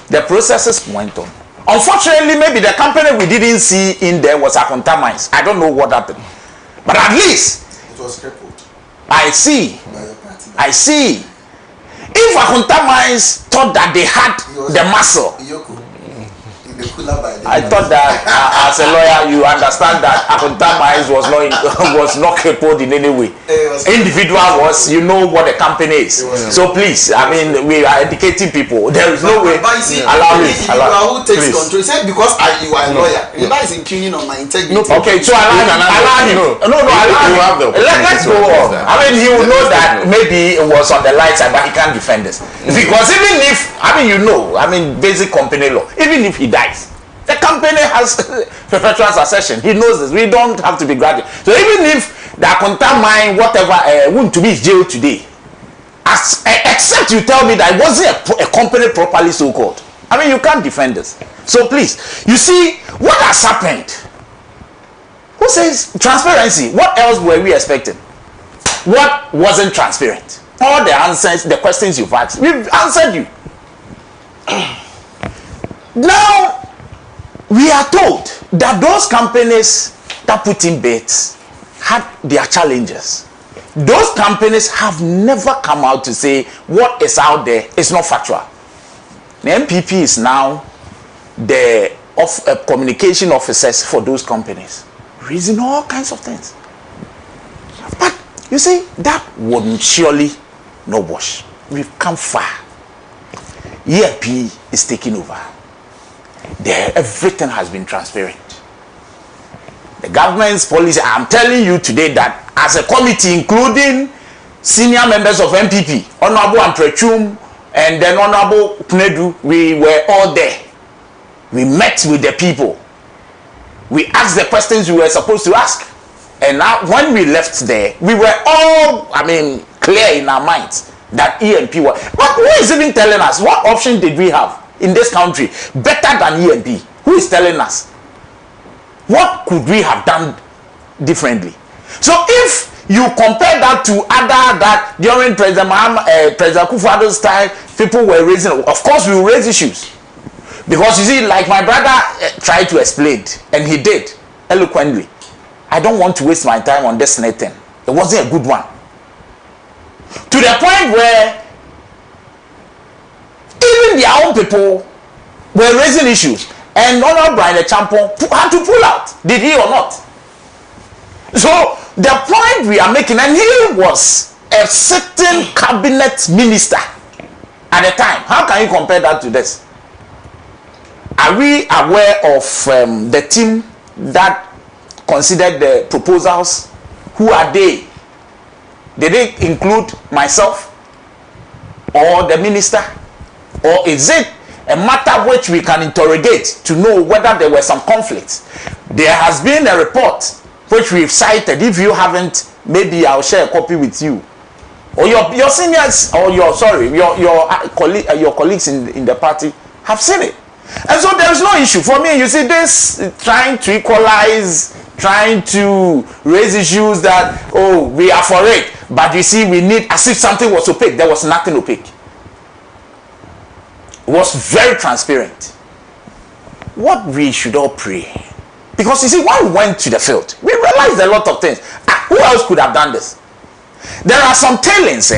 H: The processes went on. Unfortunately, maybe the company we didn't see in there was Akonta Mines. I don't know what happened. But at least
G: it was crippled.
H: I see.
G: By your party.
H: I see. If Akonta Mines thought that they had the muscle, I thought that as a lawyer you understand that Akonta Mines was not crippled in any way. Individual was, you know what a company is. So please, we are educating people. There is no way.
G: But you see,
H: allow me.
G: Who takes control? He said because you are a lawyer. That is impugning on my integrity.
H: Okay, so allow him. Allow him. Let's go on. He will know that maybe it was on the light side, but he can't defend us. Because even if, basic company law, even if he dies, the company has perpetual succession. He knows this. We don't have to be graduate. So even if the Akonta mine, whatever, wouldn't to be jailed today, except you tell me that it wasn't a company properly so called. You can't defend this. So please, you see what has happened. Who says transparency? What else were we expecting? What wasn't transparent? All the answers, the questions you've asked, we've answered you. Now, we are told that those companies that put in bids had their challenges. Those companies have never come out to say what is out there is not factual. The MPP is now the communication officers for those companies, raising all kinds of things. But you see, that wouldn't surely no wash. We've come far. EMP is taking over. everything has been transparent. The government's policy, I'm telling you today that as a committee, including senior members of MPP, Honorable Amprechum and then Honorable Pnedu, we were all there. We met with the people. We asked the questions we were supposed to ask. And now when we left there, we were all, clear in our minds that EMP was. But who is even telling us? What option did we have in this country better than EMP? Who is telling us? What could we have done differently? So if you compare that to other, that during President Akufo-Addo's time, people were raising, of course we will raise issues. Because you see, like my brother tried to explain, and he did eloquently. I don't want to waste my time on this thing. It wasn't a good one. To the point where even their own people were raising issues. And Honorable Brian Champon had to pull out. Did he or not? So the point we are making, and he was a sitting cabinet minister at the time. How can you compare that to this? Are we aware of the team that considered the proposals? Who are they? Did they include myself or the minister? Or is it a matter which we can interrogate to know whether there were some conflicts? There has been a report which we've cited. If you haven't, maybe I'll share a copy with you. Or your seniors, or your colleagues in the party have seen it. And so there is no issue. For me, you see, this trying to equalize, trying to raise issues that, oh, we are for it. But you see, we need, as if something was opaque. There was nothing opaque. It was very transparent. What we should all pray. Because you see, when we went to the field, we realized a lot of things. Who else could have done this? There are some tailings,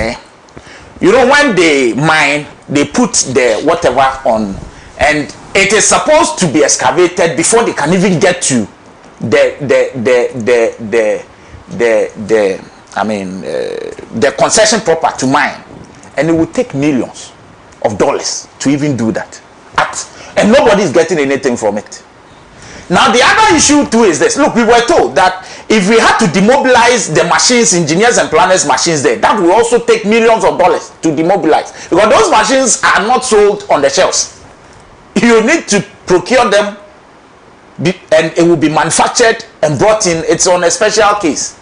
H: you know, when they mine, they put the whatever on, and it is supposed to be excavated before they can even get to the concession proper to mine, and it would take millions of dollars to even do that, and nobody is getting anything from it. Now the other issue too is this. Look, we were told that if we had to demobilize the machines, engineers and planners machines there, that will also take millions of dollars to demobilize, because those machines are not sold on the shelves. You need to procure them, and it will be manufactured and brought in. It's on a special case.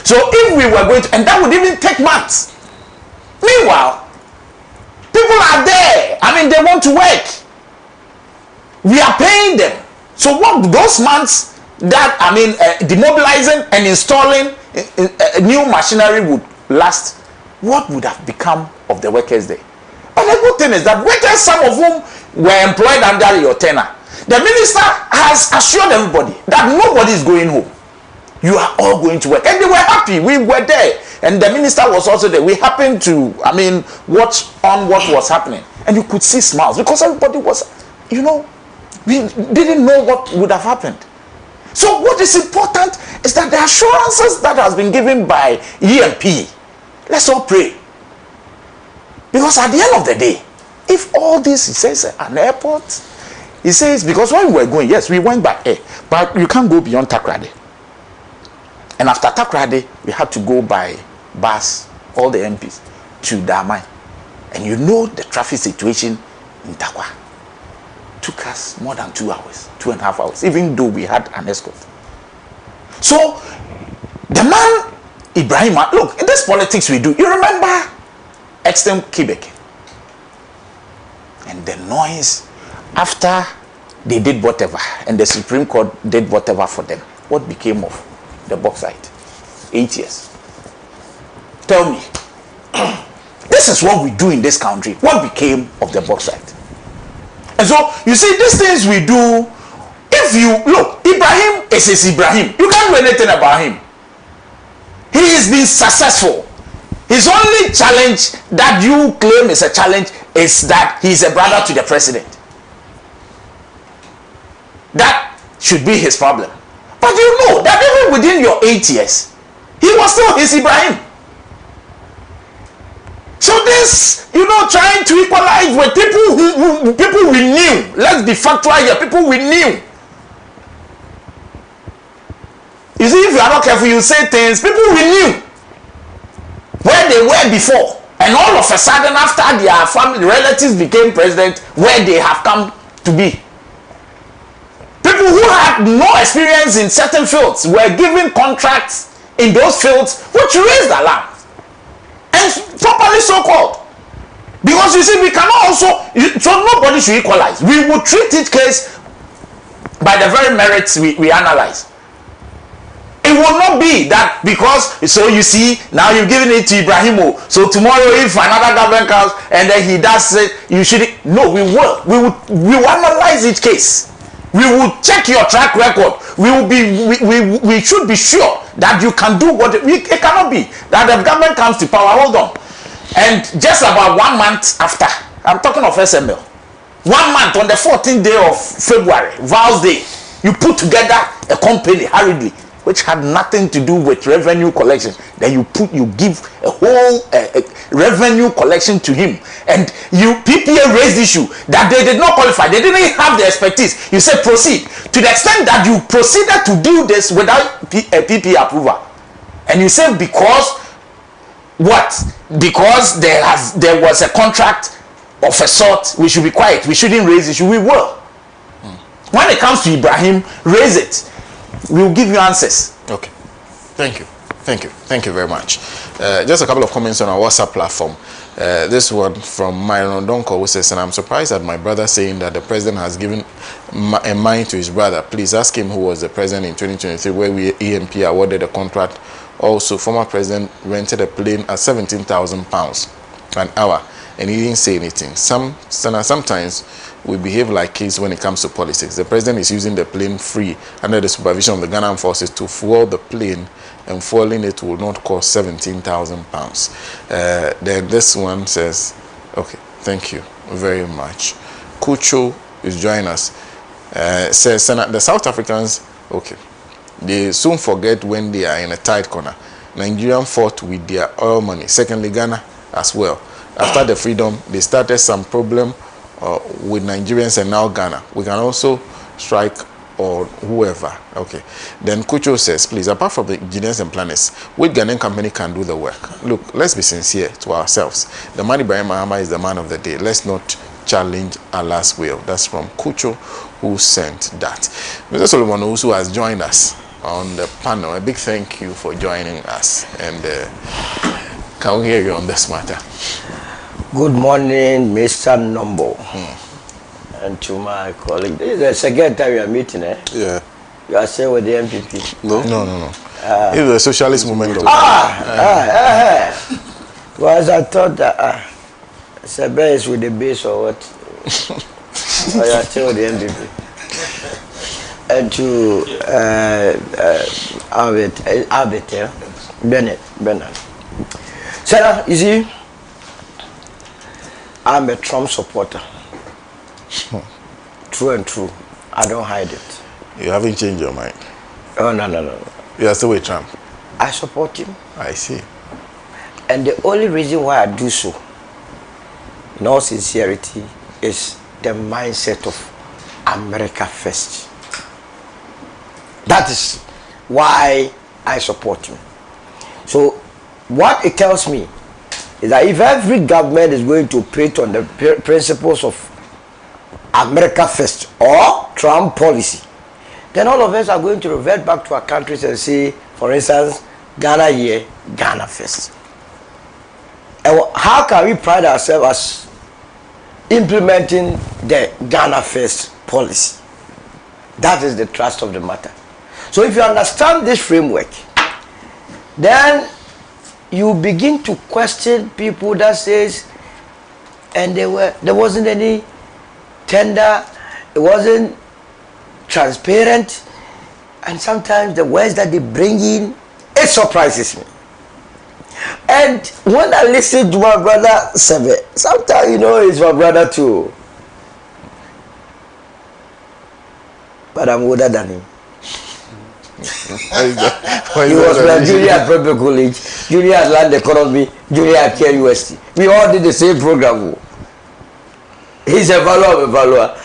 H: So if we were going to, and that would even take months. Meanwhile, people are there. I mean, they want to work. We are paying them. So what those months that, I mean, demobilizing and installing new machinery would last, what would have become of the workers there? But the good thing is that workers, some of whom were employed under your tenure, the minister has assured everybody that nobody is going home. You are all going to work. And they were happy. We were there. And the minister was also there. We happened to, I mean, watch on what was happening. And you could see smiles because everybody was, you know, we didn't know what would have happened. So what is important is that the assurances that has been given by EMP, let's all pray. Because at the end of the day, if all this, he says, an airport, he says, because when we were going, yes, we went by air, but you can't go beyond Takrady. And after Takrady, we had to go by bus, all the MPs, to Damai. And you know the traffic situation in Takwa. Took us more than 2 hours, 2.5 hours, even though we had an escort. So the man Ibrahim, look, in this politics we do, you remember Extreme Quebec and the noise after they did whatever, and the Supreme Court did whatever for them. What became of the bauxite? 8 years. Tell me, this is what we do in this country. What became of the bauxite? And so, you see, these things we do, if you, look, Ibrahim is his Ibrahim. You can't do anything about him. He has been successful. His only challenge that you claim is a challenge is that he is a brother to the president. That should be his problem. But you know that even within your 8 years, he was still his Ibrahim. So this, trying to equalize with people we knew. Let's be factual here. People we knew. You see, if you are not careful, you say things. People we knew where they were before, and all of a sudden, after their family relatives became president, where they have come to be. People who had no experience in certain fields were given contracts in those fields, which raised alarm. And properly so called. Because you see, we cannot also, so nobody should equalize. We will treat each case by the very merits we analyze. It will not be that because, so you see, now you've given it to Ibrahimo, so tomorrow if another government comes and then he does it, you should, no, we will analyze each case. We will check your track record. We should be sure that you can do what it cannot be that the government comes to power. Hold on, and just about 1 month after, I'm talking of SML, 1 month on the 14th day of February, Val's Day, you put together a company hurriedly, which had nothing to do with revenue collection. Then you give a whole revenue collection to him, and PPA raised the issue that they did not qualify. They didn't have the expertise. You said proceed to the extent that you proceeded to do this without PPA approval, and you said because what? Because there was a contract of a sort. We should be quiet. We shouldn't raise the issue. We will. When it comes to Ibrahim, raise it. We will give you answers.
E: Okay. Thank you very much. Just a couple of comments on our WhatsApp platform. This one from Myron Donko, who says, and I'm surprised at my brother saying that the president has given a mine to his brother. Please ask him who was the president in 2023 where EMP awarded a contract. Also, former president rented a plane at £17,000 an hour and he didn't say anything. Sometimes we behave like kids when it comes to politics. The president is using the plane free under the supervision of the Ghana Armed Forces to fuel the plane, and fueling it will not cost £17,000. Then this one says, okay, thank you very much. Kucho is joining us. Says, the South Africans, okay, they soon forget when they are in a tight corner. Nigerian fought with their oil money. Secondly, Ghana as well. After the freedom, they started some problem with Nigerians and now Ghana. We can also strike or whoever. Okay. Then Kucho says, please, apart from the engineers and planners, which Ghanaian company can do the work? Look, let's be sincere to ourselves. The man Ibrahim Mahama is the man of the day. Let's not challenge Allah's will. That's from Kucho, who sent that. Mr. Solomon also has joined us on the panel. A big thank you for joining us. And can we hear you on this matter?
J: Good morning, Mr. NOMBO, and to my colleague. This is the second time you are meeting, eh? Yeah. You are staying with the MPP?
E: No. It's the socialist movement.
J: Because I thought that Sebe is with the base or what? Or you are staying with the MPP? And to Bernard. Sarah, you see? I'm a Trump supporter. True and true. I don't hide it.
E: You haven't changed your mind?
J: Oh, no.
E: You are still with Trump?
J: I support him.
E: I see.
J: And the only reason why I do so, in all sincerity, is the mindset of America first. That is why I support him. So, what it tells me is that if every government is going to operate on the principles of America first or Trump policy, then all of us are going to revert back to our countries and say, for instance, Ghana here, Ghana first. And how can we pride ourselves as implementing the Ghana first policy? That is the thrust of the matter. So if you understand this framework, then you begin to question people that says, and there wasn't any tender, it wasn't transparent, and sometimes the words that they bring in, it surprises me. And when I listen to my brother Sebe, sometimes he's my brother too, but I'm older than him. He was like junior at Prep College, junior at Land Economy, junior at KUST. We all did the same program. He's a valuer.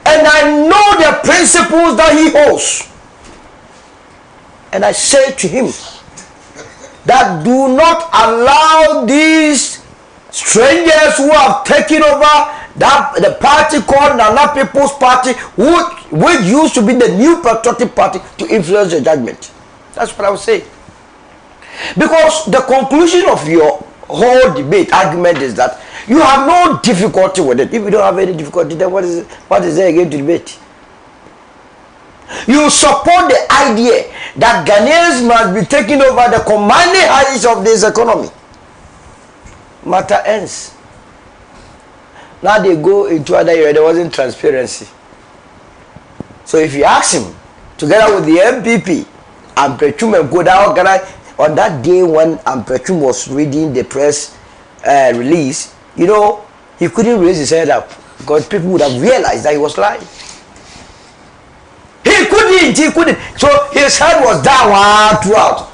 J: And I know the principles that he holds. And I say to him that do not allow these strangers who have taken over the party called Nana People's Party, which used to be the new patriotic party, to influence your judgment. That's what I would say. Because the conclusion of your whole debate, argument is that you have no difficulty with it. If you don't have any difficulty, then what is there again to debate? You support the idea that Ghanaians must be taking over the commanding heights of this economy. Matter ends. Now they go into other area, there wasn't transparency. So if you ask him, together with the MPP, Ampechum go down on that day when Ampechum was reading the press release, you know, he couldn't raise his head up because people would have realized that he was lying. He couldn't. So his head was down throughout.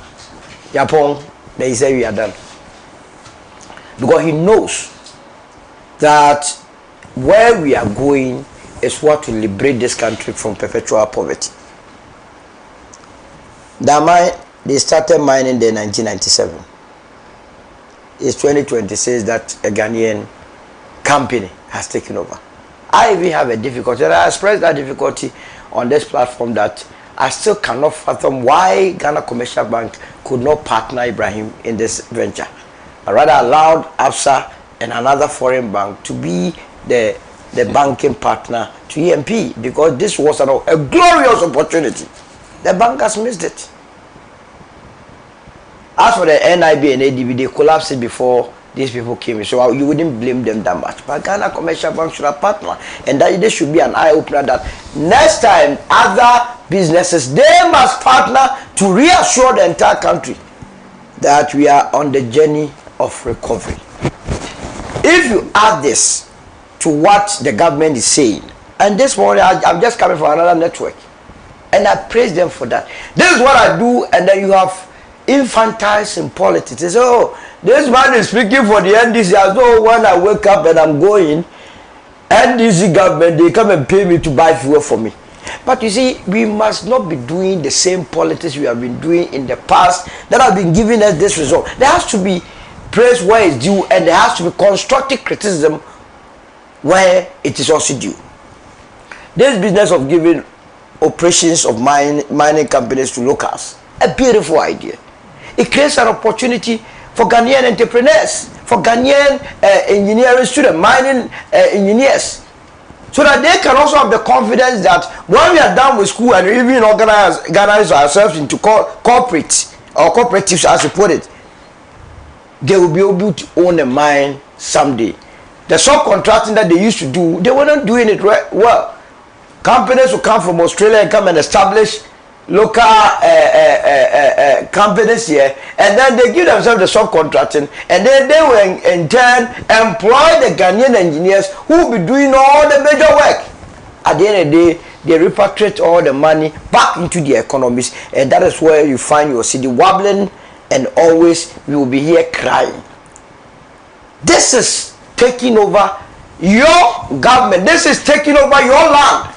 J: Yapon, then he said we are done. Because he knows that where we are going is what will liberate this country from perpetual poverty. They started mining there in 1997. It's 2026 that a Ghanaian company has taken over. I even have a difficulty, and I expressed that difficulty on this platform, that I still cannot fathom why Ghana Commercial Bank could not partner Ibrahim in this venture. I rather allowed ABSA and another foreign bank to be the banking partner to EMP, because this was a glorious opportunity. The bank has missed it. As for the NIB and ADB, they collapsed it before these people came in, so you wouldn't blame them that much. But Ghana Commercial Bank should have partnered, and that there should be an eye-opener that next time other businesses, they must partner to reassure the entire country that we are on the journey of recovery. If you add this to what the government is saying, and this morning I'm just coming from another network, and I praise them for that. This is what I do, and then you have infantiles in politics. They say, oh, this man is speaking for the NDC as though when I wake up and I'm going, NDC government, they come and pay me to buy fuel for me. But you see, we must not be doing the same politics we have been doing in the past that have been giving us this result. There has to be praise where it's due, and there has to be constructive criticism where it is also due. This business of giving operations of mining companies to locals, a beautiful idea. It creates an opportunity for Ghanaian entrepreneurs, for Ghanaian engineering students, mining engineers, so that they can also have the confidence that when we are done with school and even organize ourselves into corporates or cooperatives, as you put it, they will be able to own a mine someday. The subcontracting that they used to do, they were not doing it well. Companies will come from Australia and come and establish local companies here, and then they give themselves the subcontracting, and then they will in turn employ the Ghanaian engineers who will be doing all the major work. At the end of the day, they repatriate all the money back into the economies, and that is where you find your city wobbling, and always we will be here crying. This is taking over your government. This is taking over your land.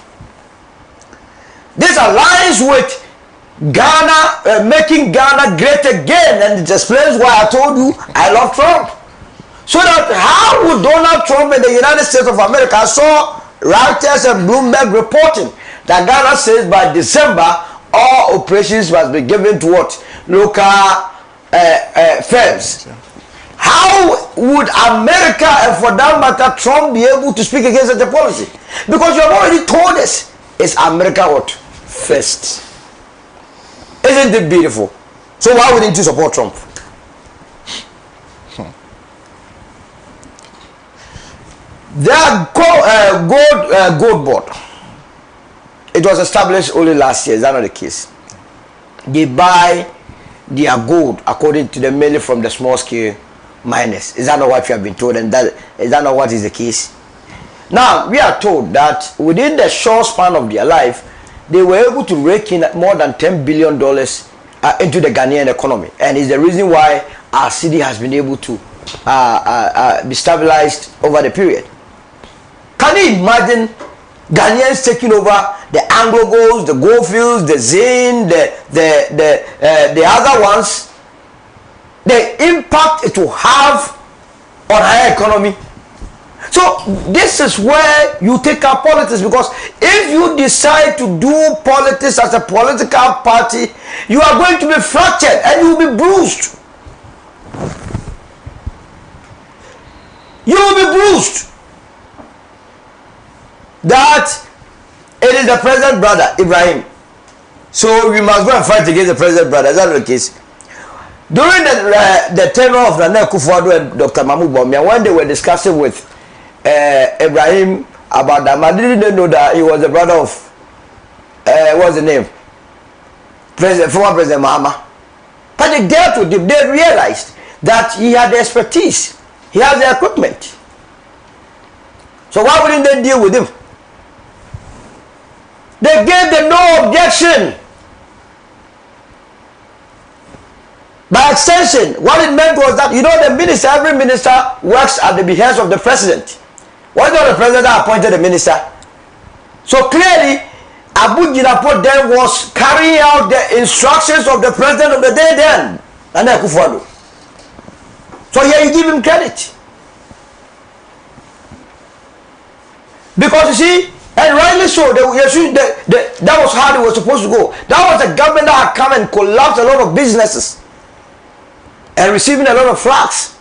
J: This aligns with Ghana, making Ghana great again, and it explains why I told you I love Trump. So that how would Donald Trump in the United States of America, I saw Reuters and Bloomberg reporting that Ghana says by December all operations must be given to what? Local firms. How would America, and for that matter Trump, be able to speak against such a policy? Because you have already told us, it's America what? First. Isn't it beautiful? So why wouldn't you support Trump? The gold board, it was established only last year. Is that not the case? They buy their gold according to the mainly from the small scale miners. Is that not what you have been told? And that is that not what is the case? Now we are told that within the short span of their life, they were able to rake in more than $10 billion into the Ghanaian economy, and it's the reason why our city has been able to be stabilized over the period. Can you imagine Ghanaians taking over the Anglo Golds, the Goldfields, the Zane, the other ones? The impact it will have on our economy. So this is where you take up politics, because if you decide to do politics as a political party, you are going to be fractured and you will be bruised. You will be bruised. That it is the president brother, Ibrahim. So we must go and fight against the president brother. Is that the case? During the tenure of Nana Akufo-Addo and Dr. Mahmoud Bawumia, when they were discussing with Ibrahim about that, I didn't know that he was the brother of what's the name? Former President Mahama. But they dealt with him. They realized that he had the expertise. He has the equipment. So why wouldn't they deal with him? They gave the no objection. By extension, what it meant was that, you know, the minister, every minister works at the behest of the president. Was not the president that appointed the minister? So clearly, Abu Jinapo then was carrying out the instructions of the president of the day then, Nana Akufo-Addo. So here you give him credit. Because you see, and rightly so, that was how they were supposed to go. That was a government that had come and collapsed a lot of businesses and receiving a lot of flags.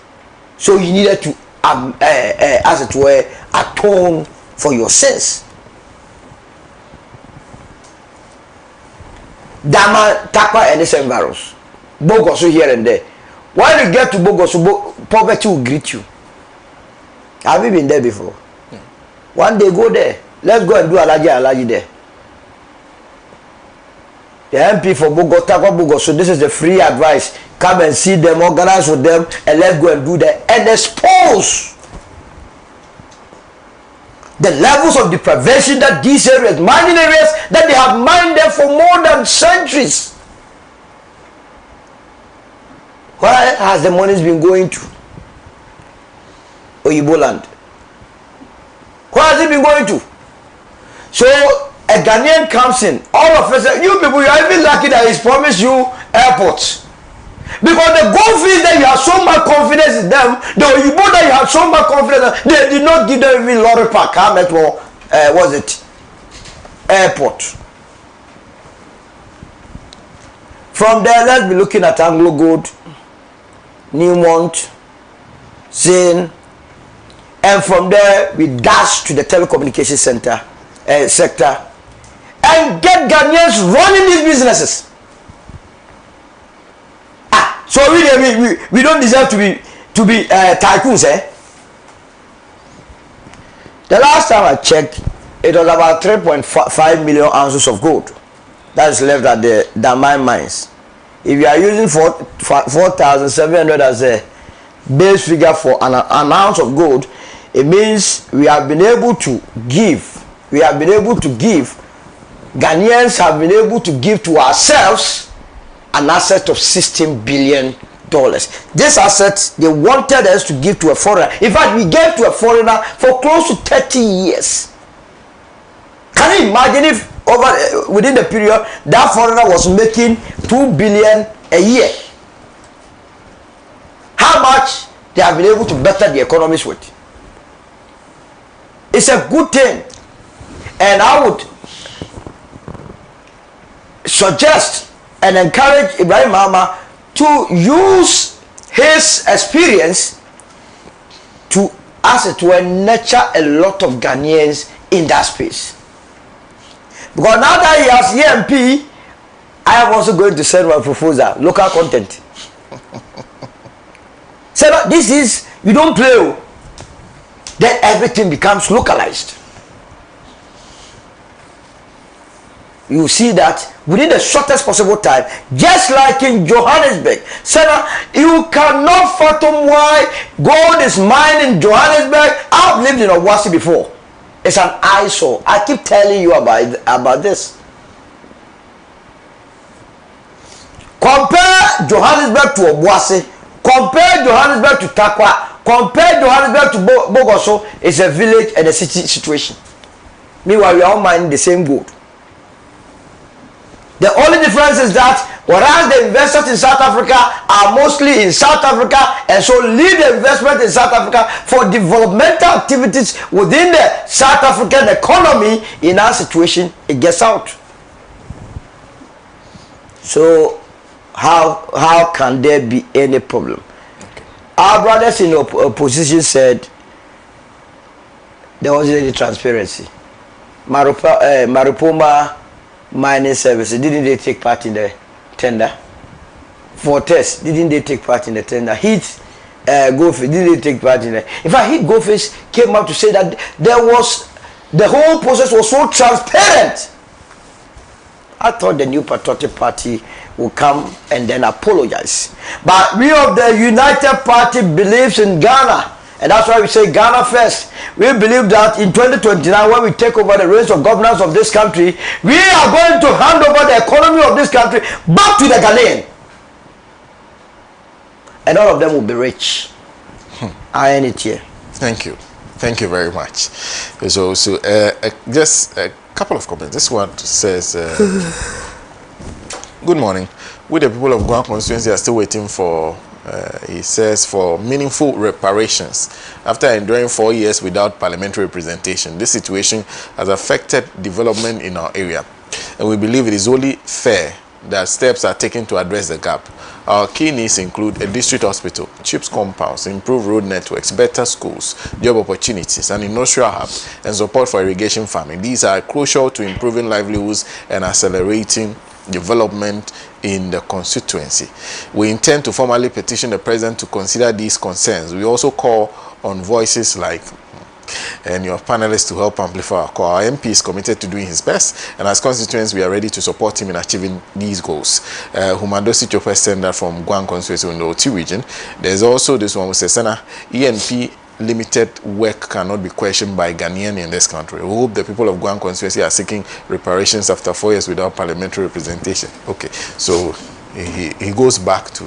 J: So you needed to, as it were, atone for your sins. Dama, Takwa, and the virus. Bogoso here and there. When you get to Bogoso, poverty will greet you. Have you been there before? Yeah. One day go there. Let's go and do Alhaji&Alhaji there. The MP for Bogoso, so this is the free advice. Come and see them, organize with them, and let's go and do that and expose the levels of deprivation that these areas, mining areas, that they have mined them for more than centuries. Where has the money been going to? Oyibo land. Where has it been going to? So a Ghanaian comes in, all of us, you people, you are even lucky that he's promised you airports. Because the Goldfields that you have so much confidence in them, the Oyibo that you have so much confidence in, they did not give them even lorry park, car metro, was it? Airport. From there, let's be looking at Anglo Gold, Newmont, Zane, and from there we dash to the telecommunication sector and get Ghanaians running these businesses. So really, we don't deserve to be tycoons, eh? The last time I checked, it was about 3.5 million ounces of gold that is left at the Damai mines. If you are using 4,700 as a base figure for an ounce of gold, it means we have been able to give. Ghanaians have been able to give to ourselves an asset of $16 billion. This asset, they wanted us to give to a foreigner. In fact, we gave to a foreigner for close to 30 years. Can you imagine if within the period, that foreigner was making $2 billion a year? How much they have been able to better the economies with? It's a good thing. And I would suggest and encourage Ibrahim Mahama to use his experience to, as it were, nurture a lot of Ghanaians in that space. Because now that he has EMP, I am also going to send my proposal, local content. So this is, you don't play, then everything becomes localized. You see that within the shortest possible time, just like in Johannesburg. SENA, you cannot fathom why gold is mined in Johannesburg. I've lived in Obuasi before. It's an eyesore. I keep telling you about this. Compare Johannesburg to Obuasi. Compare Johannesburg to Takwa. Compare Johannesburg to Bogoso. It's a village and a city situation. Meanwhile, we are all mining the same gold. The only difference is that whereas the investors in South Africa are mostly in South Africa and so lead the investment in South Africa for developmental activities within the South African economy, in our situation, it gets out. So how can there be any problem? Okay. Our brothers in opposition said there wasn't any transparency. Marupoma Mining Services, didn't they take part in the tender? Fortes, didn't they take part in the tender? Heat Goldfish, didn't they take part in the... In fact, Heat Goldfish came out to say that the whole process was so transparent. I thought the new patriotic party would come and then apologize. But we of the United Party believes in Ghana. And that's why we say Ghana first. We believe that in 2029, when we take over the reins of governance of this country, we are going to hand over the economy of this country back to the Ghanaian. And all of them will be rich. I end it here.
E: Thank you. Thank you very much. So just a couple of comments. This one says, good morning. We, the people of Guam constituency, are still waiting for, he says, for meaningful reparations. After enduring 4 years without parliamentary representation, this situation has affected development in our area. And we believe it is only fair that steps are taken to address the gap. Our key needs include a district hospital, CHIPS compounds, improved road networks, better schools, job opportunities, an industrial hub, and support for irrigation farming. These are crucial to improving livelihoods and accelerating development in the constituency. We intend to formally petition the president to consider these concerns. We also call on voices like and your panelists to help amplify our call. Our MP is committed to doing his best, and as constituents, we are ready to support him in achieving these goals. Humandosi Chope sender from Guam constituency in the OT region. There's also this one with SENA. ENP limited work cannot be questioned by Ghanaian in this country. We hope the people of Guam constituency are seeking reparations after 4 years without parliamentary representation. Okay, so he goes back to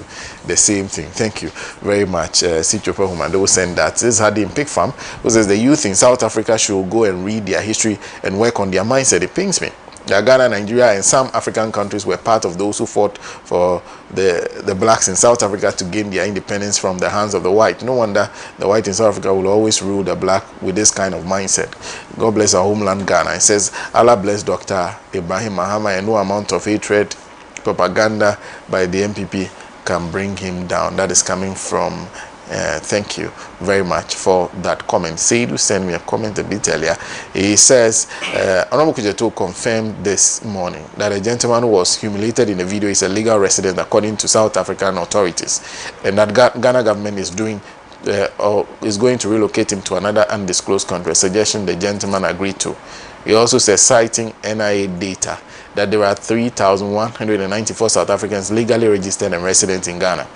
E: the same thing. Thank you very much, Sichope Humando, who sent that. This is Hadi in Pig Farm, who says the youth in South Africa should go and read their history and work on their mindset. It pains me. Ghana, Nigeria, and some African countries were part of those who fought for the blacks in South Africa to gain their independence from the hands of the white. No wonder the white in South Africa will always rule the black with this kind of mindset. God bless our homeland, Ghana. It says, Allah bless Dr. Ibrahim Mahama, and no amount of hatred, propaganda by the MPP can bring him down. That is coming from thank you very much for that comment. Seidu sent me a comment a bit earlier. He says, Honorable Kujeto confirmed this morning that a gentleman who was humiliated in the video is a legal resident according to South African authorities, and that Ghana government is doing or is going to relocate him to another undisclosed country, a suggestion the gentleman agreed to. He also says, citing NIA data, that there are 3,194 South Africans legally registered and resident in Ghana.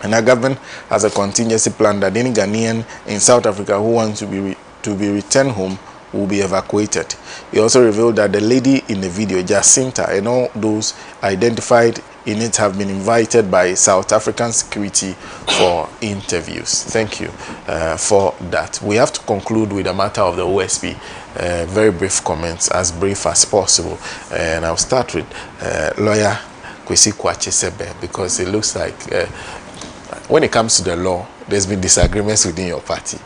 E: And our government has a contingency plan that any Ghanaian in South Africa who wants to be returned home will be evacuated. He also revealed that the lady in the video, Jacinta, and all those identified in it have been invited by South African security for interviews. Thank you for that. We have to conclude with the matter of the OSP. Very brief comments, as brief as possible. And I'll start with lawyer Kwesi Kwache Sebe, because it looks like when it comes to the law, there's been disagreements within your party.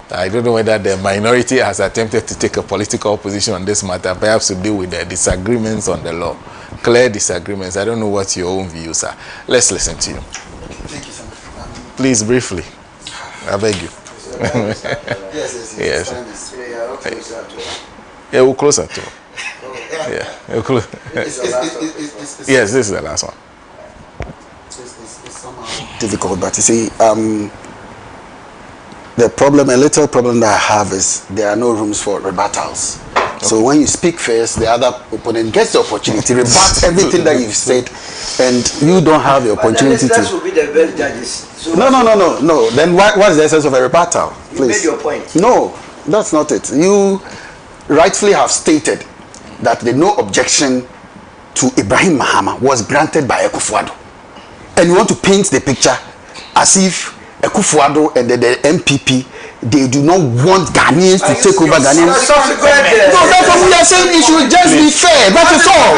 E: I don't know whether the minority has attempted to take a political position on this matter, perhaps to deal with the disagreements on the law. Clear disagreements. I don't know what your own views are. Let's listen to you.
G: Thank you so much.
E: Please, briefly. I beg you.
G: Yes.
E: Yeah, we'll close at 2. Yeah. We'll close. Yes, this is the last one.
G: It's somehow difficult, but you see, a little problem that I have is there are no rooms for rebuttals. Okay. So when you speak first, the other opponent gets the opportunity to rebut everything that you've said, and you don't have the opportunity to.
J: Will be the best judges. So
G: no. Then what's the essence of a rebuttal? Please.
J: You made your point.
G: No, that's not it. You rightfully have stated that the no objection to Ibrahim Mahama was granted by Ekufuado. and you want to paint the picture as if Akufo-Addo and the MPP, they do not want Ghanaians to take over Ghanaians. No, that's what we are saying. It should just be fair. That is all.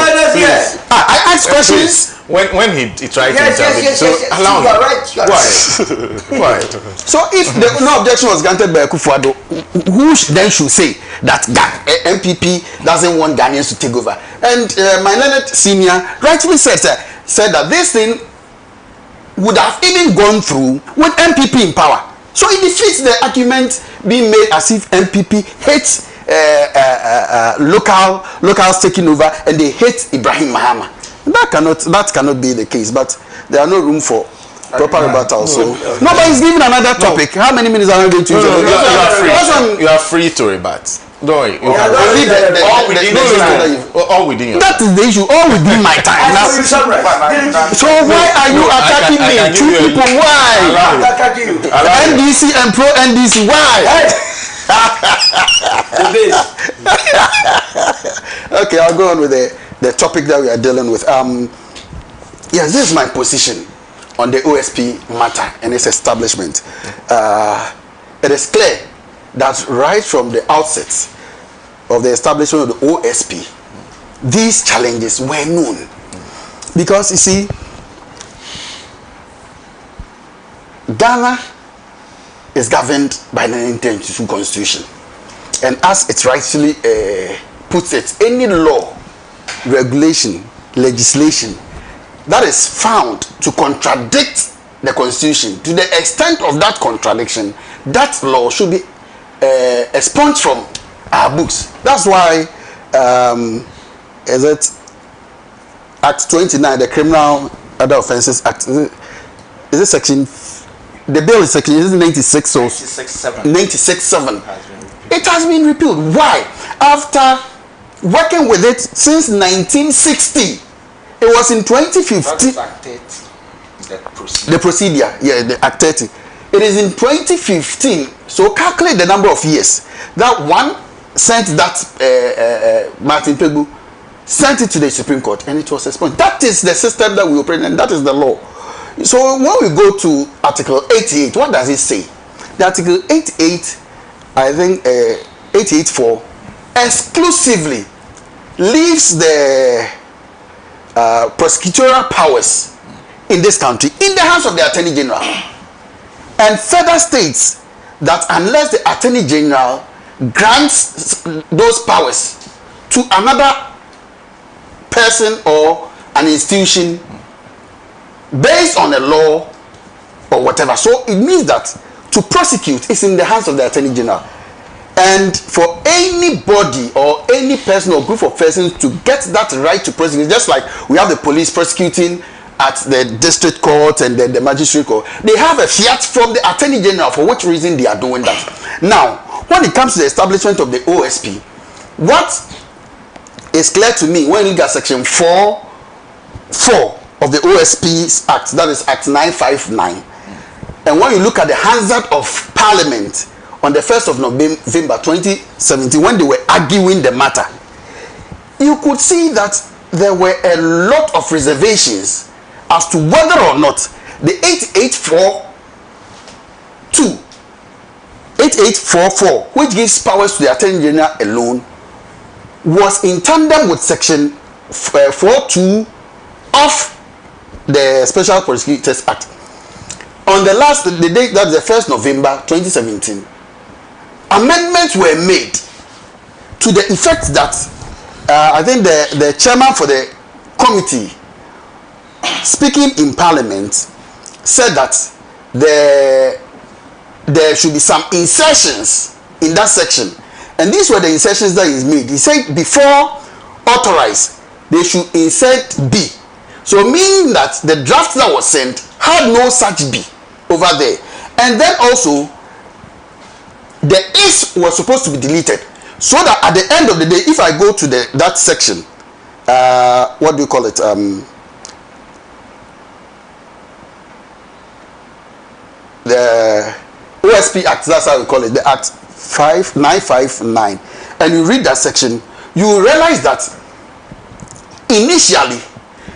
G: I ask questions.
E: When he tried to intervene, so allow me. Why?
G: So if no objection was granted by Akufo-Addo, who then should say that MPP doesn't want Ghanaians to take over? And my learned senior rightfully said that this thing would have even gone through with MPP in power. So it defeats the argument being made as if MPP hates locals taking over and they hate Ibrahim Mahama. That cannot be the case. But there are no room for proper rebuttal. So no, but he's giving another topic. How many minutes are we going to use?
E: You are free to rebut. Don't worry. All within your
G: that is the issue. All within my time. So why are you attacking me? Two people. Why? NDC and pro NDC. Why? Okay, I'll go on with the topic that we are dealing with. Yes, this is my position on the OSP matter and its establishment. It is clear that right from the outset of the establishment of the OSP, these challenges were known. Because you see, Ghana is governed by the 1992 Constitution. And as it rightfully puts it, any law, regulation, legislation that is found to contradict the Constitution, to the extent of that contradiction, that law should be expunged from our books. That's why is it Act 29, the Criminal Other Offences Act, is it section, the bill is section, is it 96 or 96.7? It has been repealed. Why? After working with it since 1960, it was in 2015. The procedure, yeah, the Act 30. It is in 2015. So calculate the number of years that one sent that Martin Pegu sent it to the Supreme Court and it was expunged. That is the system that we operate in, and that is the law. So when we go to Article 88, what does it say? The Article 88, I think 88.4, exclusively leaves the prosecutorial powers in this country in the hands of the Attorney General, and further states that unless the Attorney General grants those powers to another person or an institution based on a law or whatever, so it means that to prosecute is in the hands of the Attorney General. And for anybody or any person or group of persons to get that right to prosecute, just like we have the police prosecuting at the district court and then the magistrate court, they have a fiat from the Attorney General for which reason they are doing that. Now, when it comes to the establishment of the OSP, what is clear to me when you look at section 4.4 of the OSP Act, that is Act 959, and when you look at the Hazard of Parliament on the 1st of November 2017, when they were arguing the matter, you could see that there were a lot of reservations as to whether or not the 8844, which gives powers to the Attorney General alone, was in tandem with section 4.2 of the Special Prosecutors Act. On the day, that's the 1st November 2017, amendments were made to the effect that I think the chairman for the committee, speaking in Parliament, said that there should be some insertions in that section, and these were the insertions that he made. He said before authorized, they should insert B. So meaning that the draft that was sent had no such B over there, and then also the is was supposed to be deleted, so that at the end of the day, if I go to that section, what do you call it? The OSP Act, that's how we call it, the Act 5959, and you read that section, you will realize that initially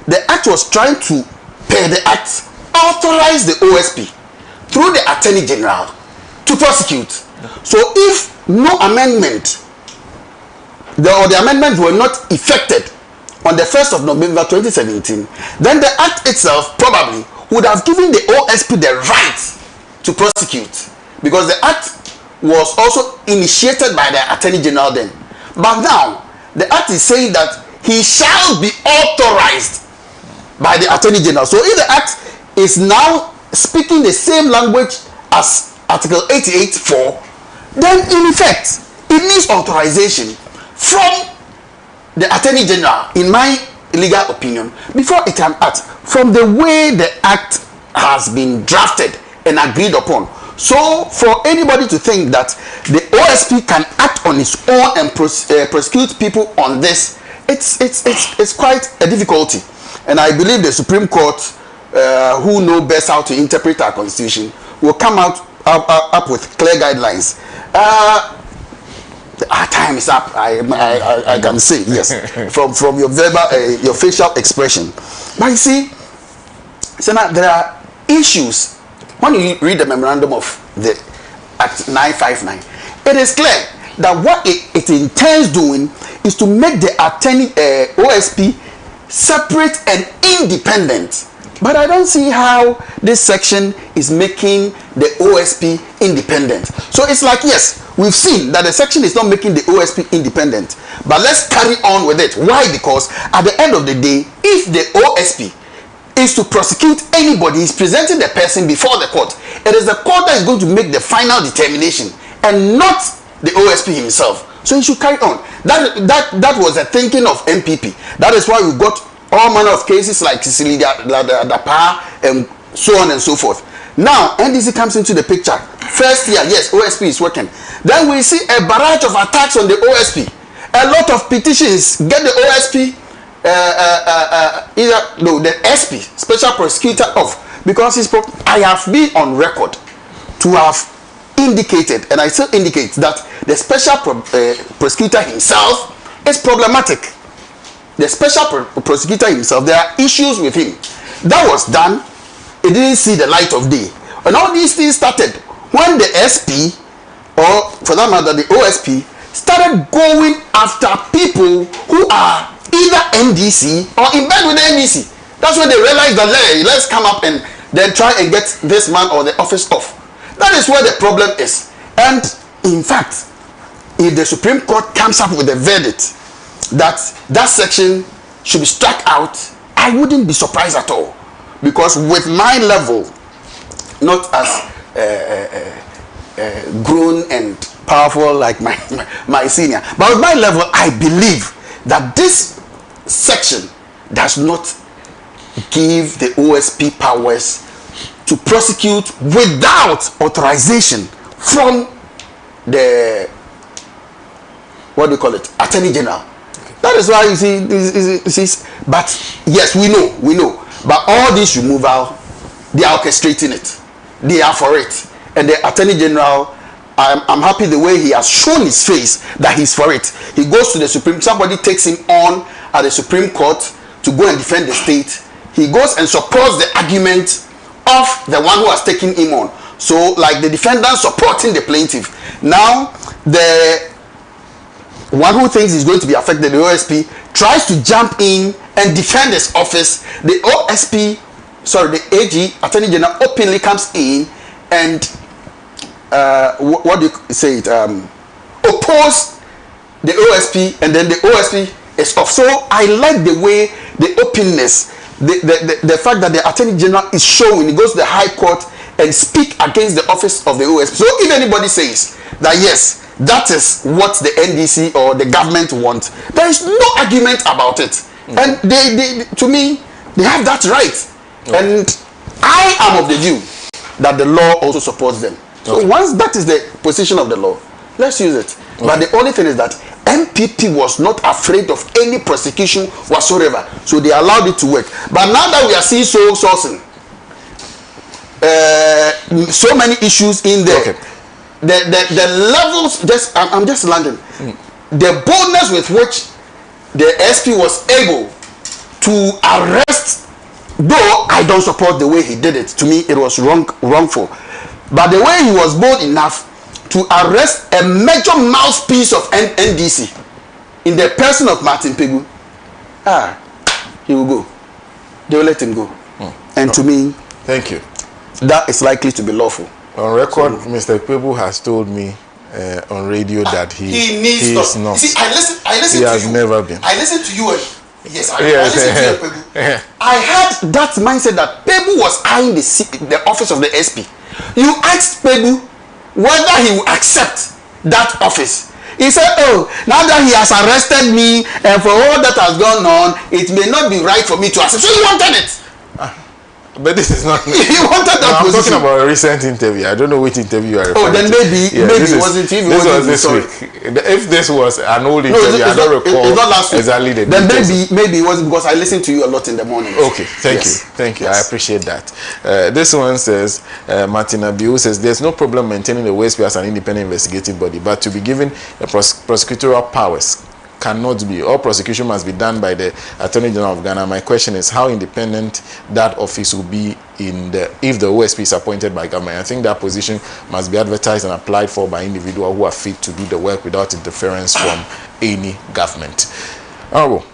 G: the Act was trying to, per the Act, authorized the OSP through the Attorney General to prosecute. So if no amendment, or the amendments were not effected on the 1st of November 2017, then the act itself probably would have given the OSP the right to prosecute, because the act was also initiated by the Attorney General then. But now, the act is saying that he shall be authorized by the Attorney General. So if the act is now speaking the same language as Article 88.4, then in effect, it needs authorization from the Attorney General, in my legal opinion, before it can act, from the way the act has been drafted and agreed upon. So for anybody to think that the OSP can act on its own and prosecute people on this, it's quite a difficulty. And I believe the Supreme Court, who know best how to interpret our constitution, will come up with clear guidelines. Our time is up. I can say yes from your verbal, your facial expression. But you see, SENA, there are issues. When you read the memorandum of the Act 959, it is clear that what it intends doing is to make the OSP separate and independent. But I don't see how this section is making the OSP independent. So it's like, yes, we've seen that the section is not making the OSP independent, but let's carry on with it. Why? Because at the end of the day, if the OSP is to prosecute anybody, he's presenting the person before the court. It is the court that is going to make the final determination and not the OSP himself. So he should carry on. That was the thinking of MPP. That is why we got all manner of cases like Sicily, Dapa, and so on and so forth. Now, NDC comes into the picture. First year, yes, OSP is working. Then we see a barrage of attacks on the OSP. A lot of petitions get the OSP, the SP, Special Prosecutor off. Because I have been on record to have indicated, and I still indicate, that the Special Prosecutor himself is problematic. The Special Prosecutor himself, there are issues with him. That was done. It didn't see the light of day. And all these things started when the SP, or for that matter the OSP, started going after people who are either NDC or in bed with the NDC. That's when they realized that, hey, let's come up and then try and get this man or the office off. That is where the problem is. And in fact, if the Supreme Court comes up with a verdict that section should be struck out, I wouldn't be surprised at all. Because with my level, not as grown and powerful like my senior, but with my level, I believe that this section does not give the OSP powers to prosecute without authorization from the, what do you call it, Attorney General. That is why you see this. But yes, we know. But all this removal, they are orchestrating it. They are for it. And the Attorney General, I'm happy the way he has shown his face that he's for it. He goes to the Supreme, somebody takes him on at the Supreme Court to go and defend the state. He goes and supports the argument of the one who has taken him on. So like the defendant supporting the plaintiff. Now the one who thinks he's going to be affected, the OSP, tries to jump in and defend his office. The the AG, Attorney General, openly comes in and what do you say it? Oppose the OSP, and then the OSP is off. So I like the way, the openness, the fact that the Attorney General is showing. He goes to the High Court and speak against the office of the OSP. So if anybody says that yes, that is what the NDC or the government want, there is no argument about it. And they to me, they have that right. And I am of the view that the law also supports them. So once that is the position of the law, let's use it. But the only thing is that MPP was not afraid of any prosecution whatsoever. So they allowed it to work. But now that we are seeing sourcing, so many issues in there, the levels, I'm just landing. The boldness with which the SP was able to arrest Though I don't support the way he did it, to me it was wrongful. But the way he was bold enough to arrest a major mouthpiece of NDC in the person of Martin Pegu, he will go. They will let him go. And to me,
E: thank you.
G: That is likely to be lawful.
E: On record, Mr. Pegu has told me on radio that he is not.
G: See, I listen
E: he
G: to you.
E: has never been.
G: I listen to you. Yes, I listen to you, Pegu. I had that mindset that Pegu was eyeing the office of the SP. You asked Pegu whether he will accept that office. He said, oh, now that he has arrested me and for all that has gone on, it may not be right for me to accept. So he wanted it.
E: But this is not.
G: He wanted that
E: I'm
G: position.
E: talking about a recent interview. I don't know which interview you are referring to.
G: Oh, then maybe it wasn't him.
E: This was this week. If this was an old interview, I don't recall
G: it's not last week.
E: exactly the
G: then
E: details.
G: maybe it wasn't, because I listen to you a lot in the morning.
E: Okay, thank you. Yes. I appreciate that. This one says, Martin Abiu says, there's no problem maintaining the WSP as an independent investigative body, but to be given the prosecutorial powers cannot be. All prosecution must be done by the Attorney General of Ghana. My question is how independent that office will be if the OSP is appointed by government. I think that position must be advertised and applied for by individuals who are fit to do the work without interference from any government. Oh.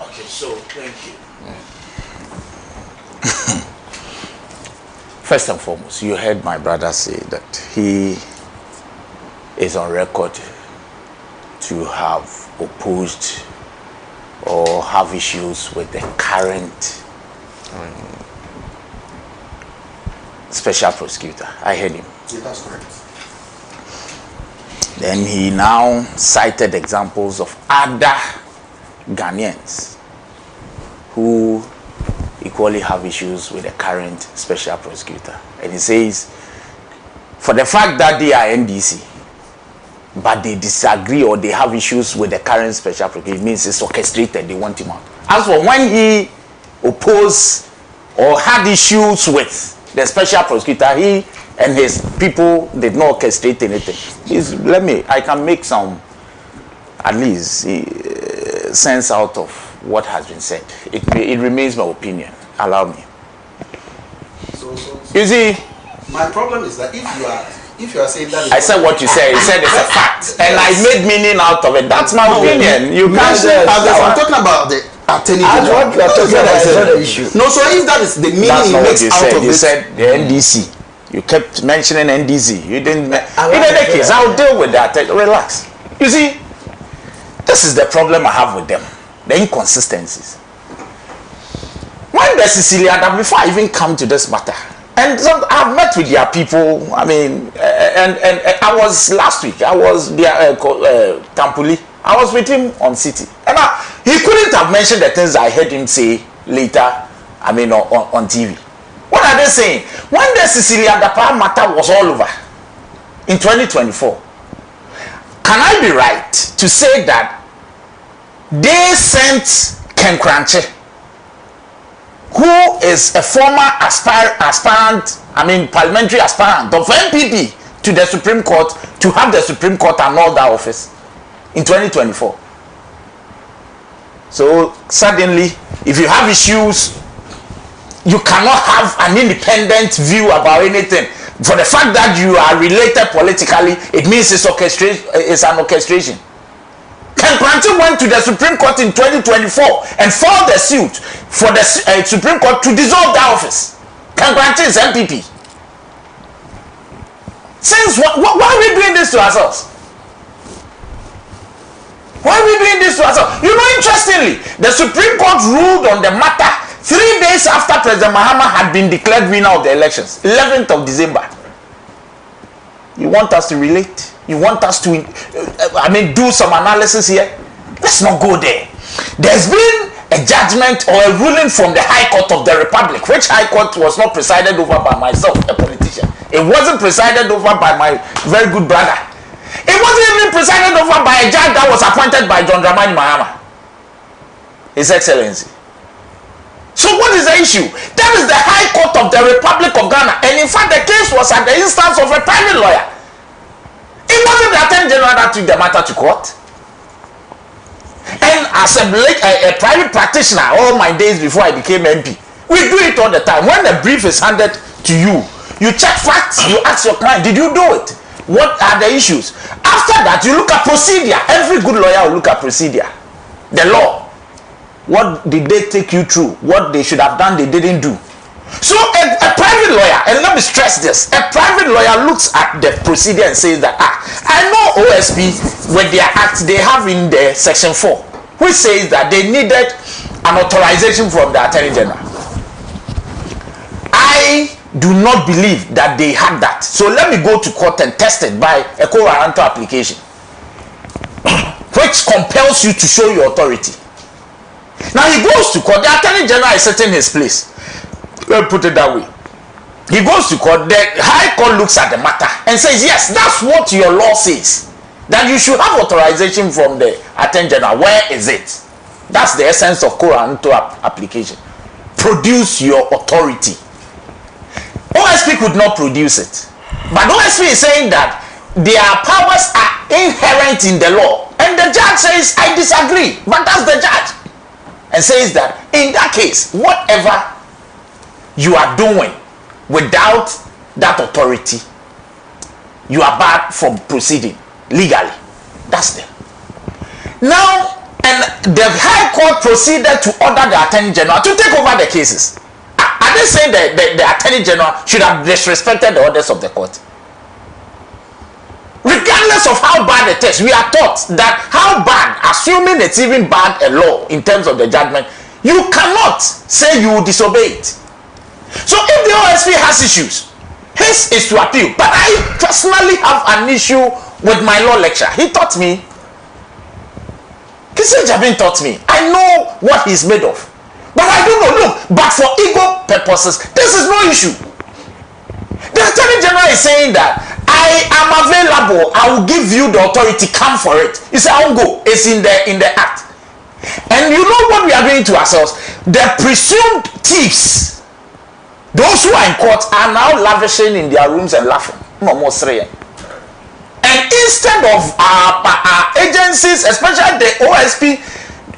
H: Okay, so thank you. First and foremost, you heard my brother say that he is on record to have opposed or have issues with the current special prosecutor. I heard him.
G: Yeah, that's correct.
H: Then he now cited examples of other Ghanaians who equally have issues with the current special prosecutor. And he says, for the fact that they are NDC, but they disagree or they have issues with the current special prosecutor, it means it's orchestrated, they want him out. As for when he opposed or had issues with the special prosecutor, he and his people did not orchestrate anything. I can make some, at least, sense out of what has been said. It remains my opinion. Allow me. You see,
G: my problem is that if you are saying that,
H: I said what you said. You said it's a fact, and I made meaning out of it. That's my opinion. You can't say
G: I'm talking about the Attorney General.
J: What you are talking about is not the issue.
G: No, so if that is the meaning he makes out of it,
H: you said the NDC. You kept mentioning NDC. You didn't. In any case, I'll deal with that. Relax. You see, this is the problem I have with them: the inconsistencies. When the Sicilian, before I even come to this matter, and I've met with their people. I mean, and I was last week. I was their Tampuli. I was with him on City, and he couldn't have mentioned the things I heard him say later. I mean, on TV. What are they saying? When the Sicilian matter was all over in 2024, can I be right to say that they sent Ken Kranche, who is a former aspirant, I mean parliamentary aspirant of MPP, to the Supreme Court to have the Supreme Court annul that office in 2024. So suddenly, if you have issues, you cannot have an independent view about anything. For the fact that you are related politically, it means it's an orchestration. Ken Kranche went to the Supreme Court in 2024 and filed a suit for the Supreme Court to dissolve that office. Ken Kranche is MPP. Since why are we doing this to ourselves? Why are we doing this to ourselves? You know, interestingly, the Supreme Court ruled on the matter 3 days after President Mahama had been declared winner of the elections, 11th of December. You want us to relate? You want us to, do some analysis here? Let's not go there. There's been a judgment or a ruling from the High Court of the Republic, which High Court was not presided over by myself, a politician. It wasn't presided over by my very good brother. It wasn't even presided over by a judge that was appointed by John Dramani Mahama, His Excellency. So what is the issue? That is the High Court of the Republic of Ghana. And in fact, the case was at the instance of a private lawyer. It wasn't the Attorney General that took the matter to court. And as a private practitioner, all my days before I became MP, we do it all the time. When a brief is handed to you, you check facts, you ask your client, did you do it? What are the issues? After that, you look at procedure. Every good lawyer will look at procedure. The law. What did they take you through? What they should have done, they didn't do. So a private lawyer, and let me stress this, a private lawyer looks at the procedure and says that, I know OSP, with their act, they have in the section 4, which says that they needed an authorization from the Attorney General. I do not believe that they had that. So let me go to court and test it by a co-warrantor application, which compels you to show your authority. Now he goes to court, the Attorney General is sitting in his place. Let me put it that way. He goes to court, the High Court looks at the matter and says, yes, that's what your law says. That you should have authorization from the Attorney General. Where is it? That's the essence of co-warrantor application. Produce your authority. OSP could not produce it. But OSP is saying that their powers are inherent in the law. And the judge says, I disagree. But that's the judge. And says that in that case, whatever you are doing without that authority, you are barred from proceeding legally. That's there. Now, and the High Court proceeded to order the Attorney General to take over the cases. Are they saying that the Attorney General should have disrespected the orders of the court? Regardless of how bad it is, we are taught that how bad, assuming it's even bad a law in terms of the judgment, you cannot say you will disobey it. So if the OSP has issues, his is to appeal. But I personally have an issue with my law lecturer. He taught me. Kise Jabin taught me. I know what he's made of. But I don't know. Look, but for ego purposes, this is no issue. The Attorney General is saying that I am available. I will give you the authority. Come for it. You say I won't go. It's in the act. And you know what we are doing to ourselves? The presumed thieves, those who are in court, are now lavishing in their rooms and laughing. And instead of our agencies, especially the OSP,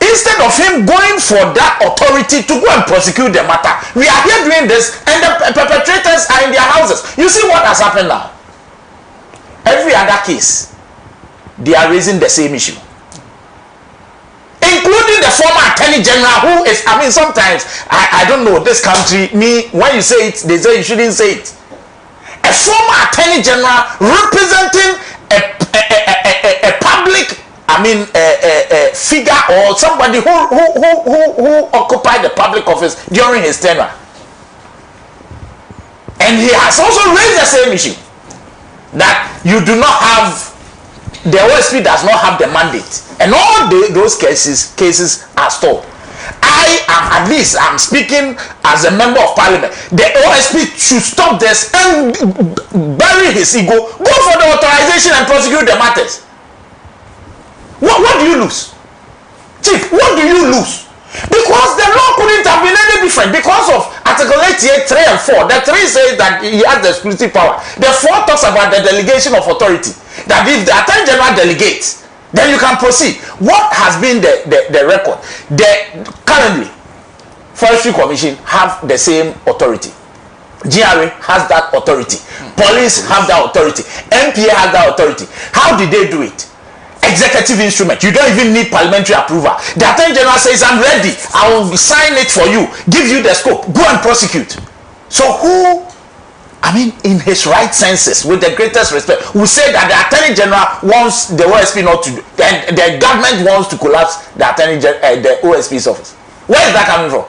H: instead of him going for that authority to go and prosecute the matter, we are here doing this, and the perpetrators are in their houses. You see what has happened now? Every other case, they are raising the same issue. Including the former Attorney General, who is, I mean, sometimes, I don't know, this country, when you say it, they say you shouldn't say it. A former Attorney General representing a public, figure or somebody who occupied the public office during his tenure. And he has also raised the same issue, that you do not have, the OSP does not have the mandate, and all those cases are stopped. I'm speaking as a member of parliament. The OSP should stop this and bury his ego, go for the authorization and prosecute the matters. What do you lose? Chief, what do you lose? Because the law couldn't have been any different because of Article 88, 3 and 4. The 3 says that he has the exclusive power. The 4 talks about the delegation of authority. That if the Attorney General delegates, then you can proceed. What has been the record? Currently, Forestry Commission have the same authority. GRA has that authority. Police have that authority. MPA has that authority. How did they do it? Executive instrument. You don't even need parliamentary approval. The Attorney General says, I'm ready. I will sign it for you. Give you the scope. Go and prosecute. So who, in his right senses, with the greatest respect, will say that the Attorney General wants the OSP not to do, and the government wants to collapse the OSP's office? Where is that coming from?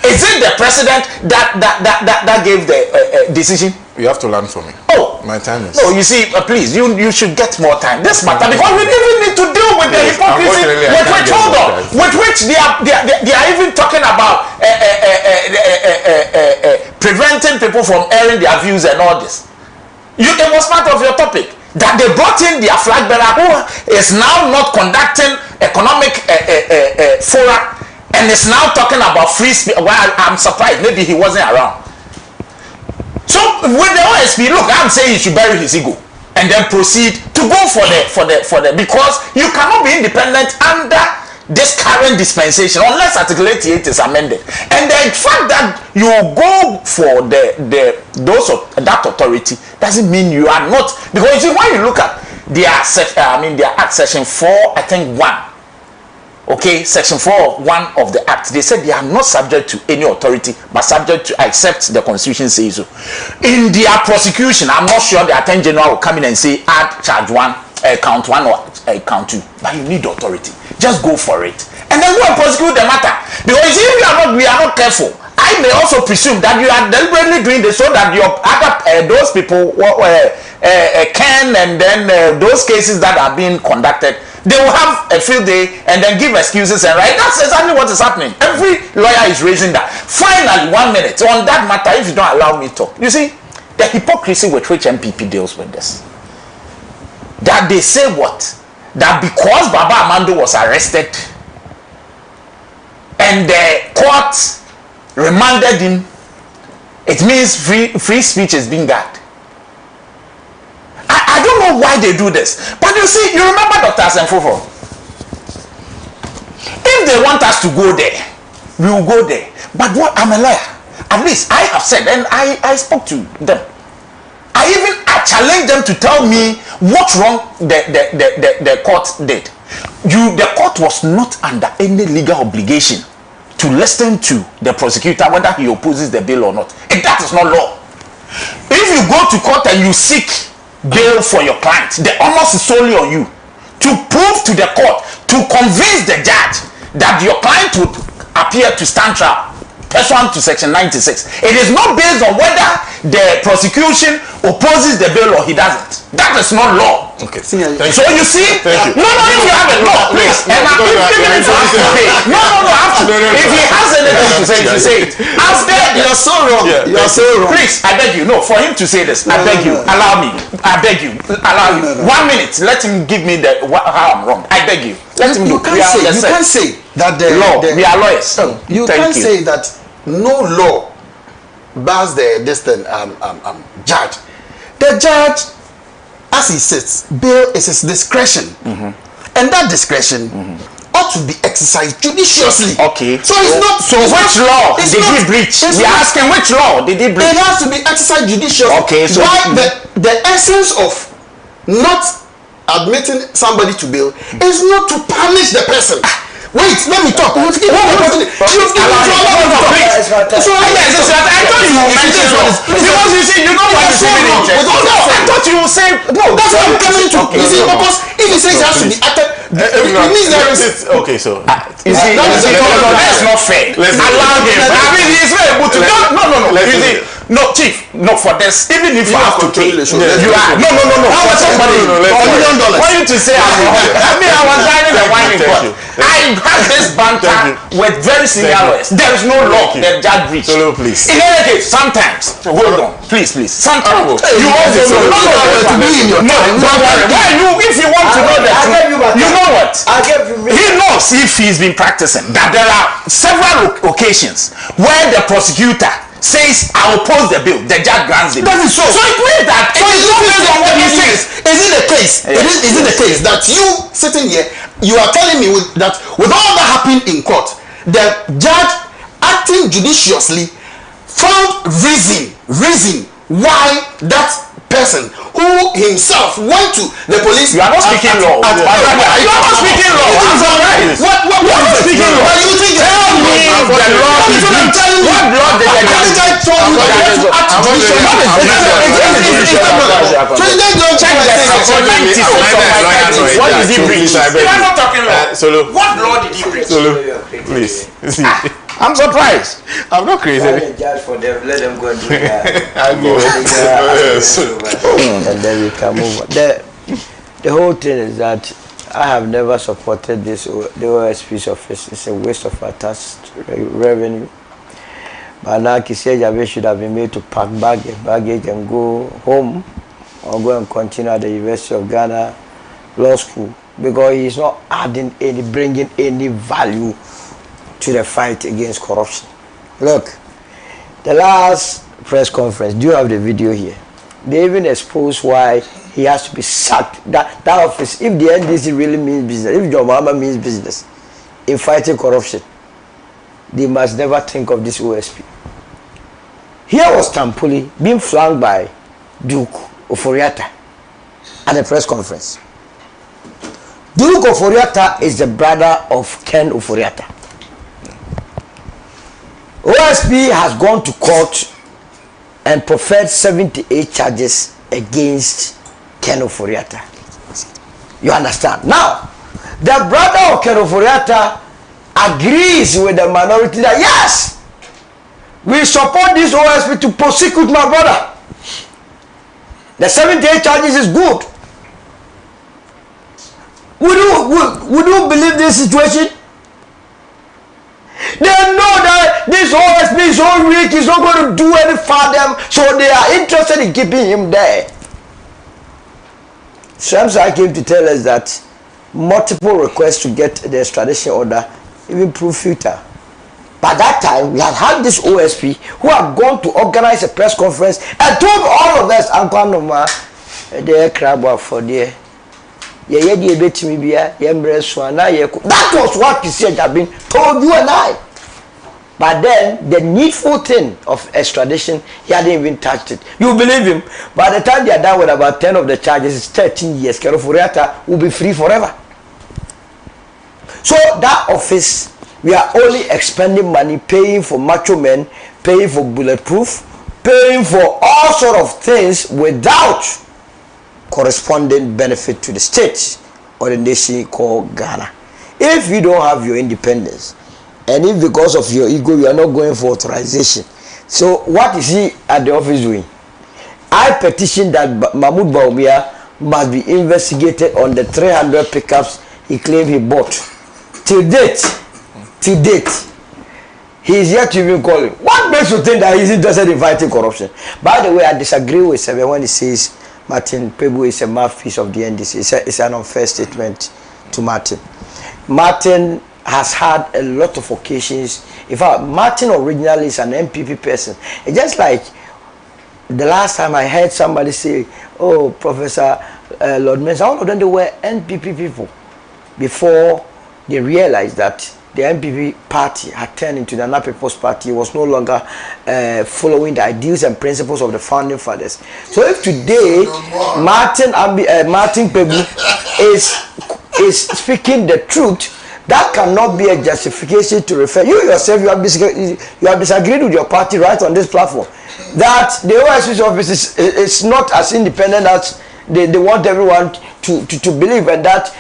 H: Is it the president that gave the decision?
E: You have to learn from me.
H: Oh,
E: my time is.
H: No, you see, please, you should get more time. This matter, because we even need to deal with the hypocrisy with which they are even talking about preventing people from airing their views and all this. It was part of your topic that they brought in their flag bearer who is now not conducting economic fora. And it's now talking about free speech. Well, I'm surprised. Maybe he wasn't around. So with the OSP, look, I'm saying he should bury his ego. and then proceed to go for the because you cannot be independent under this current dispensation unless Article 88 is amended. And the fact that you go for that authority doesn't mean you are not, because you see, when you look at their Act Section 4, I think 1. Okay, Section 4(1) of the Act, they said they are not subject to any authority, but subject to accept the Constitution says so. In their prosecution, I'm not sure the Attorney General will come in and say add charge 1, count 1 or count 2, but you need authority. Just go for it, and then go and prosecute the matter. Because if we are not careful, I may also presume that you are deliberately doing this so that your other those people can, and then those cases that are being conducted, they will have a field day and then give excuses and right. That's exactly what is happening. Every lawyer is raising that. Finally, 1 minute on that matter, if you don't allow me to talk. You see, the hypocrisy with which MPP deals with this. That they say what? That because Baba Amando was arrested and the court remanded him, it means free speech is being guarded. I don't know why they do this, but you see, you remember Dr. Xenophobia. If they want us to go there, we will go there. But what, I'm a lawyer. At least I have said, and I spoke to them. I challenged them to tell me what wrong the court did. The court was not under any legal obligation to listen to the prosecutor whether he opposes the bill or not. And that is not law. If you go to court and you seek bail for your client, the onus is solely on you to prove to the court, to convince the judge that your client would appear to stand trial pursuant to Section 96. It is not based on whether the prosecution opposes the bill or he doesn't. That is not law.
F: Okay.
H: So you see, if you have a law, please, and if you have to pay, if he has anything to say, to say it. You're so wrong. You're so wrong. Please, I beg you, for him to say this, I beg you, allow me. I beg you, allow you. 1 minute, let him give me how I'm wrong. I beg you. Let him do.
G: You can't say that the
H: law. We are lawyers.
G: You can't say that no law bars the judge. The judge, as he sits, bail is his discretion, and that discretion ought to be exercised judiciously.
H: Okay.
G: So it's not.
H: So which law did he breach? We are asking which law did he breach?
G: It has to be exercised judiciously.
H: Okay. So
G: why the essence of not admitting somebody to bail is not to punish the person. Wait, let me talk. I told you mentioned because you see, you know what is happening. I thought you were saying no. That's what I'm coming to. You see, because if he says it has to be acted, it means there is.
E: Okay, so
H: you see, that's not fair. Allow him. I mean, he's not able to. No. You see. No, chief. No, for this, even if you have to pay, you are no. How much somebody $1 million? For you to say, I mean, I was dining and whining for. I had this banter with very senior lawyers. There is no law that judge breach.
E: Solo, please.
H: In any case, sometimes, hold on, please. Sometimes you also no. Don't worry. If you want to know the truth, you know what? He knows if he's been practicing that there are several occasions where the prosecutor says I oppose the bill, the judge grants the bill.
G: That is so. So it means that it is not based on what he says. Is it the case? Yes. Is it the case that you sitting here, you are telling me that with all that happened in court, the judge acting judiciously found reason why that person who himself went to the police.
H: You are not speaking law. You are not speaking law. What are you speaking law? You think tell me the law is what law did the judge told you that to act judicially? What did he breach? You are not talking law.
E: Solo.
H: What law did he breach?
E: Solo, please.
H: I'm surprised.
E: I'm not crazy.
J: Judge for them, let them go and do that.
E: I go.
J: And then we can move on. The whole thing is that I have never supported this. The OSP's office is a waste of our tax revenue. But now Kisei Jabe should have been made to pack baggage and go home or go and continue at the University of Ghana Law School, because he's not bringing any value to the fight against corruption. Look, the last press conference, do you have the video here? They even exposed why he has to be sacked. That office, if the NDC really means business, if John Mahama means business in fighting corruption, they must never think of this OSP. Here was Tampuli being flanked by Duke Oforiatta at a press conference. Duke Oforiatta is the brother of Ken Oforiatta. OSP has gone to court and preferred 78 charges against Ken Oforiatta. You understand? Now, the brother of Ken Oforiatta agrees with the minority that yes, we support this OSP to prosecute my brother. The 78 charges is good. Would you believe this situation? They know that this OSP is so weak, he's not going to do any for them, so they are interested in keeping him there. Shamsa came to tell us that multiple requests to get the extradition order even proved futile. By that time, we had this OSP who had gone to organize a press conference and told all of us, that was what Kissi had been told you and I. But then, the needful thing of extradition, he hadn't even touched it. You believe him? By the time they are done with about 10 of the charges, it's 13 years. Ken Oforiatta will be free forever. So that office, we are only expending money, paying for macho men, paying for bulletproof, paying for all sort of things without corresponding benefit to the state or the nation called Ghana. If you don't have your independence, and if because of your ego you are not going for authorization, so what is he at the office doing? I petitioned that Mahmoud Bawumia must be investigated on the 300 pickups he claimed he bought. Till date, he is yet to even call him. What makes you think that he is interested in fighting corruption? By the way, I disagree with Sebe when he says Martin Pebu is a mouthpiece of the NDC. It's an unfair statement to Martin. Martin has had a lot of occasions. In fact, Martin originally is an MPP person. It's just like the last time I heard somebody say, oh, Professor Lord Mensa, all of them, they were NPP people before they realized that the MPP party had turned into the Nana People's Party. It was no longer following the ideals and principles of the founding fathers. So if today Martin Pebu is speaking the truth, that cannot be a justification to refer. You yourself, you have disagreed with your party right on this platform. That the OSP's office is not as independent as they want everyone to believe, and that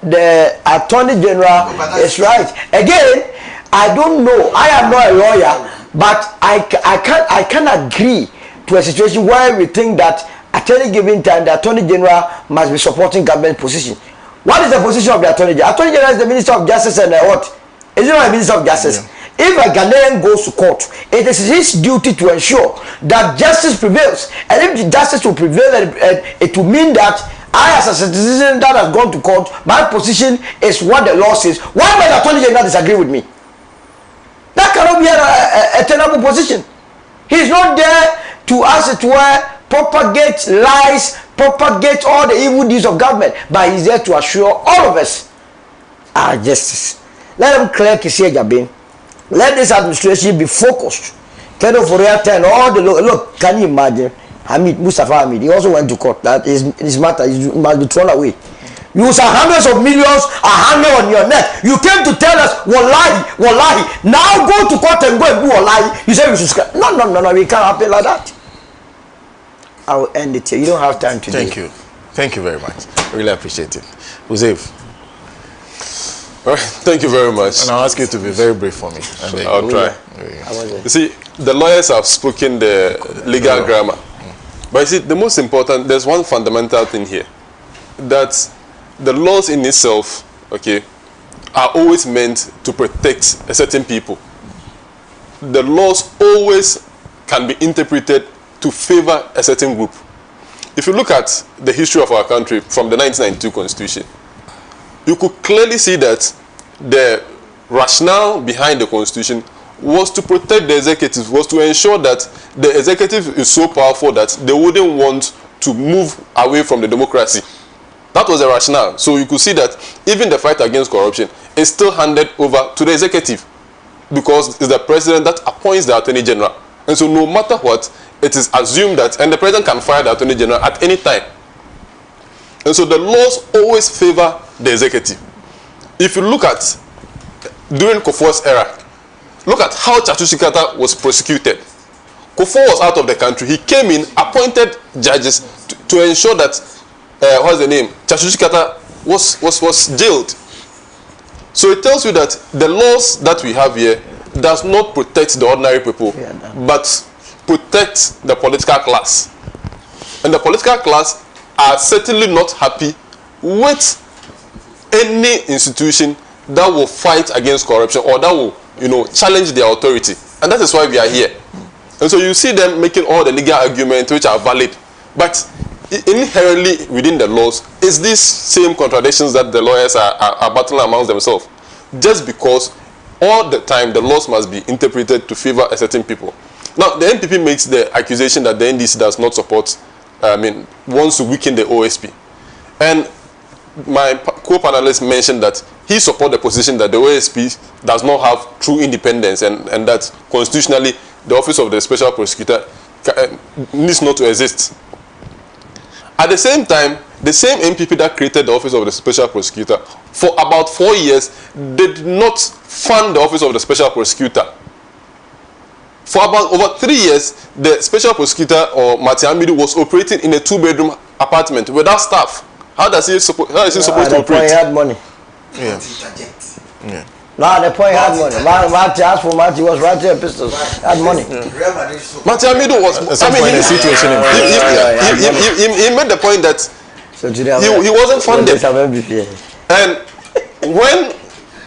J: the Attorney General is right. Again, I don't know. I am not a lawyer, but I can agree to a situation where we think that at any given time the Attorney General must be supporting government position. What is the position of the Attorney General? Attorney General is the Minister of Justice and what? Is it not a Minister of Justice? Yeah. If a Ghanaian goes to court, it is his duty to ensure that justice prevails. And if the justice will prevail, it will mean that I, as a citizen that has gone to court, my position is what the law says. Why might the Attorney General disagree with me? That cannot be a tenable position. He is not there to, as it were, propagate lies, propagate all the evil deeds of government, but he is there to assure all of us our justice. Let them clear Kissi Jabin. Let this administration be focused. Ken Oforiatta and all the look, can you imagine? Mustafa Hamid, he also went to court. That is his matter. He must be thrown away. You saw hundreds of millions are hanging on your neck. You came to tell us, wallahi. Now go to court and go and do wallahi. You say we should scrap. No. It can't happen like that. I will end it here. You don't have time today.
E: Thank you very much. Really appreciate it. Uzev.
F: All right, thank you very much.
E: And I'll ask you to be very brief for me.
F: I'll try. You see, the lawyers have spoken the legal grammar. But you see, the most important, there's one fundamental thing here. That the laws in itself, okay, are always meant to protect a certain people. The laws always can be interpreted to favor a certain group. If you look at the history of our country from the 1992 Constitution, you could clearly see that the rationale behind the Constitution was to protect the executive, was to ensure that the executive is so powerful that they wouldn't want to move away from the democracy. That was the rationale. So you could see that even the fight against corruption is still handed over to the executive, because it's the president that appoints the attorney general. And so no matter what, it is assumed that, and the president can fire the attorney general at any time. And so the laws always favor the executive. If you look at, during Kufuor's era, look at how Chachuchi Kata was prosecuted. Kufuor was out of the country. He came in, appointed judges to ensure that, what's the name? Chachuchi Kata was jailed. So it tells you that the laws that we have here does not protect the ordinary people, but protect the political class. And the political class are certainly not happy with any institution that will fight against corruption or that will, challenge their authority. And that is why we are here. And so you see them making all the legal arguments which are valid, but inherently within the laws is these same contradictions that the lawyers are battling amongst themselves, just because all the time the laws must be interpreted to favor a certain people. Now the NPP makes the accusation that the NDC does not support, wants to weaken the OSP. And my co-panelist mentioned that he supports the position that the OSP does not have true independence, and that constitutionally the office of the special prosecutor needs not to exist. At the same time, the same NPP that created the office of the special prosecutor for about 4 years did not fund the office of the special prosecutor. For about over 3 years, the special prosecutor, or Mati Hamidu, was operating in a 2-bedroom apartment without staff. How is he supposed to operate?
J: He had money.
F: Yeah.
J: Yeah. No, the point had money. Mati asked for Mati, was writing epistles. Had money.
F: Mati Hamidu was,
E: in a situation.
F: He made the point that he wasn't funded. And when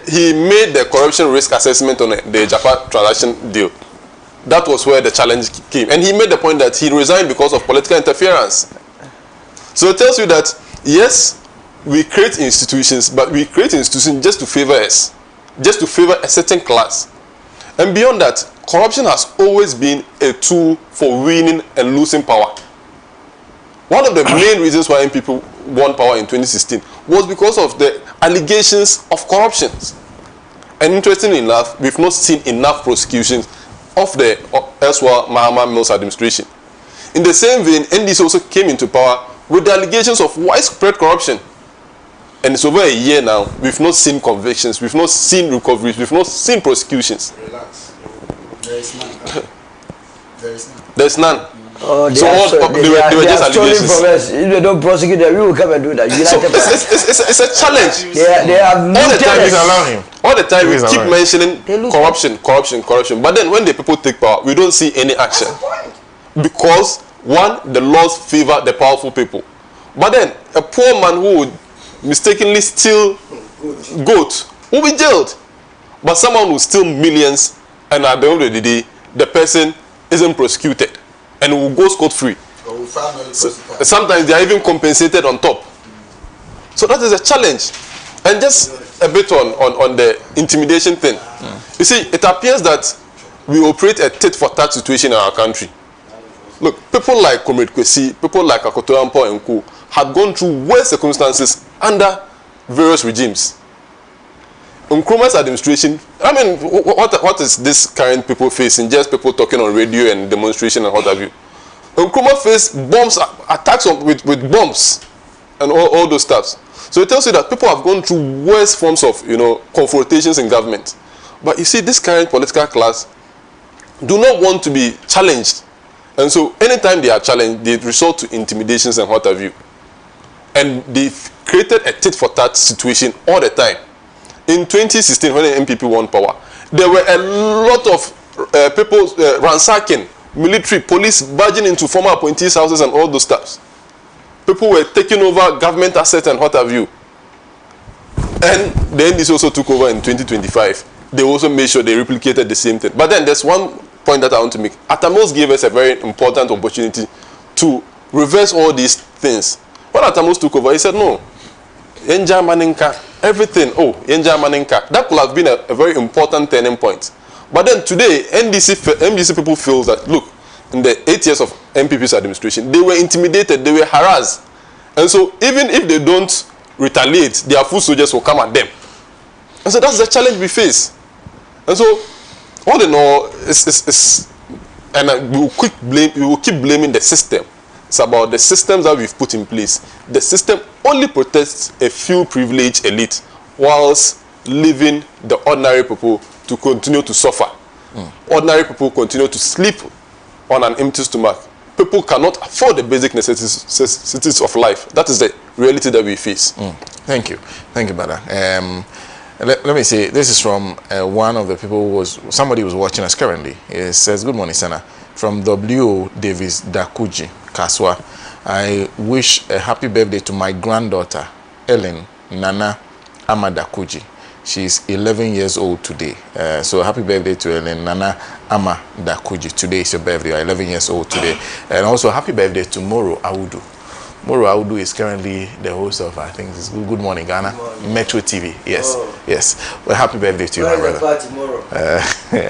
F: he made the corruption risk assessment on the Japan transaction deal, that was where the challenge came. And he made the point that he resigned because of political interference. So it tells you that, yes, we create institutions, but we create institutions just to favor us, just to favor a certain class. And beyond that, corruption has always been a tool for winning and losing power. One of the main reasons why people won power in 2016 was because of the allegations of corruption. And interestingly enough, we've not seen enough prosecutions of the erstwhile Mahama Mills administration. In the same vein, NDC also came into power with the allegations of widespread corruption. And it's over a year now, we've not seen convictions, we've not seen recoveries, we've not seen prosecutions.
G: Relax. There is none. There is none.
F: There's none.
J: Oh,
F: so they were just allegations.
J: From us. If they don't prosecute them, we will come and do that.
F: So it's a challenge.
J: They have
F: all the time we keep mentioning corruption. But then when the people take power, we don't see any action. Because, one, the laws favor the powerful people. But then, a poor man who would mistakenly steal goat will be jailed. But someone will steal millions, and at the end of the day, the person isn't prosecuted and will go scot-free. Sometimes they are even compensated on top. So that is a challenge. And just a bit on the intimidation thing. You see, it appears that we operate a tit-for-tat situation in our country. Look, people like Comrade Kwesi, people like Akoto Ampo and Co. had gone through worse circumstances under various regimes. Nkrumah's administration, I mean, what is this current people facing? Just people talking on radio and demonstration and what have you. Nkrumah faced bombs, attacks with bombs and all those stuff. So it tells you that people have gone through worse forms of, confrontations in government. But you see, this current political class do not want to be challenged. And so anytime they are challenged, they resort to intimidations and what have you. And they've created a tit-for-tat situation all the time. In 2016, when the MPP won power, there were a lot of people ransacking, military, police barging into former appointees' houses and all those stuff. People were taking over government assets and what have you. And the NDC also took over in 2025. They also made sure they replicated the same thing. But then there's one point that I want to make. Atamos gave us a very important opportunity to reverse all these things. When Atamos took over, he said, no, Yenja Maninka, everything, Yenja Maninka. That could have been a very important turning point. But then today, NDC people feel that, look, in the 8 years of MPP's administration, they were intimidated, they were harassed. And so even if they don't retaliate, their foot soldiers will come at them. And so that's the challenge we face. And so, all in all, we will keep blaming the system. It's about the systems that we've put in place. The system only protects a few privileged elite, whilst leaving the ordinary people to continue to suffer. Ordinary people continue to sleep on an empty stomach. People cannot afford the basic necessities of life. That is the reality that we face.
E: Thank you, brother. Let me say, this is from one of the people who somebody who's watching us currently. It says, "Good morning, SENA. From W. Davis Dakuji, Kaswa. I wish a happy birthday to my granddaughter, Ellen Nana Amadakuji. She's 11 years old today. So happy birthday to Ellen Nana Amadakuji. Today is your birthday. You're 11 years old today. And also happy birthday to Moro Audu. Moro Audu is currently the host of, I think, this Good Morning Ghana, Metro TV. Yes, yes. Well, happy birthday to you, my brother.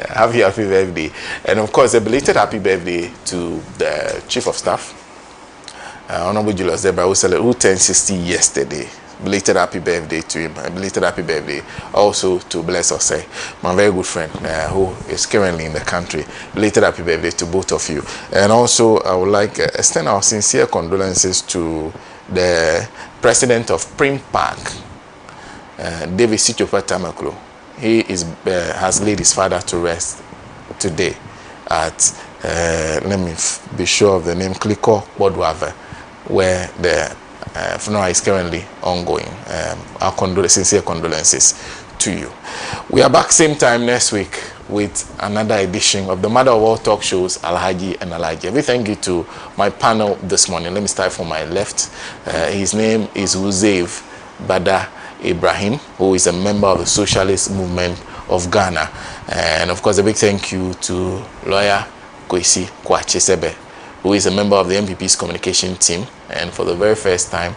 E: Happy birthday. And of course, a belated happy birthday to the Chief of Staff, Honorable Julius Deba, who turned 60 yesterday. Belated happy birthday to him. Belated happy birthday also to Bless Osei, my very good friend who is currently in the country. Belated happy birthday to both of you. And also I would like to extend our sincere condolences to the president of Prim Park, David Sichopa Tamaklo. He has laid his father to rest today at, let me be sure of the name, Kliko Bodwave, where the funeral is currently ongoing. Our sincere condolences to you. We are back same time next week with another edition of the mother of all talk shows, Alhaji&Alhaji. A big thank you to my panel this morning. Let me start from my left. His name is Uzeif Bada Ibrahim, who is a member of the Socialist Movement of Ghana. And of course, a big thank you to lawyer Kwesi Kwachesebe, who is a member of the MPP's communication team. And for the very first time,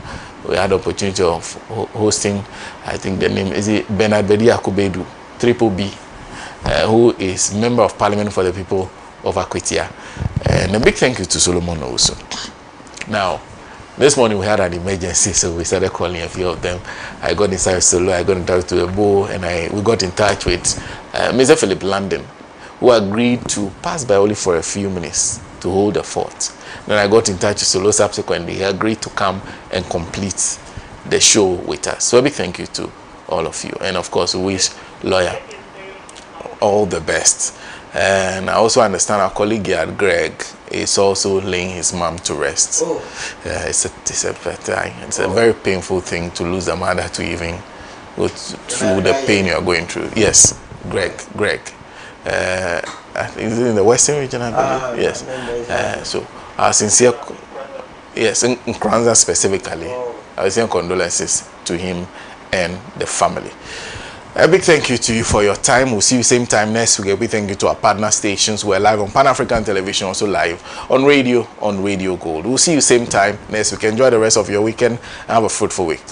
E: we had the opportunity of hosting, I think the name is Bernard Bedi Akubedu, Triple B, who is member of Parliament for the people of Akwitia. And a big thank you to Solomon also. Now, this morning we had an emergency, so we started calling a few of them. I got inside Solo, I got in touch to Ebo, and we got in touch with Mr. Philip London, who agreed to pass by only for a few minutes to hold the fort. Then I got in touch with Solo subsequently. He agreed to come and complete the show with us. So a big thank you to all of you. And of course, we wish lawyer all the best. And I also understand our colleague here, Greg, is also laying his mom to rest. It's a very painful thing to lose a mother to even go through the pain you are going through. Yes, Greg. Is it in the Western region, I believe? Yes. So our sincere, yes, in Kranza specifically, our sincere condolences to him and the family. A big thank you to you for your time. We'll see you same time next week. A big thank you to our partner stations. We're live on Pan-African Television, also live on Radio Gold. We'll see you same time next week. Enjoy the rest of your weekend and have a fruitful week.